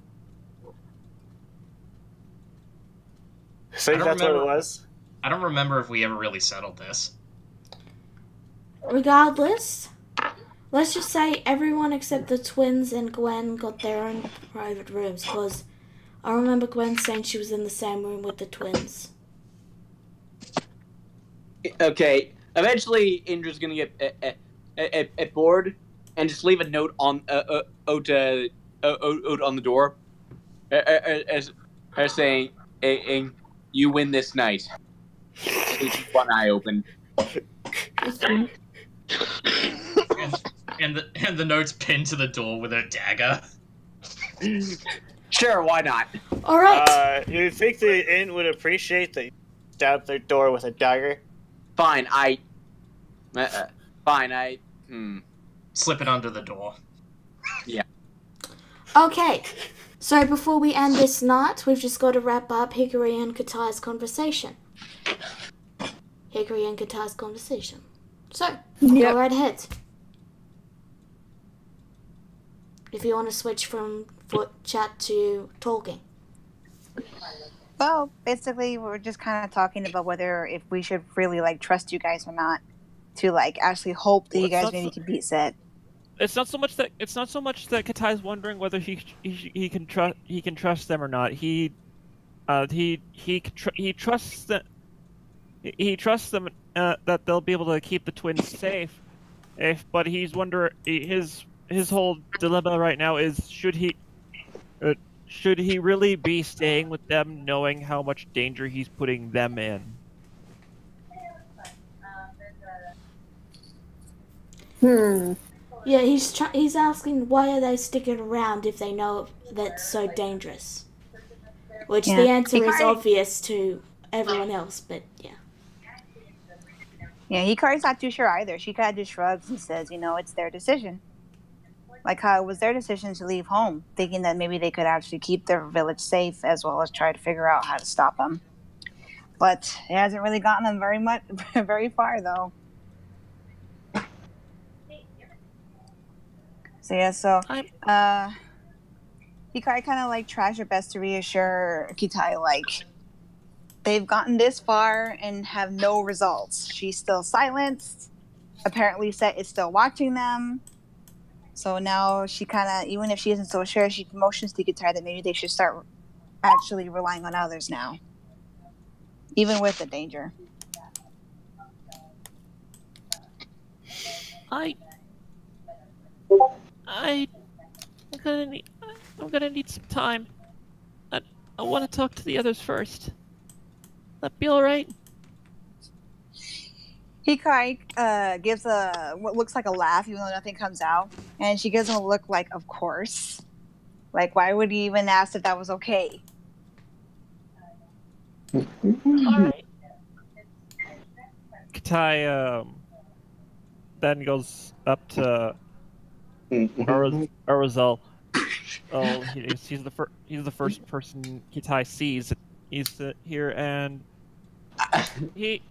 So that's what it was? I don't remember if we ever really settled this. Regardless, Let's just say everyone except the twins and Gwen got their own private rooms, because I remember Gwen saying she was in the same room with the twins. Okay. Eventually, Indra's gonna get bored and just leave a note on out on the door, as saying, "You win this night. Sleep with one eye open." and the note's pinned to the door with a dagger. Sure, why not? All right. You think the inn would appreciate that you stabbed their door with a dagger? Fine, Slip it under the door. Yeah. Okay. So before we end this night, we've just got to wrap up Hickory and Katai's conversation. Hickory and Katai's conversation. So, go right ahead. If you want to switch from chat to talking. Well, basically, we're just kind of talking about whether if we should really like trust you guys or not, to like actually hope that you guys maybe can beat Set. It's not so much that Katai's wondering whether he can trust them or not. He trusts them. He trusts them that they'll be able to keep the twins safe. But he's wondering, his whole dilemma right now is should he really be staying with them, knowing how much danger he's putting them in? Yeah, he's asking why are they sticking around if they know that's so dangerous. Which the answer is obvious to everyone else, but yeah. Yeah, Hikari's not too sure either. She kind of just shrugs and says, it's their decision. Like how it was their decision to leave home, thinking that maybe they could actually keep their village safe as well as try to figure out how to stop them. But it hasn't really gotten them very far, though. So yeah, Hikari kind of like tries her best to reassure Kitai, like they've gotten this far and have no results. She's still silenced. Apparently, Set is still watching them. So now she kind of, even if she isn't so sure, she motions to Kitai that maybe they should start actually relying on others now, even with the danger. I'm gonna need some time. I want to talk to the others first. That be all right? Hikari gives what looks like a laugh, even though nothing comes out, and she gives him a look like, "Of course." Like, why would he even ask if that was okay? All right. Katai then goes up to Arizal. Oh, he's the first person Kitai sees. He's here, and he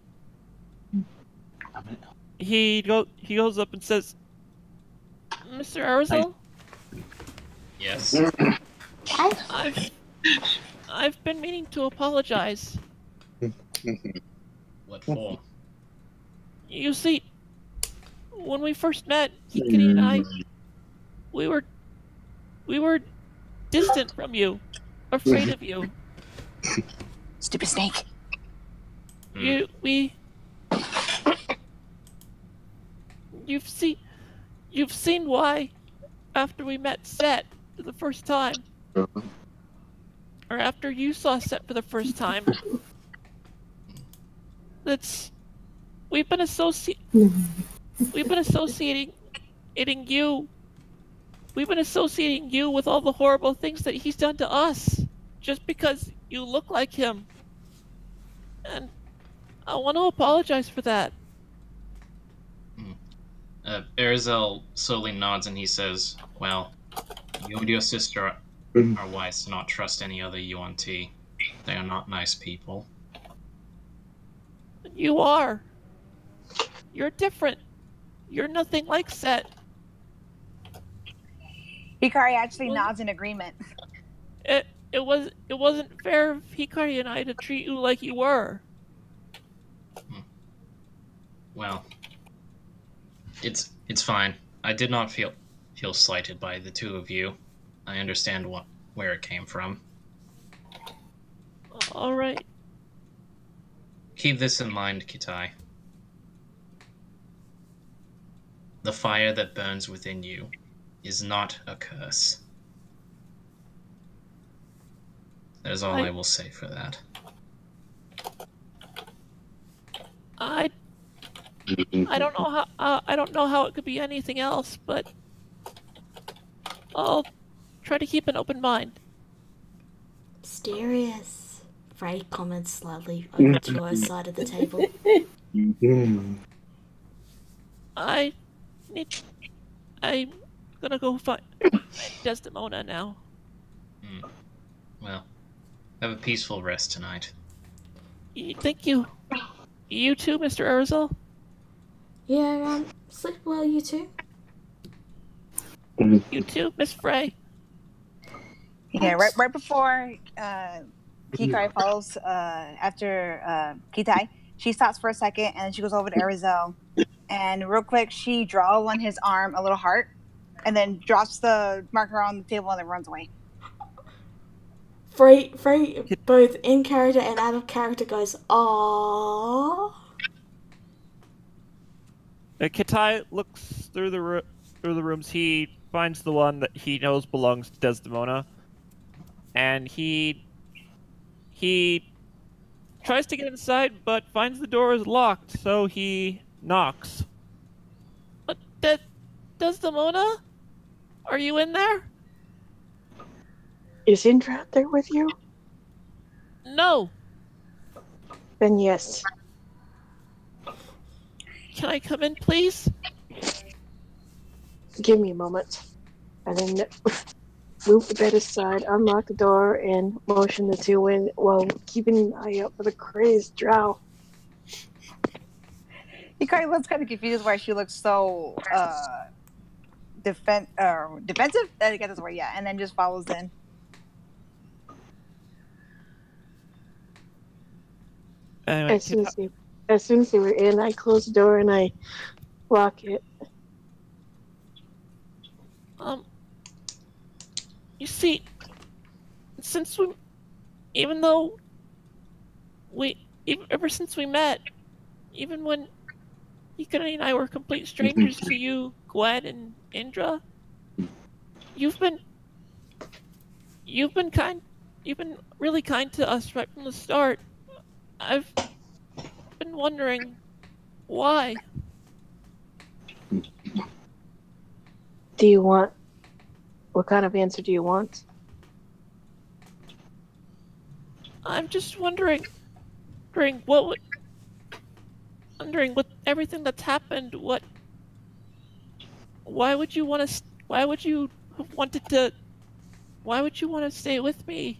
goes up and says, "Mr. Arizal." Yes. I've been meaning to apologize. What for? You see, when we first met, Hikari and I, we were distant from you, afraid of you. Stupid snake. You've seen why after we met Set for the first time, or after you saw Set for the first time. We've been associating you. We've been associating you with all the horrible things that he's done to us, just because you look like him. And I want to apologize for that. Arizel slowly nods and he says, "Well, you and your sister are wise to not trust any other UNT. They are not nice people." You are. You're different. You're nothing like Set. Hikari actually nods in agreement. It wasn't fair of Hikari and I to treat you like you were. Well, it's fine. I did not feel slighted by the two of you. I understand where it came from. All right. Keep this in mind, Kitai. The fire that burns within you is not a curse. That is all I will say for that. I don't know how it could be anything else, but I'll try to keep an open mind. Mysterious. Frey comments slightly over to her side of the table. I'm gonna go find Desdemona now. Well, have a peaceful rest tonight. Thank you. You too, Mr. Urzel? Yeah, sleep well, you too. You too, Miss Frey. Yeah, right before Hikari falls after Kitai, she stops for a second and then she goes over to Arizel. And real quick, she draws on his arm a little heart and then drops the marker on the table and then runs away. Frey, both in character and out of character, goes, "Aww." Kitai looks through the rooms. He finds the one that he knows belongs to Desdemona, and he tries to get inside, but finds the door is locked. So he knocks. Desdemona, are you in there? Is Indra out there with you? No. Then yes. Can I come in, please? Give me a moment. And then move the bed aside, unlock the door, and motion the two in while keeping an eye out for the crazed drow. Hikari looks kind of confused why she looks so defensive. I guess that's the word, yeah. And then just follows in. Anyway, As soon as they were in, I closed the door and I lock it. You see, ever since we met, even when Hikari and I were complete strangers to you, Gwen and Indra, you've been really kind to us right from the start. I've been wondering why. What kind of answer do you want? I'm just wondering with everything that's happened, why would you want to stay with me,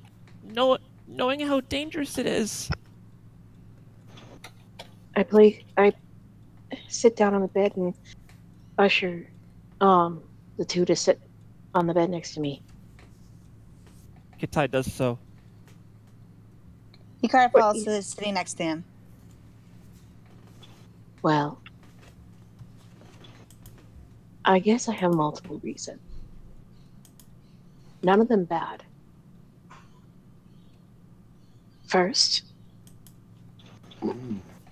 knowing how dangerous it is? I sit down on the bed and usher the two to sit on the bed next to me. Kitai does so. Hikari falls to sitting next to him. Well, I guess I have multiple reasons. None of them bad. First,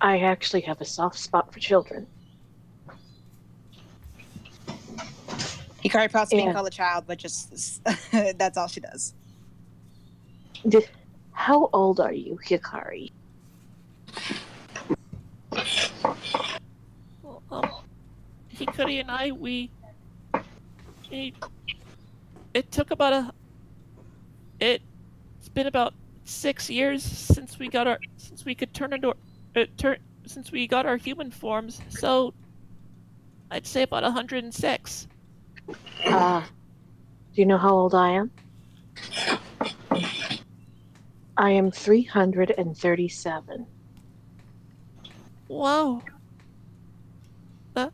I actually have a soft spot for children. Hikari proud to being called a child, but just that's all she does. How old are you, Hikari? Hikari and I, it's been about 6 years since we got our human forms, so I'd say about 106. Do you know how old I am? I am 337. Wow. Yeah.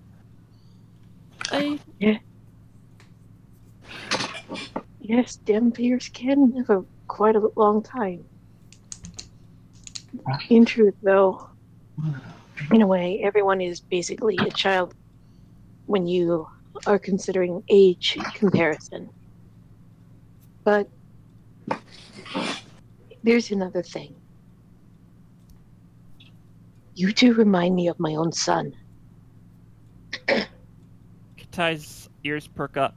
Yes, vampires can live quite a long time. In truth, though, in a way, everyone is basically a child when you are considering age comparison. But there's another thing. You two remind me of my own son. Kitai's ears perk up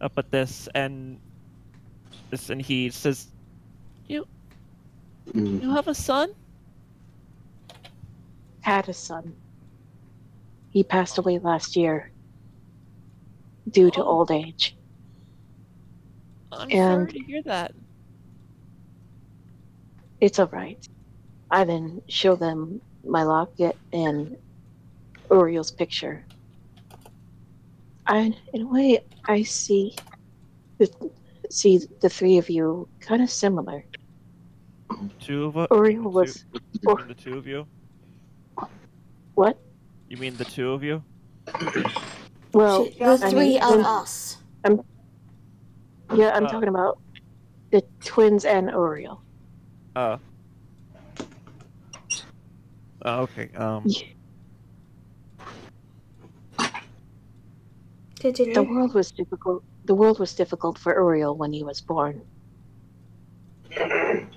at this, and he says, You have a son? Had a son. He passed away last year due to old age. I'm And sorry to hear that. it's alright. I then show them my locket and Uriel's picture. In a way, I see the three of you kind of similar. Two of us? Uriel was... You mean the two of you? What? You mean the two of you? Well, The three of us. I'm talking about the twins and Uriel. Okay. Continue. The world was difficult. The world was difficult for Uriel when he was born,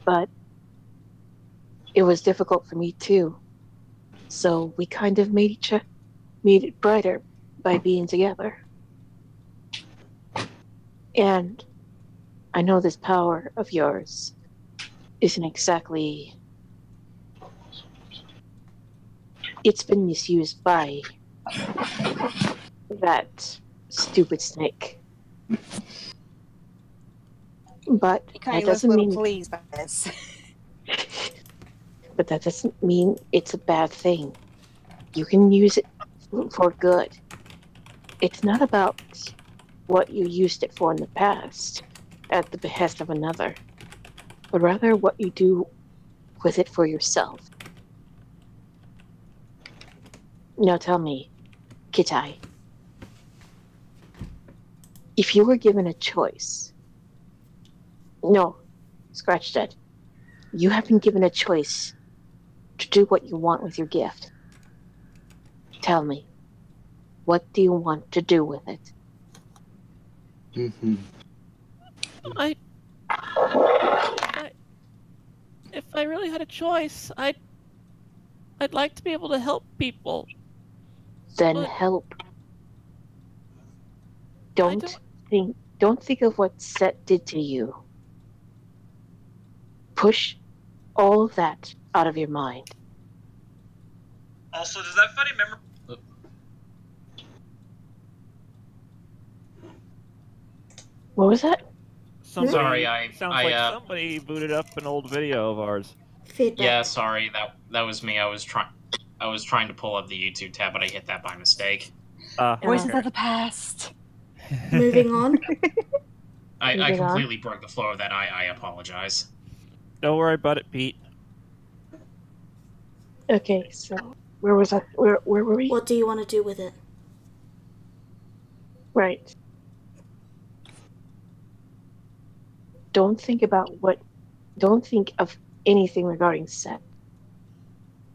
but it was difficult for me too. So we kind of made it brighter by being together. And I know this power of yours isn't exactly... It's been misused by that stupid snake. But that doesn't mean... pleased by this. But that doesn't mean it's a bad thing. You can use it for good. It's not about what you used it for in the past at the behest of another, but rather what you do with it for yourself. Now tell me, Kitai, if you were given a choice... No, scratch that. You have been given a choice to do what you want with your gift. Tell me, what do you want to do with it? If I really had a choice, I'd like to be able to help people. Then help. Don't think of what Set did to you. Push all of that out of your mind. Also, does that funny memory? What was that? Sorry, Sounds like somebody booted up an old video of ours. Yeah, sorry, that was me. I was trying to pull up the YouTube tab, but I hit that by mistake. Voices of the past. Moving on. I completely broke the flow of that. I apologize. Don't worry about it, Pete. Okay, so where was I? Where were we? What do you want to do with it? Right. Don't think of anything regarding Set.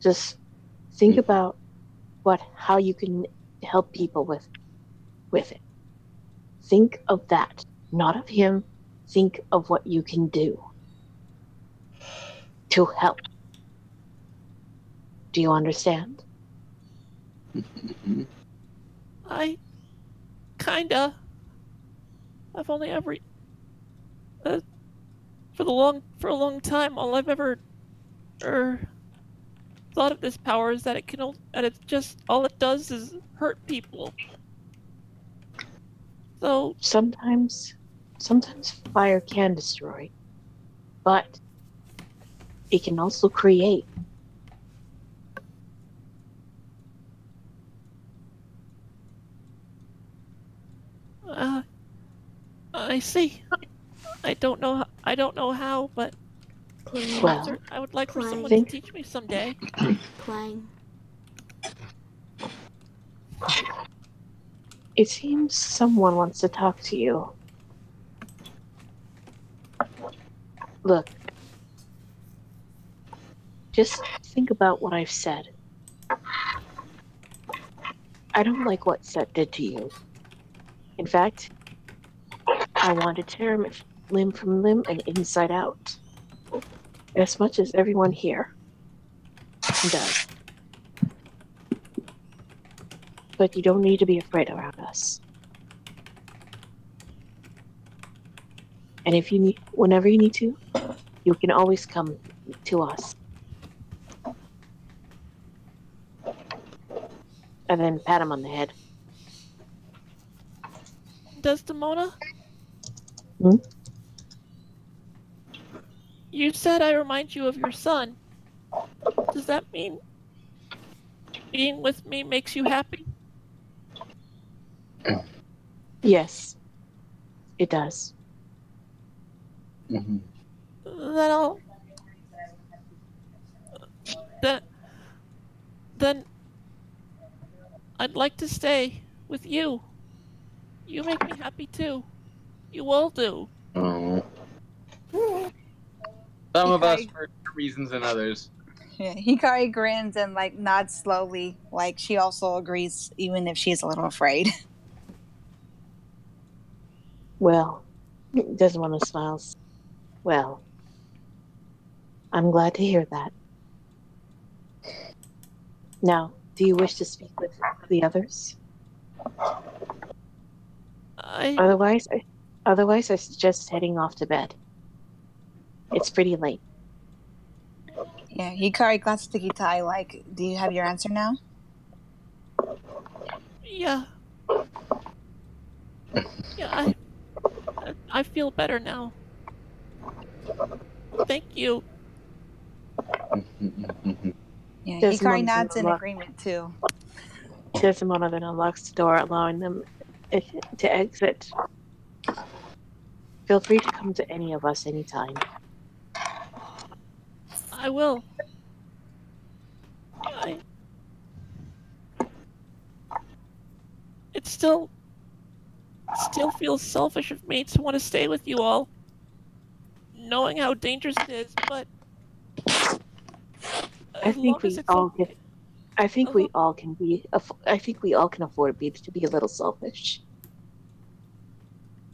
Just think about how you can help people with it. Think of that, not of him. Think of what you can do to help. Do you understand? I kinda. I've only ever for a long time, all I've ever thought of this power is that it's just all it does is hurt people. So sometimes fire can destroy, but it can also create. I see. I don't know how, but well, I would like for someone to teach me someday. Clang. It seems someone wants to talk to you. Look, just think about what I've said. I don't like what Set did to you. In fact, I want to tear him limb from limb and inside out, as much as everyone here does. But you don't need to be afraid around us. And if you need, whenever you need to, you can always come to us. And then pat him on the head. Desdemona? Hmm? You said I remind you of your son. Does that mean being with me makes you happy? Yes, it does. Mm-hmm. Then I'll... Then I'd like to stay with you. You make me happy too. You all do. Some of us for reasons than others. Yeah, Hikari grins and like nods slowly, like she also agrees, even if she's a little afraid. Well, Desmond smiles. Well, I'm glad to hear that. Now, do you wish to speak with the others? Otherwise, I suggest heading off to bed. It's pretty late. Yeah, Hikari glances to Kitai like, do you have your answer now? Yeah. Yeah, I feel better now. Thank you. Yeah, Desmond Hikari nods in agreement too. Desmond then unlocks the door, allowing them to exit. Feel free to come to any of us anytime. I will. It still feels selfish of me to want to stay with you all, knowing how dangerous it is, but I think we all can. I think we all can be. I think we all can afford to be a little selfish.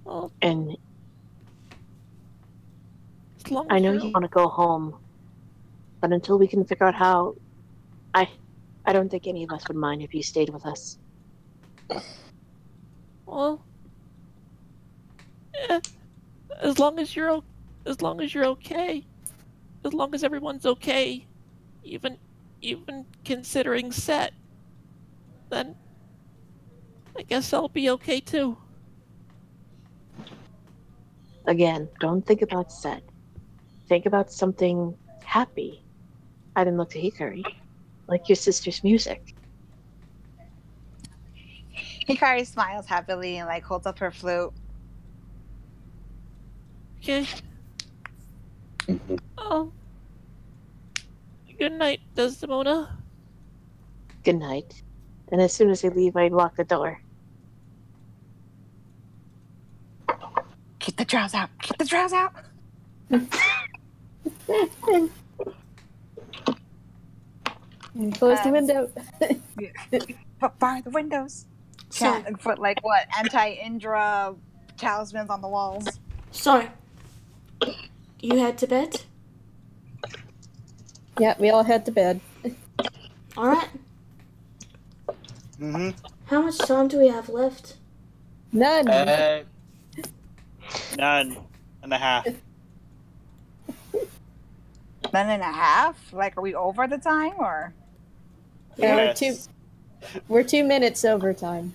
Well, and as long I as know you're you want to go home, but until we can figure out how, I don't think any of us would mind if you stayed with us. Well, yeah, as long as you're okay, as long as everyone's okay, even considering Set, then I guess I'll be okay too. Again, don't think about Set. Think about something happy. I didn't look to Hikari, like your sister's music. Hikari smiles happily and like holds up her flute. Okay. Oh. Good night, Desdemona. Good night. And as soon as they leave, I lock the door. Keep the drows out. Keep the drows out. Close the window. Bar the windows. Can't put like what anti-Indra talismans on the walls. So, you head to bed? Yeah, we all head to bed. Alright. Mm-hmm. How much time do we have left? None. 9.5. 9.5? Like, are we over the time or? Yeah, Yes. we're 2 minutes over time.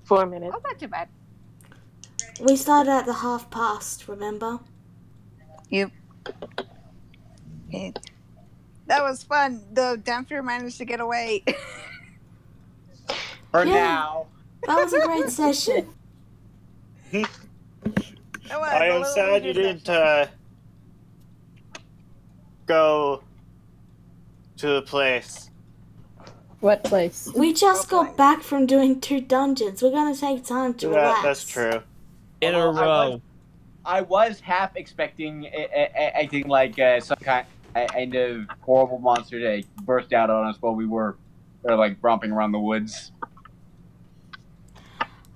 4 minutes. Oh, not too bad. We started at the past, remember? Yep. Okay. That was fun. The Dampier managed to get away. For now. That was a great session. I am sad you didn't go to the place. What place? We just got back from doing 2 dungeons. We're gonna take time to relax. That's true. In a row. I was half expecting acting like some kind of horrible monster to burst out on us while we were like romping around the woods.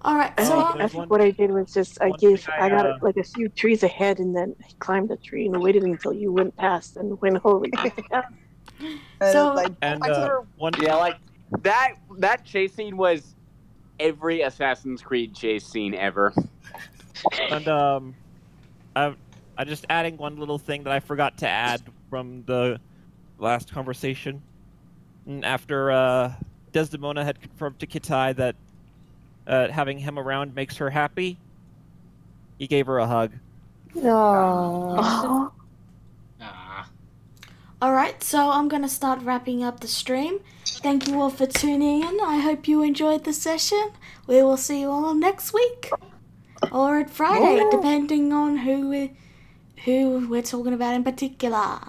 All right, I so think what I did was just I got like a few trees ahead, and then I climbed the tree and waited until you went past and went holy cow. So- like, And I told her, one Yeah, like that chase scene was every Assassin's Creed chase scene ever. and I just adding one little thing that I forgot to add from the last conversation. And after Desdemona had confirmed to Kitai that having him around makes her happy, he gave her a hug. Aww. Ah. all right, so I'm gonna start wrapping up the stream. Thank you all for tuning in. I hope you enjoyed the session. We will see you all next week or at Friday, depending on who we're talking about in particular.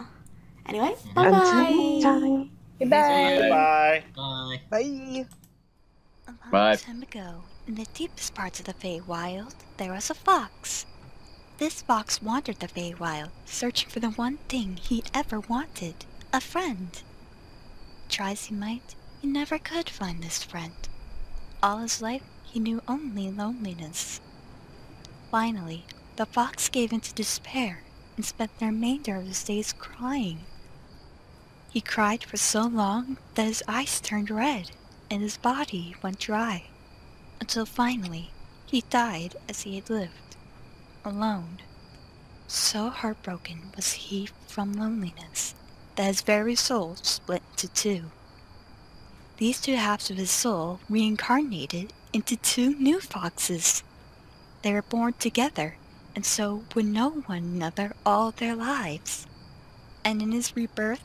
Anyway, bye Until bye. time. goodbye. Bye. Bye. Bye. A long Bye. time ago, in the deepest parts of the Feywild, there was a fox. This fox wandered the Feywild, searching for the one thing he'd ever wanted, a friend. Try as he might, he never could find this friend. All his life, he knew only loneliness. Finally, the fox gave in to despair and spent the remainder of his days crying. He cried for so long that his eyes turned red and his body went dry, until finally he died as he had lived, alone. So heartbroken was he from loneliness that his very soul split into two. These two halves of his soul reincarnated into two new foxes. They were born together, and so would know one another all their lives. And in his rebirth,